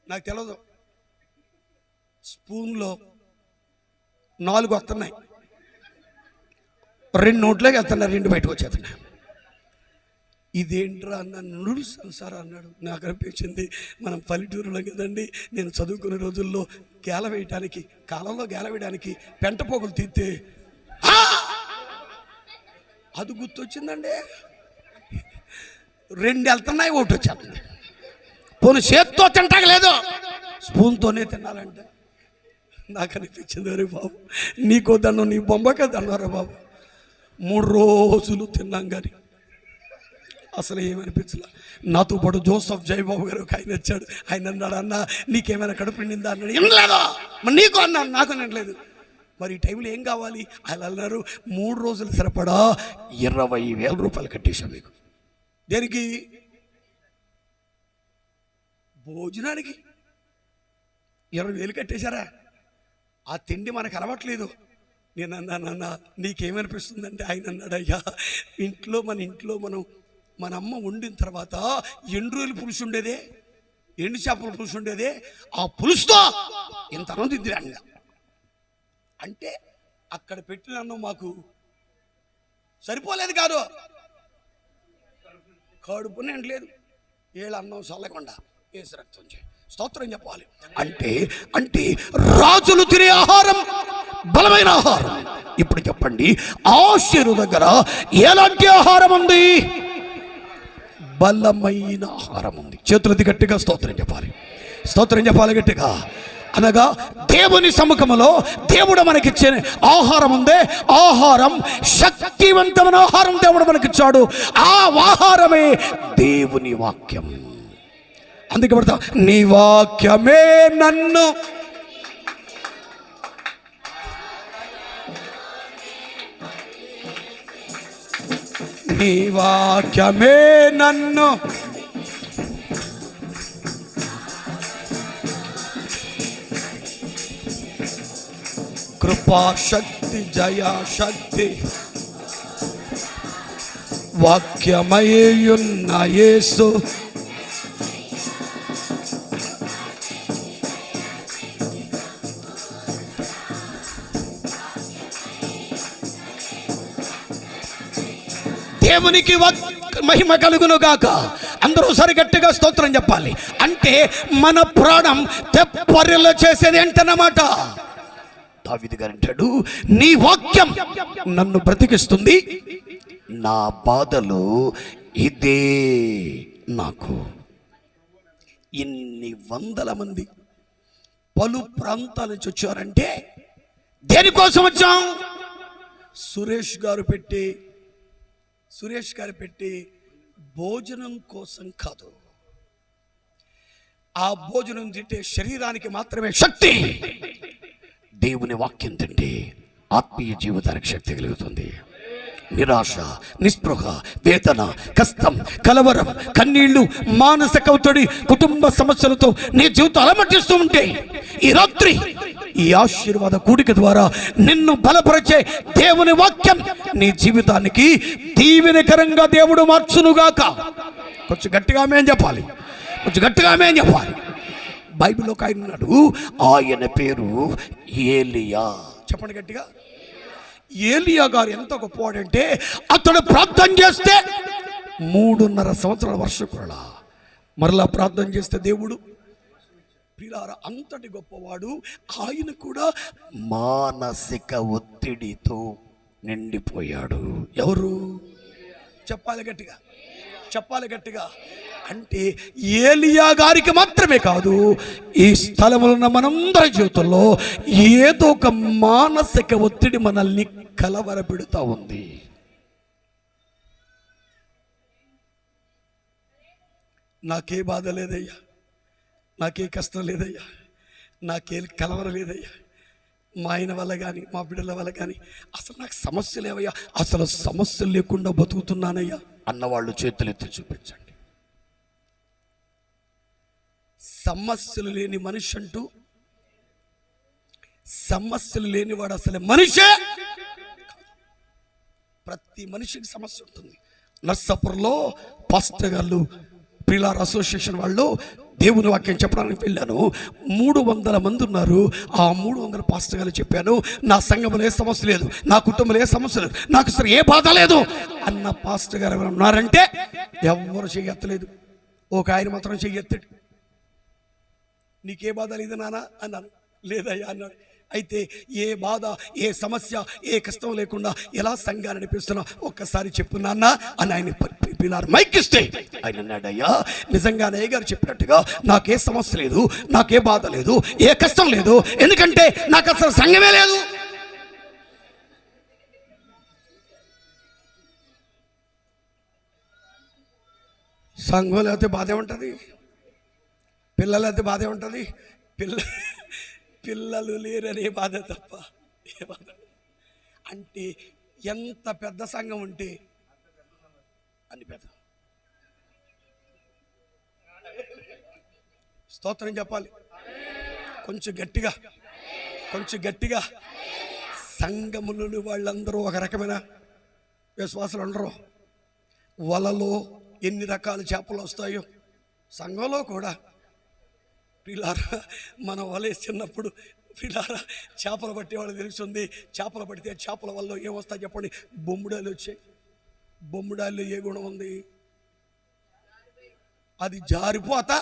నాకు తెలియదు, స్పూన్లో 4 వస్తున్నాయి, 2 నోట్లోకి వెళ్తున్నాయి, 2 బయటకు వచ్చేస్తున్నాయి. ఇదేంట్రా అన్న. నూడిల్స్ సార్ అన్నాడు. నాకు అనిపించింది, మనం పల్లెటూరులో కదండి, నేను చదువుకునే రోజుల్లో గేల వేయడానికి, కాలంలో గేల వేయడానికి పెంట పోగులు తీస్తే అది గుర్తొచ్చిందండి. 2 వెళ్తున్నాయి, 1 వచ్చేస్తుంది. పోనీ చేత్తో తింటాక లేదు, స్పూన్తోనే తినాలంటే. నాకు అనిపించింది, అరే బాబు నీకో దండం, నీ బొమ్మకే దండారా బాబు. 3 రోజులు తిన్నాం కానీ అసలు ఏమనిపించలే. నాతో పాటు జోసఫ్ జయబాబు గారు ఒక ఆయన వచ్చాడు. ఆయన అన్నాడు, అన్న నీకేమైనా కడుపు నిండిందా అన్నాడు. ఏం లేదా మరి నీకు అన్నాను, నాకు నిండలేదు. మరి ఈ టైంలో ఏం కావాలి? ఆయన అన్నారు, 3 రోజులు సరిపడా 20,000 రూపాయలు కట్టేశాం మీకు. దేనికి? భోజనానికి 20,000 కట్టేశారా? ఆ తిండి మనకు అలవాట్లేదు. నేను అన్నానన్నా నీకేమనిపిస్తుందంటే ఆయన అన్నాడు, అయ్యా మన ఇంట్లో మన అమ్మ వండిన తర్వాత ఎండ్రోలు పులుసు ఉండేదే, ఎండు చేపల పులుసు ఉండేదే, ఆ పులుసుతో ఇంత అన్నం తిద్దిరాంగా అంటే అక్కడ పెట్టిన అన్నం మాకు సరిపోలేదు కాదు, కడుపు నిండలేదు. ఏళ్ళ అన్నం చల్లకుండా వేసి రక్తం చేయి స్తోత్రం చెప్పాలి. అంటే రాజులు తినే ఆహారం బలమైన ఆహారం. ఇప్పుడు చెప్పండి, ఆశీరు దగ్గర ఎలాంటి ఆహారం ఉంది? బలమైన ఆహారం ఉంది. చేతులది గట్టిగా స్తోత్రం చెప్పాలి, స్తోత్రం చెప్పాలి గట్టిగా. అనగా దేవుని సముఖంలో దేవుడు మనకిచ్చే ఆహారం ఉందే, ఆహారం శక్తివంతమైన ఆహారం దేవుడు మనకిచ్చాడు. ఆ ఆహారమే దేవుని వాక్యం. అందుకే పడతా, నీ వాక్యమే నన్ను నీ వాక్యమే నన్ను కృపాశక్తి జయశక్తి వాక్యమయ్యున్న యేసు దేవునికి మహిమ కలుగును గాక. అందరూ సరిగట్టిగా స్తోత్రం చెప్పాలి. అంటే మన ప్రాణం తెప్పరిల్ల చేసేది ఏంటన్నమాట. దావీదు గారు అంటాడు, నీ వాక్యం నన్ను బ్రతికిస్తుంది, నా బాధలు ఇదే నాకు. ఇన్ని వందల మంది పలు ప్రాంతాల నుంచి వచ్చారంటే దేనికోసం వచ్చాం? సురేష్ గారు పెట్టి భోజనం కోసం కాదు. ఆ భోజనం తింటే శరీరానికి మాత్రమే శక్తి. దేవుని వాక్యం తింటే ఆత్మీయ జీవితానికి శక్తి కలుగుతుంది. నిరాశ, నిస్పృహ, వేదన, కష్టం, కలవరం, కన్నీళ్లు, మానసిక ఒత్తిడి, కుటుంబ సమస్యలతో నీ జీవితం అలమటిస్తూ ఉంటే ఈ రాత్రి ఈ ఆశీర్వాద కూడిక ద్వారా నిన్ను బలపరిచే దేవుని వాక్యం నీ జీవితానికి దీవెనకరంగా దేవుడు మార్చునుగాక. కొంచెం గట్టిగా ఆమేన్ చెప్పాలి, కొంచెం గట్టిగా ఆమేన్ చెప్పాలి. బైబిల్లో ఒక ఆయన ఉన్నాడు, ఆయన పేరు ఏలియా. చెప్పండి గట్టిగా. ఏలియా గారు ఎంత గొప్పవాడంటే అతడు ప్రార్థన చేస్తే 3.5 సంవత్సరాల వర్షం కూడా మరలా ప్రార్థన చేస్తే దేవుడు ప్రియులారా, అంతటి గొప్పవాడు. ఆయన కూడా మానసిక ఒత్తిడితో నిండిపోయాడు. ఎవరు? చెప్పాలి గట్టిగా, చెప్పాలి గట్టిగా. అంటే ఏలియా గారికి మాత్రమే కాదు, ఈ స్థలంలో ఉన్న మనందరి జీవితంలో ఏదో ఒక మానసిక ఒత్తిడి మనల్ని కలవరపెడుతూ ఉంది. నాకే బాధ లేదయ్యా, నాకే కష్టం లేదయ్యా, నాకే కలవర లేదయ్యా, మా ఆయన వల్ల కానీ మా బిడ్డల వల్ల కానీ అసలు నాకు సమస్య లేవయ్యా, అసలు సమస్యలు లేకుండా బతుకుతున్నానయ్యా అన్నవాళ్ళు చేతులెత్తి చూపించండి. సమస్యలు లేని మనిషి అంటూ, సమస్యలు లేనివాడు అసలు మనిషే. ప్రతి మనిషికి సమస్య ఉంటుంది. నర్సాపురంలో పాస్టర్ గారు, ప్రియులారా అసోసియేషన్ వాళ్ళు దేవుని వాక్యం చెప్పడానికి వెళ్ళాను. 300 మంది ఉన్నారు. ఆ 300 పాస్టర్ గారు చెప్పాను, నా సంఘంలో ఏ సమస్య లేదు, నా కుటుంబంలో ఏ సమస్య లేదు, నాకు అసలు ఏ బాధ లేదు అన్న పాస్టర్ గారు ఎవరు ఉన్నారంటే ఎవరు చెయ్యెత్తలేదు. ఒక ఆయన మాత్రం చెయ్యెత్తాడు. నీకే బాధ లేదు నాన్న అన్నాను. లేదయ్యా అన్నాడు. అయితే ఏ బాధ, ఏ సమస్య, ఏ కష్టం లేకుండా ఎలా సంఘాన్ని నడిపిస్తున్నా ఒక్కసారి చెప్పు నాన్న అని ఆయన పిల్లలు మైకిస్తే ఆయన అన్నాడయ్యా, నిజంగానే గారు చెప్పినట్టుగా నాకే సమస్య లేదు, నాకే బాధ లేదు, ఏ కష్టం లేదు, ఎందుకంటే నాకు అసలు సంఘమే లేదు. సంఘం లేకపోతే బాధే ఉంటుంది, పిల్లలు అయితే బాధే ఉంటుంది. పిల్లలు లేరనే బాధ తప్ప ఏ బాధ. అంటే ఎంత పెద్ద సంఘం ఉంటే అని పెద్ద స్తోత్రం చెప్పాలి. కొంచెం గట్టిగా, కొంచెం గట్టిగా. సంఘములోని వాళ్ళందరూ ఒక రకమైన విశ్వాసాలు ఉండరు. వలలో ఎన్ని రకాల చేపలు వస్తాయో సంఘంలో కూడా. పిల్లారా, మనం వలేస్తున్నప్పుడు పిల్లారా చేపలు పట్టేవాళ్ళు తెలుస్తుంది. చేపలు పడితే చేపల వల్ల ఏమొస్తాయి చెప్పండి? బొమ్ముడాలు వచ్చాయి. బొమ్ముడాల్లో ఏ గుణం ఉంది? అది జారిపోతా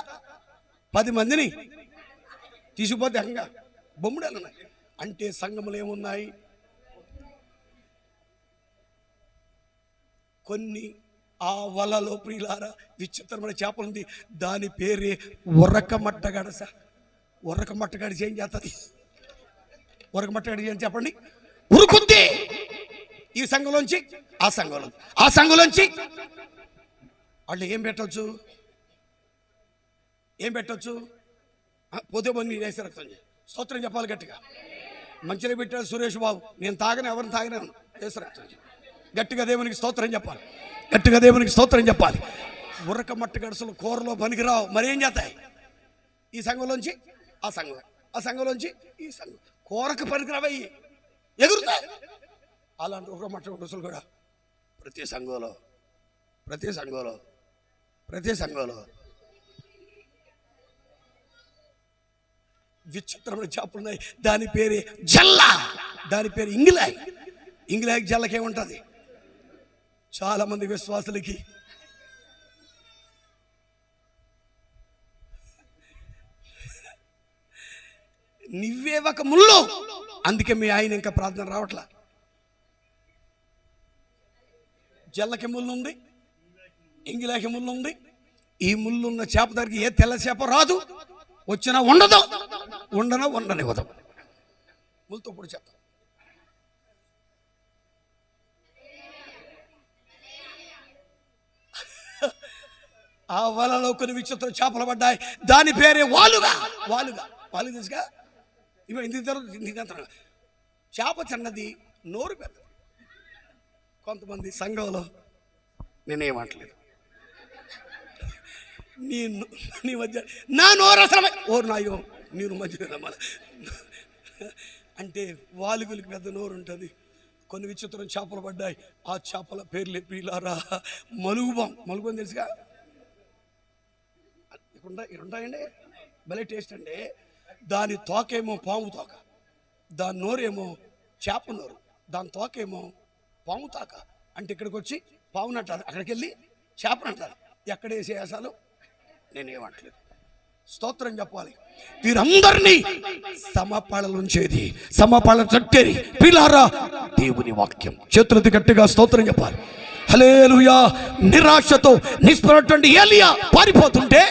10 మందిని తీసుకుపోతే అంగా బొమ్ముడాలు ఉన్నాయి. అంటే సంఘములు ఏమున్నాయి? కొన్ని ఆ వలలో ప్రియులారా విచిత్రమైన చేపలు ఉంది. దాని పేరే ఉరకమట్టగడస. ఉరకమట్టగడిసి ఏం చేస్తుంది? ఉరకమట్టగడిసి ఏం చెప్పండి? ఉరుకుద్ది. ఈ సంఘంలోంచి ఆ సంఘంలో, ఆ సంఘంలోంచి వాళ్ళు ఏం పెట్టవచ్చు? ఏం పెట్టవచ్చు? పోతే బండి వేసే రక్తం. స్తోత్రం చెప్పాలి గట్టిగా. మంచిగా పెట్టాడు సురేష్ బాబు. నేను తాగను, ఎవరిని తాగను, వేసే రక్తం. గట్టిగా దేవునికి స్తోత్రం చెప్పాలి, గట్టిగా దేవునికి స్తోత్రం చెప్పాలి. ఉరక మట్టి గడుసులు కూరలో పనికిరావు, మరేం చేస్తాయి? ఈ సంఘంలోంచి ఆ సంఘం, ఆ సంఘంలోంచి ఈ సంఘం. కూరకు పనికిరావయ్యి ఎగురుతాయి. అలాంటి ఉరక మట్టి గడుసులు కూడా ప్రతి సంఘంలో, ప్రతి సంఘంలో, ప్రతి సంఘంలో విచిత్రమైన చేపలు ఉన్నాయి. దాని పేరే జల్ల. దాని పేరు ఇంగిలాయ్. ఇంగిలాయ్ జల్లకేముంటుంది? చాలా మంది విశ్వాసులకి నువ్వే ఒక ముళ్ళు. అందుకే మీ ఆయన ఇంకా ప్రార్థన రావట్లా. జల్లకి ముళ్ళు ఉంది, ఇంగిలాకి ముళ్ళు ఉంది. ఈ ముళ్ళు ఉన్న చేప దగ్గరికి ఏ తెల్ల చేప రాదు, వచ్చినా ఉండదు, ఉండనివ్వదు. ముళ్ళతో పొడి చేస్తాం. ఆ వలలో కొన్ని విచిత్ర చేపలు పడ్డాయి. దాని పేరే వాలుగా. వాలుగా, వాలు తీసుగా ఇవి ఇంత చేప చిన్నది, నోరు పెద్ద. కొంతమంది సంఘంలో నేనేమంటలేదు, నీ మధ్య నా నోరు అసలు ఓరు నాయో నేను మధ్య అంటే వాలుగులకి పెద్ద నోరు ఉంటుంది. కొన్ని విచిత్రం చేపలు పడ్డాయి. ఆ చేపల పేర్లే ప్రియులారా మలుగుబాం. మలుగుబాం తెలుసుగా? ఉంటాయండి, భలే టేస్ట్ అండి. దాని తోకేమో పాము తోక, దాని నోరేమో చేప నోరు, దాని తోకేమో పాము తోక. అంటే ఇక్కడికి వచ్చి పావునంటారు, అక్కడికి వెళ్ళి చేపనంటారు. ఎక్కడ వేసే వేసాలు నేనేమంటలేదు. స్తోత్రం చెప్పాలి. వీరందరినీ సమపాళలుంచేది, సమపాళ చట్టేది పిల్లారా దేవుని వాక్యం. చేతులది గట్టిగా స్తోత్రం చెప్పాలి. హల్లెలూయా. నిరాశతో నిస్పృహటువంటి ఏలియా పారిపోతుంటే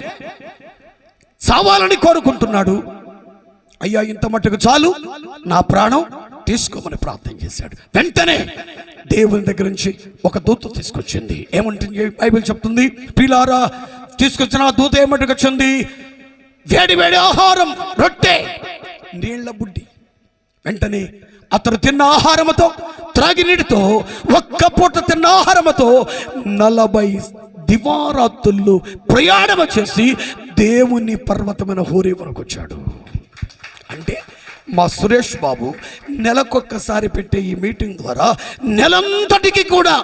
చావాలని కోరుకుంటున్నాడు. అయ్యా ఇంత మట్టుకు చాలు, నా ప్రాణం తీసుకోమని ప్రార్థన చేశాడు. వెంటనే దేవుని దగ్గర నుంచి ఒక దూత తీసుకొచ్చింది. ఏమంటుంది బైబిల్ చెప్తుంది? పిల్లారా తీసుకొచ్చిన ఆ దూత ఏమంటుకు వచ్చింది? వేడి వేడి ఆహారం, రొట్టె, నీళ్ల బుడ్డి. వెంటనే అతను తిన్న ఆహారముతో, త్రాగి నీటితో, ఒక్క పూట తిన్న ఆహారముతో 40 దివారాత్రులు ప్రయాణం చేసి దేవుని పర్వతమైన హోరే వరకు వచ్చాడు. అంటే మా సురేష్ బాబు నెలకొక్కసారి పెట్టే ఈ మీటింగ్ ద్వారా నెలంతటికి కూడా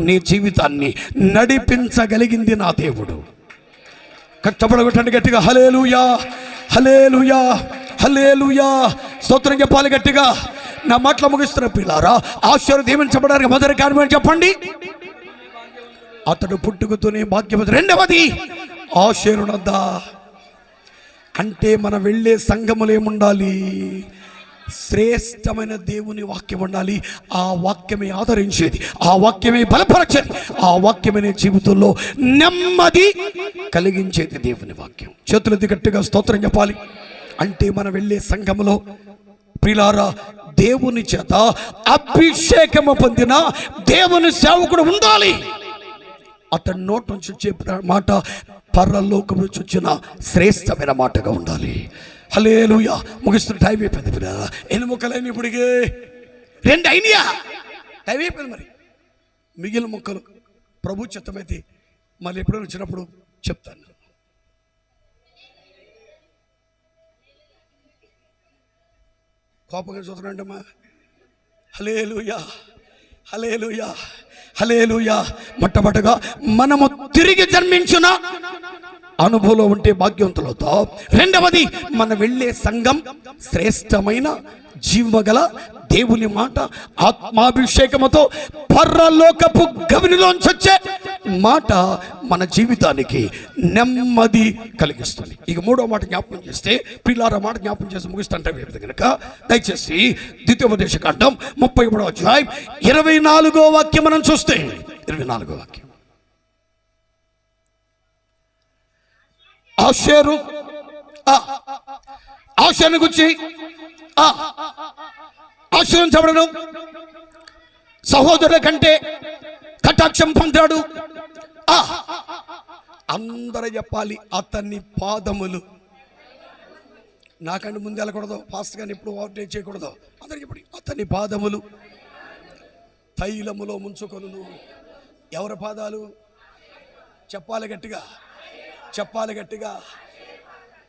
నీ జీవితాన్ని నడిపించగలిగింది నా దేవుడు. కష్టపడగొట్టండి గట్టిగా. హల్లెలూయా, హల్లెలూయా, హల్లెలూయా. స్తోత్రం చెప్పాలి గట్టిగా. నా మాటలు ముగిస్తున్న పిల్లారా, ఆశ్చర్య దీవించబడడానికి మొదటి కారణం చెప్పండి, అతడు పుట్టుకతోనే భాగ్యవతి. రెండవది ఆశ్చర్యునొద్దా. అంటే మనం వెళ్ళే సంఘములు ఏముండాలి? శ్రేష్టమైన దేవుని వాక్యం ఉండాలి. ఆ వాక్యమే ఆదరించేది, ఆ వాక్యమే బలపరచేది, ఆ వాక్యమే జీవితంలో నెమ్మది కలిగించేది దేవుని వాక్యం. చేతులెత్తి గట్టిగా స్తోత్రం చెప్పాలి. అంటే మనం వెళ్ళే సంఘములో ప్రియులారా దేవుని చేత అభిషేకము పొందిన దేవుని సేవకుడు ఉండాలి. అతని నోటి నుంచి వచ్చే మాట పరలోకం నుంచి వచ్చిన శ్రేష్టమైన మాటగా ఉండాలి. హల్లెలూయా. ముగిస్తున్న టైం అయిపోయింది. ఎన్ని మొక్కలైన ఇప్పటికే 2 అయినాయా? టైం అయిపోయింది. మరి మిగిలిన మొక్కలు ప్రభు చిత్తమైతే మళ్ళీ ఎప్పుడైనా వచ్చినప్పుడు చెప్తాను. కోపంగా చూస్తున్నాంటమ్మా. హల్లెలూయా, హల్లెలూయా, హల్లెలూయా. మొట్టమొదటిగా మనము తిరిగి జన్మించిన అనుభవంలో ఉంటే భాగ్యవంతులవుతాం. రెండవది మన వెళ్ళే సంఘం శ్రేష్టమైన జీవగల దేవుని మాట ఆత్మాభిషేకముతో పరలోకపు గవినిలోంచి వచ్చే మాట మన జీవితానికి నెమ్మది కలిగిస్తుంది. ఇక మూడో మాట జ్ఞాపకం చేస్తే, పిల్లార మాట జ్ఞాపకం చేసి ముగిస్తుంటే కనుక దయచేసి ద్వితీయోపదేశకాండం 31వ అధ్యాయం 24వ వాక్యం మనం చూస్తే, 24వ వాక్యం. ఆషేరు గురించి ఆశీర్వదించబడను సహోదరుల కంటే కటాక్షం పొందాడు. అందరూ చెప్పాలి, అతన్ని పాదములు. నాకంటే ముందు వెళ్ళకూడదు, ఫాస్ట్ గాని ఎప్పుడు ఓవర్టేక్ చేయకూడదు. అందరూ చెప్పండి, అతని పాదములు తైలములో ముంచుకొను. ఎవరి పాదాలు? చెప్పాలి గట్టిగా, చెప్పాలి గట్టిగా.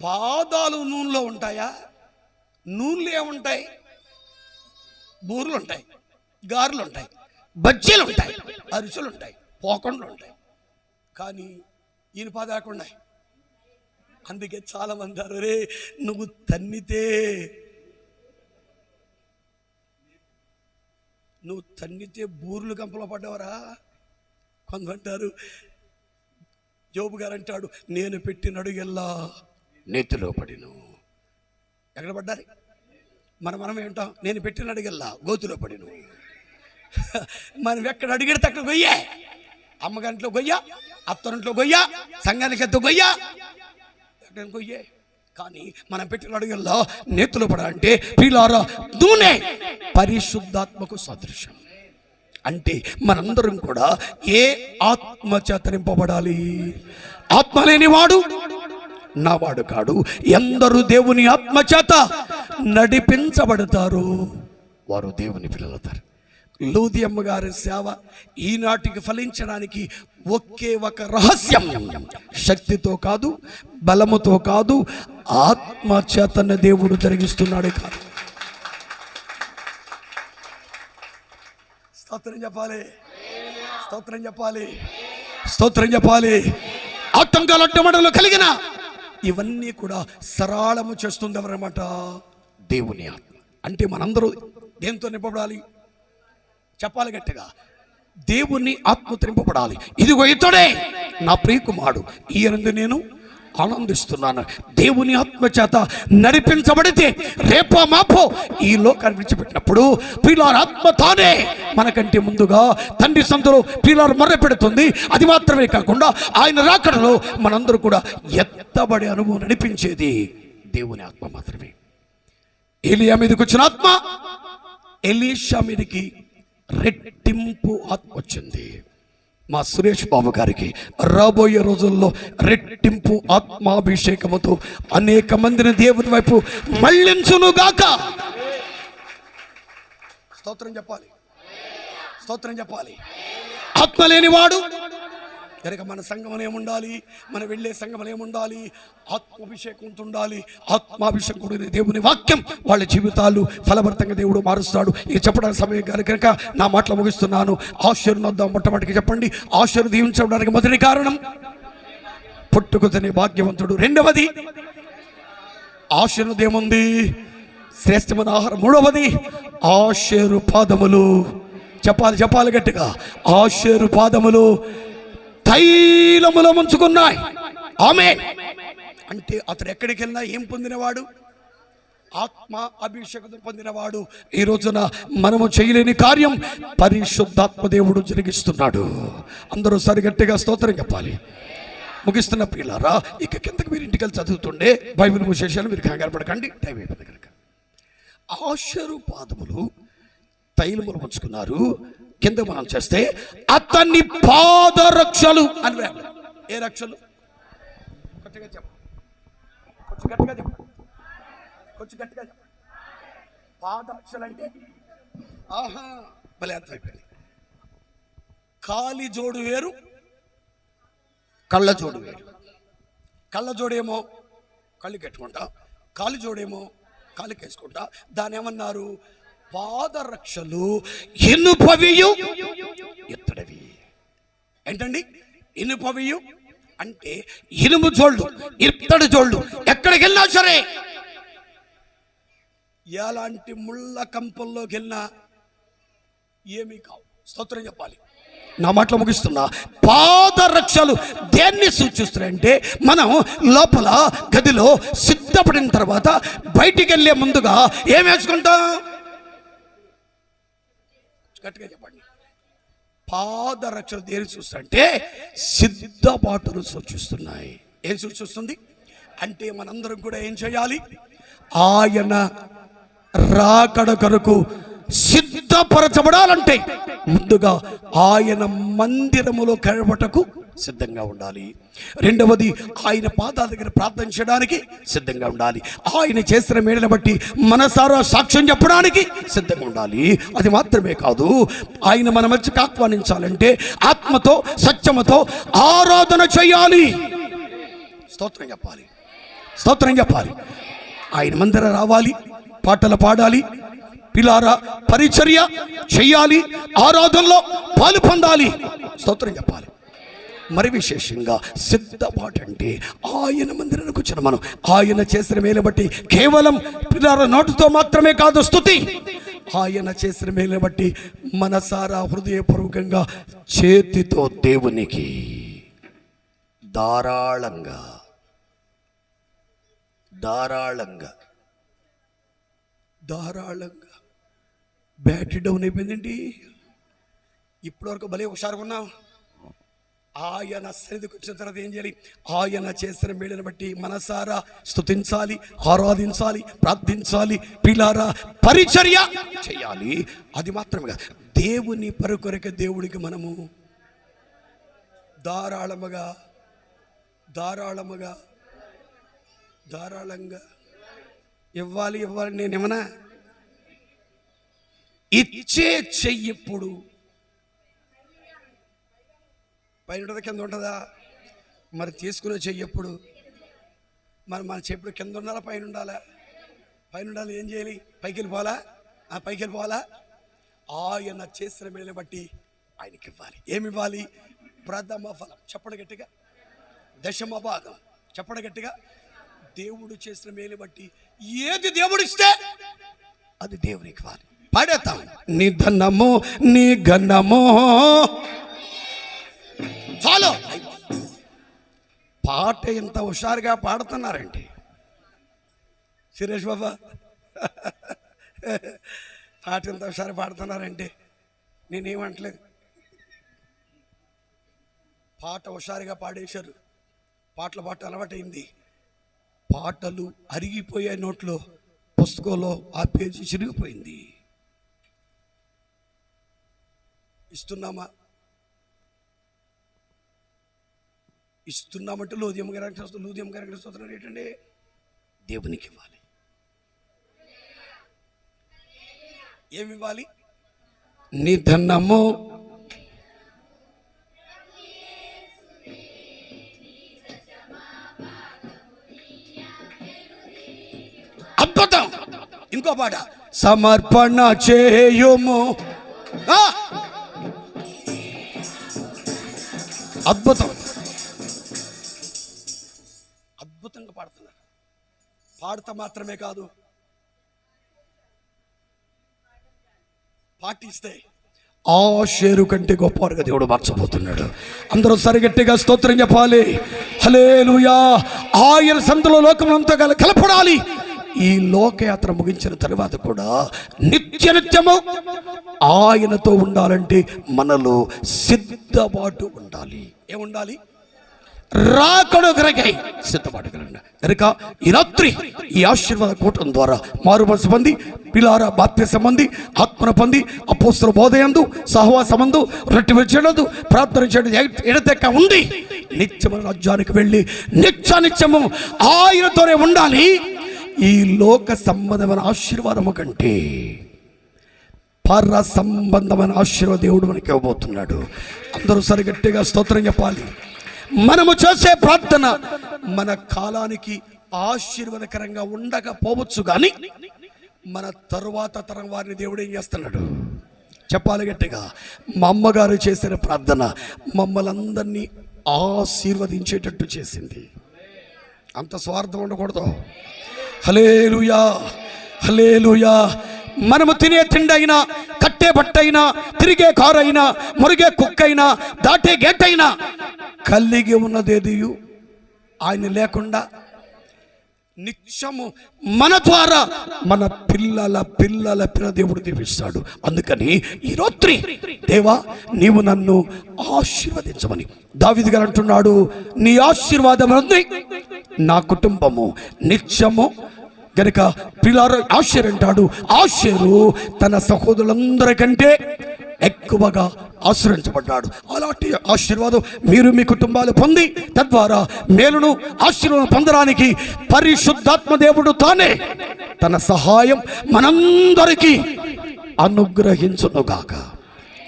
పాదాలు నూనెలో ఉంటాయా? నూనెలు ఏముంటాయి? బూరెలు ఉంటాయి, గారెలు ఉంటాయి, బజ్జీలు ఉంటాయి, అరిసెలు ఉంటాయి, పోకండ్లు ఉంటాయి. కానీ ఈయన పాదాలు ఉన్నాయి. అందుకే చాలా మంది అంటారు, రే నువ్వు తన్నితే బూరెలు కంపలో పడ్డావరా. కొందరు యోబు గారు అంటాడు, నేను పెట్టిన అడుగెల్లా నేతిలో పడిను. ఎక్కడ పడ్డారు? మనం ఏంటాం? నేను పెట్టిన అడుగెల్లా గోతులో పడిను. మనం ఎక్కడ అడిగితే అక్కడ గొయ్యే. అమ్మగారింట్లో గొయ్య, అత్తరింట్లో గొయ్య, సంఘానికి ఎత్తు గొయ్య, ఎక్కడ గొయ్యే. కానీ మనం పెట్టిన అడుగెల్లా నేతిలో పడాలంటే ప్రియులారా నూనె పరిశుద్ధాత్మకు సదృశ్యం. అంటే మనందరం కూడా ఏ ఆత్మ చేత నింపబడాలి? ఆత్మ లేనివాడు నావాడు కాడు. ఎందరూ దేవుని ఆత్మ చేత నడిపించబడతారు, వారు దేవుని పిల్లలవుతారు. లూదియమ్మ గారి సేవ ఈనాటికి ఫలించడానికి ఒకే ఒక రహస్యం. శక్తితో కాదు, బలముతో కాదు, ఆత్మ చేతన దేవుడు జరిగిస్తున్నాడు కాదు. స్తోత్రం చెప్పాలి, స్తోత్రం చెప్పాలి, స్తోత్రం చెప్పాలి. ఆటంకాలు అడ్డమడలు కలిగిన ఇవన్నీ కూడా సరళము చేస్తుంది ఎవరన్నమాట? దేవుని ఆత్మ. అంటే మనందరూ దేంతో నింపబడాలి? చెప్పాలి గట్టిగా, దేవుని ఆత్మతో నింపబడాలి. ఇదిగో ఇతడే నా ప్రియకుమారుడు, ఈయనందు నేను ఆనందిస్తున్నాను. దేవుని ఆత్మచేత నడిపించబడితే రేపో మాపో ఈ లోకాన్ని విడిచిపెట్టినప్పుడు ప్రియులార ఆత్మ తానే మనకంటే ముందుగా తండ్రి సందులో ప్రియులారు మొర్ర పెడుతుంది. అది మాత్రమే కాకుండా ఆయన రాకడలో మనందరూ కూడా ఎత్తబడే అనుభవం నడిపించేది దేవుని ఆత్మ మాత్రమే. ఏలియా మీదకి వచ్చిన ఆత్మ ఎలీషా మీదకి రెట్టింపు ఆత్మ వచ్చింది. మా సురేష్ బాబు గారికి రాబోయే రోజుల్లో రెట్టింపు ఆత్మాభిషేకముతో అనేక మందిని దేవుని వైపు మళ్ళించునుగాక. స్తోత్రం చెప్పాలి, స్తోత్రం చెప్పాలి. ఆత్మ లేనివాడు కనుక మన సంఘంలో ఏముండాలి, మనం వెళ్ళే సంఘంలో ఏముండాలి, ఆత్మాభిషేకంతో ఉండాలి. ఆత్మాభిషేకం దేవుని వాక్యం వాళ్ళ జీవితాలు ఫలభరితంగా దేవుడు మారుస్తాడు. ఇది చెప్పడానికి సమయం కాదు కనుక నా మాటలు ముగిస్తున్నాను. ఆశీర్వాదం వద్దాం. మొట్టమొదటికి చెప్పండి, ఆశీర్వాదం దీవించడానికి మొదటి కారణం పుట్టుకతోనే భాగ్యవంతుడు. రెండవది ఆశీర్వాదం ఏముంది, శ్రేష్టమైన ఆహారం. మూడవది ఆశీర్వాద పాదములు. చెప్పాలి, చెప్పాలి గట్టిగా, ఆశీర్వాద పాదములు తైలములో ముంచుకున్నాయి. ఆమేన్. అంటే అతడు ఎక్కడికి వెళ్ళినా ఏం పొందినవాడు, ఆత్మ అభిషేకం పొందినవాడు. ఈ రోజున మనము చేయలేని కార్యం పరిశుద్ధాత్మ దేవుడు జరిగిస్తున్నాడు. అందరూ సరిగట్టిగా స్తోత్రం చెప్పాలి. ముగిస్తున్న ప్రియులారా, ఇక కిందకి మీరు ఇంటికి వెళ్ళి చదువుతుండే బైబిల్ విశేషాలు మీరు కంగారు పడకండి, టైం అయిపోయింది కనుక. ఆశీర్వాద పాదములు తైలములు ముంచుకున్నారు. కింద మనం చేస్తే అతన్ని పాదరక్షలు అని వ్రాయాలి. ఏ రక్షలు? గట్టిగా చెప్పు, కొంచెం గట్టిగా చెప్పు, కొంచెం గట్టిగా చెప్పు. పాదరక్షలు అంటే ఆహా భలే అర్థమైపోయింది. కాలి జోడు వేరు, కళ్ళ జోడు వేరు. కళ్ళ జోడేమో కళ్ళు కట్టుకుంటా, కాలి జోడేమో కాలికి వేసుకుంటా. దాని ఏమన్నారు? పాదరక్షలు ఇనుపవియు ఇత్తడివి. ఏంటండి ఇనుపవియు అంటే? ఇనుము జోళ్ళు, ఇత్తడి జోళ్ళు. ఎక్కడికి వెళ్ళినా సరే, ఎలాంటి ముళ్ళ కంపల్లోకి వెళ్ళినా ఏమీ కావు. స్తోత్రం చెప్పాలి. నా మాటలు ముగిస్తున్నా. పాదరక్షలు దేన్ని సూచిస్తున్నాయంటే, మనం లోపల గదిలో సిద్ధపడిన తర్వాత బయటికి వెళ్ళే ముందుగా ఏం వేసుకుంటాం? గట్టిగా చెప్పండి. పాదరక్షలు దేని చూస్తుంటే సిద్ధపాటును సూచిస్తున్నాయి. ఏం సూచిస్తుంది అంటే, మనందరం కూడా ఏం చేయాలి? ఆయన రాకడ కొరకు సిద్ధపరచబడాలంటే ముందుగా ఆయన మందిరములో కనబడటకు సిద్ధంగా ఉండాలి. రెండవది ఆయన పాదాల దగ్గర ప్రార్థన చేయడానికి సిద్ధంగా ఉండాలి. ఆయన చేసిన మేడను బట్టి మనసారా సాక్ష్యం చెప్పడానికి సిద్ధంగా ఉండాలి. అది మాత్రమే కాదు, ఆయన మన మధ్యకు ఆహ్వానించాలంటే ఆత్మతో సత్యముతో ఆరాధన చేయాలి. స్తోత్రం చెప్పాలి, స్తోత్రం చెప్పాలి. ఆయన మందిరం రావాలి, పాటలు పాడాలి, పిల్లారా పరిచర్య చెయ్యాలి, ఆరాధనలో పాలు పొందాలి. స్తోత్రం చెప్పాలి. మరి విశేషంగా సిద్ధపాటు అంటే ఆయన మందిరానికి వచ్చిన మనం ఆయన చేసిన మేలు బట్టి కేవలం పిల్లార నోటితో మాత్రమే కాదు స్తుతి, ఆయన చేసిన మేలు బట్టి మనసారా హృదయపూర్వకంగా చేతితో దేవునికి ధారాళంగా ధారాళంగా ధారాళంగా. బ్యాటరీ డౌన్ అయిపోయిందండి. ఇప్పటివరకు భలే హుషారుగా ఉన్నాం. ఆయన సన్నిధికి వచ్చిన తర్వాత ఏం చేయాలి? ఆయన చేసిన మేలుని బట్టి మనసారా స్తుతించాలి, ఆరాధించాలి, ప్రార్థించాలి, పిల్లారా పరిచర్య చేయాలి. అది మాత్రమే కాదు, దేవుని పరుకొరకే దేవుడికి మనము ధారాళముగా ధారాళముగా ధారాళంగా ఇవ్వాలి. నేనేమన్నా ఇచ్చే చెయ్యప్పుడు పైన ఉంటుందా కింద ఉంటుందా? మరి తీసుకునే చెయ్యప్పుడు మరి మన చెప్పుడు కింద ఉండాలా పైన ఉండాలా? పైన ఉండాలి. ఏం చేయాలి? పైకి వెళ్ళిపోవాలా? పైకి వెళ్ళిపోవాలా? ఆయన చేసిన మేలుని బట్టి ఆయనకి ఇవ్వాలి. ఏమి ఇవ్వాలి? ప్రథమ ఫలం. చెప్పడం గట్టిగా. దశమ భాగం. చెప్పడం గట్టిగా. దేవుడు చేసిన మేలు బట్టి ఏది దేవుడు ఇస్తే అది దేవునికి ఇవ్వాలి. పాడేస్తాం. నీ ధనము నీ ఘనము. ఫాలో పాట పాట ఇంత హుషారుగా పాడుతున్నారండి సురేష్ బాబా. పాట ఇంత హుషారు పాడుతున్నారంటే నేనేమంటలేదు. పాట హుషారుగా పాడేశారు. పాటలు పాట అలవాటైంది. పాటలు అరిగిపోయే నోట్లో, పుస్తకంలో ఆ పేజీ చిరిగిపోయింది. ఇస్తున్నామా? ఇస్తున్నామంటే లూదియం గారికి స్తోత్రం ఏంటండి? దేవునికి ఇవ్వాలి. ఏమి ఇవ్వాలి? నిధనము, అద్భుతం. ఇంకో పాట, సమర్పణ చేయుము. అద్భుతం, అద్భుతంగా పాడుతున్నారు. పాడతా మాత్రమే కాదు, పాటిస్తే ఆ షేరు కంటే గొప్పగా దేవుడు మార్చబోతున్నాడు. అందరూ సరిగట్టిగా స్తోత్రం చెప్పాలి. హల్లెలూయా. ఆయన సందులో లోకమంతా కలపడాలి. ఈ లోకయాత్ర ముగించిన తర్వాత కూడా నిత్యము ఆయనతో ఉండాలంటే మనలో సిద్ధపాటు ఉండాలి. ఏముండాలి? రాకడ కొరకై సిద్ధపడగలండి. కనుక ఈ రాత్రి ఈ ఆశీర్వాద కూటం ద్వారా మారు మనసు పొంది, పిల్లారా బాప్తిసం పొంది, ఆత్మను పొంది, అపోస్తల బోధయందు, సహవాసమందు, రొట్టె విరుచుటయందు, ప్రార్థన చేయడం ఎడతెక్క ఉంది నిత్యమైన రాజ్యానికి వెళ్ళి నిత్యము ఆయనతోనే ఉండాలి. ఈ లోక సంబంధమైన ఆశీర్వాదము కంటే పర సంబంధమైన ఆశీర్వాద దేవుడు మనకి ఇవ్వబోతున్నాడు. అందరూ సరిగట్టిగా స్తోత్రం చెప్పాలి. మనము చేసే ప్రార్థన మన కాలానికి ఆశీర్వాదకరంగా ఉండకపోవచ్చు, కానీ మన తరువాత తరం వారిని దేవుడు ఏం చేస్తున్నాడు చెప్పాలి గట్టిగా. మా అమ్మగారు చేసిన ప్రార్థన మమ్మల్ని అందరినీ ఆశీర్వదించేటట్టు చేసింది. అంత స్వార్థం ఉండకూడదు. హల్లెలూయా, హల్లెలూయా. మనము తినే తిండి అయినా, కట్టే బట్ట అయినా, తిరిగే కారు అయినా, మురిగే కుక్క అయినా, దాటే గేట్ అయినా కలిగి ఉన్నదేది ఆయన లేకుండా నిత్యము మన ద్వారా మన పిల్లల దేవుడు దీవిస్తాడు. అందుకని ఈ రాత్రి దేవా నీవు నన్ను ఆశీర్వదించమని దావీదు గారు అంటున్నాడు. నీ ఆశీర్వాదం ఉంది నా కుటుంబము నిత్యము. గనుక పిల్లారు ఆషేరు అంటాడు. ఆషేరు తన సహోదరులందరికంటే ఎక్కువగా ఆశ్రయించబడ్డాడు. అలాంటి ఆశీర్వాదం మీరు మీ కుటుంబాలు పొంది తద్వారా మేలును ఆశీర్వాదం పొందడానికి పరిశుద్ధాత్మ దేవుడు తానే తన సహాయం మనందరికీ అనుగ్రహించునుగాక.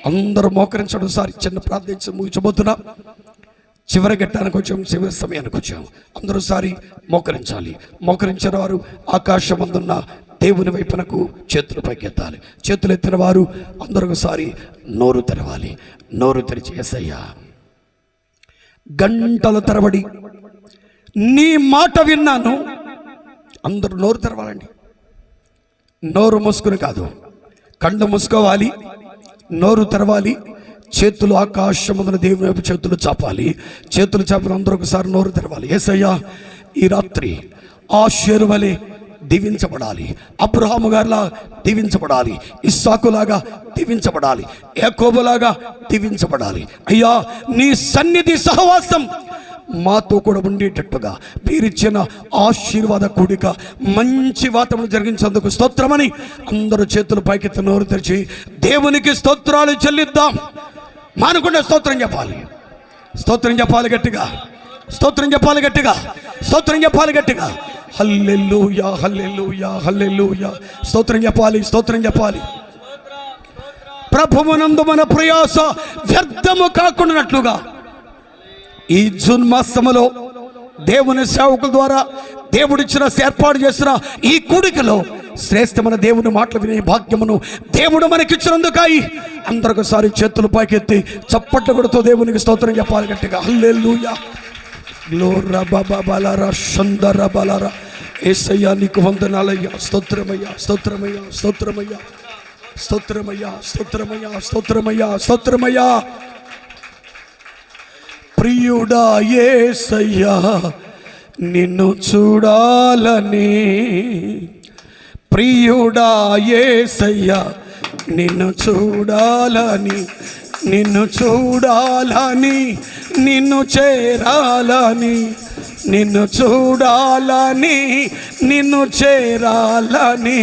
అందరూ మోకరించడం. సారి చిన్న ప్రార్థించి ముగించబోతున్నా. చివరి ఘట్టానికి వచ్చాము, చివరి సమయానికి వచ్చాము. అందరూ సారి మోకరించాలి. మోకరించిన వారు ఆకాశమందున్న దేవుని వైపునకు చేతులు పైకెత్తాలి. చేతులు ఎత్తిన వారు అందరూ ఒకసారి నోరు తెరవాలి. నోరు తెరిచి యేసయ్యా గంటల తరబడి నీ మాట విన్నాను. అందరూ నోరు తెరవాలండి. నోరు మూసుకుని కాదు, కళ్ళు మూసుకోవాలి, నోరు తెరవాలి. చేతులు ఆకాశమున దేవుని వైపు చేతులు చాపాలి. చేతులు చాపిన అందరూ ఒకసారి నోరు తెరవాలి. యేసయ్యా ఈ రాత్రి ఆషేరు వలె దీవించబడాలి. అబ్రహాము గారిలా దీవించబడాలి. ఇస్సాకులాగా దీవించబడాలి. యాకోబులాగా దీవించబడాలి. అయ్యా నీ సన్నిధి సహవాసం మాతో కూడా ఉండేటట్టుగా మీరిచ్చిన ఆశీర్వాద కూడిక మంచి వాతావరణం జరిగించేందుకు స్తోత్రమని అందరూ చేతులు పైకెత్తి నోరు తెరిచి దేవునికి స్తోత్రాలు చెల్లిద్దాం. మానకుండా స్తోత్రం చెప్పాలి. స్తోత్రం చెప్పాలి గట్టిగా. స్తోత్రం చెప్పాలి గట్టిగా. స్తోత్రం చెప్పాలి గట్టిగా. హల్లెలూయా, హల్లెలూయా, హల్లెలూయా. స్తోత్రం చెప్పాలి. స్తోత్రం చెప్పాలి. ప్రభువునందు మన ప్రయాస వ్యర్థము కాకుండానట్లుగా ఈ జూన్ మాసములో దేవుని సేవకుల ద్వారా దేవుడిచ్చిన ఏర్పాటు చేసిన ఈ కూడికలో శ్రేష్టమైన దేవుని మాటలు వినే భాగ్యమును దేవుడు మనకిచ్చినందుకై అందరొకసారి చేతులు పైకెత్తి చప్పట్లు కొడుతూ దేవునికి స్తోత్రం చెప్పాలి గట్టిగా. హల్లెలూయా, గ్లోరా బాబా బాలారా షందర బాలారా. యేసయ్యా నీకు వందనాలయ్యా. స్తోత్రమయ్యా, స్తోత్రమయ్యా, స్తోత్రమయ్యా, స్తోత్రమయ్యా, స్తోత్రమయ్యా, స్తోత్రమయ్యా, స్తోత్రమయ్యా. ప్రియుడా యేసయ్యా నిన్ను చూడాలని ప్రియుడా యేసయ్యా, నిన్ను చూడాలని, నిన్ను చూడాలని, నిన్ను చేరాలని, నిన్ను చూడాలని, నిన్ను చేరాలని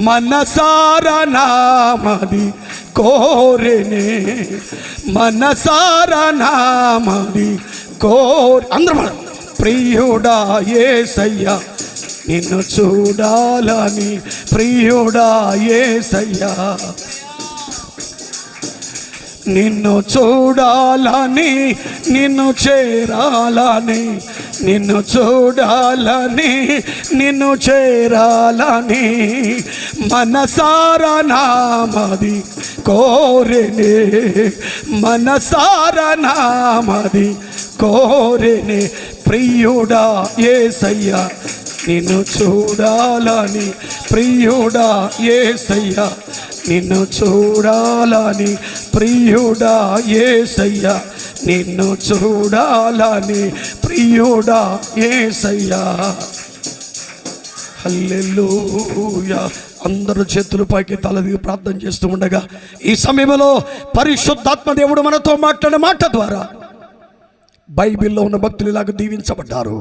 మనసారా నామది కోరెనే, మనసారా నామది కోరి. అందరూ ప్రియుడా యేసయ్యా, నిన్ను చూడాలని, ప్రియుడా యేసయ్యా, నిన్ను చూడాలని, నిన్ను చేరాలని, నిన్ను చూడాలని, నిన్ను చేరాలని మనసారా నామది కోరెనే, మనసారా నామది కోరెనే ప్రియుడా యేసయ్యా, నిన్ను చూడాలని, ప్రియుడా యేసయ్యా, నిన్ను చూడాలని, ప్రియుడా యేసయ్యా, నిన్ను చూడాలని, ప్రియుడా యేసయ్యా. హల్లెలూయా. అందరూ చేతుల పైకి తలదిగి ప్రార్థన చేస్తూ ఉండగా ఈ సమయంలో పరిశుద్ధాత్మ దేవుడు మనతో మాట్లాడే మాట ద్వారా బైబిల్లో ఉన్న భక్తులు ఇలాగ దీవించబడ్డారు.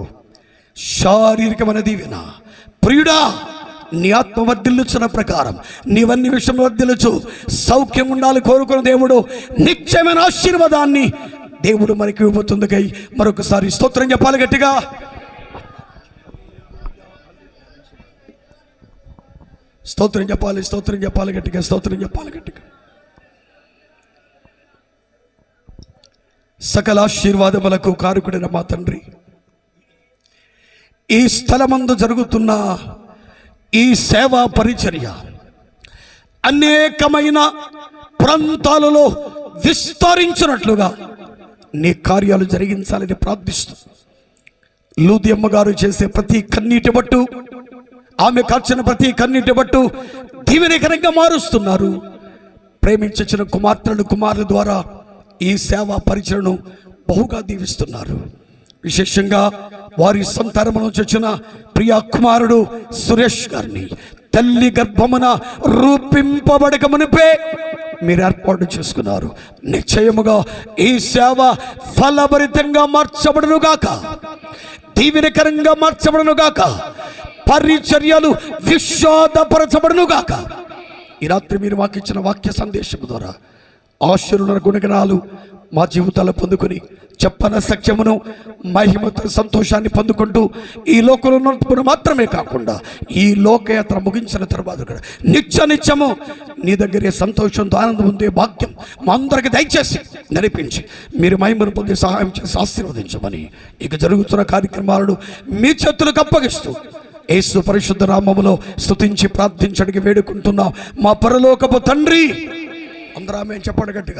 శారీరకమైన దీవెన. ప్రియుడా, నీ ఆత్మ వర్ధిల్లుచున్న ప్రకారం నీవన్నీ విషయంలో వర్ధిల్లుచు సౌఖ్యం ఉండాలి కోరుకున్న దేవుడు నిత్యమైన ఆశీర్వాదాన్ని దేవుడు మనకి ఇవ్వబోతుందికై మరొకసారి స్తోత్రం చెప్పాలి గట్టిగా. స్తోత్రం చెప్పాలి, స్తోత్రం చెప్పాలి గట్టిగా, స్తోత్రం చెప్పాలి గట్టిగా. సకల ఆశీర్వాదములకు కారకుడైన మా తండ్రి, ఈ స్థలమందు జరుగుతున్న ఈ సేవా పరిచర్య అనేకమైన ప్రాంతాలలో విస్తరించినట్లుగా నీ కార్యాలు జరిగించాలని ప్రార్థిస్తూ లూదియమ్మ గారు చేసే ప్రతి కన్నీటి బట్టు, ఆమె కార్చిన ప్రతి కన్నీటి బట్టు దీవెనకరంగా మారుస్తున్నారు. ప్రేమించిన కుమార్తెలను కుమారుల ద్వారా ఈ సేవా పరిచయను బహుగా దీవిస్తున్నారు. విశేషంగా వారి సంతానము నుంచి వచ్చిన ప్రియా కుమారుడు సురేష్ గారిని తల్లి గర్భమున రూపింపబడక మునిపే మీరు ఏర్పాటు చేసుకున్నారు. నిశ్చయముగా ఈ సేవ ఫలభరితంగా మార్చబడును గాక, దీవెనకరంగా మార్చబడును గాక, పరిచర్యలు విషాదపరచబడును గాక. ఈ రాత్రి మీరు మాకు ఇచ్చిన వాక్య సందేశం ద్వారా ఆశీర్వాద గుణగణాలు మా జీవితాలు పొందుకొని చెప్పన సత్యమును మహిమతో సంతోషాన్ని పొందుకుంటూ ఈ లోకంలో ఉన్నప్పుడు మాత్రమే కాకుండా ఈ లోకయాత్ర ముగించిన తర్వాత కూడా నిత్యము నీ దగ్గరే సంతోషంతో ఆనందం పొందే భాగ్యం మా అందరికి దయచేసి నడిపించి మీరు మహిమను పొందే సహాయం చేసి ఆశీర్వదించమని ఇక జరుగుతున్న కార్యక్రమాలను మీ చేతులకు అప్పగిస్తూ యేసు పరిశుద్ధ నామములో స్తుతించి ప్రార్థించడానికి వేడుకుంటున్నాం మా పరలోకపు తండ్రి. అందరూ ఆమేన్ చెప్పండి గట్టిగా.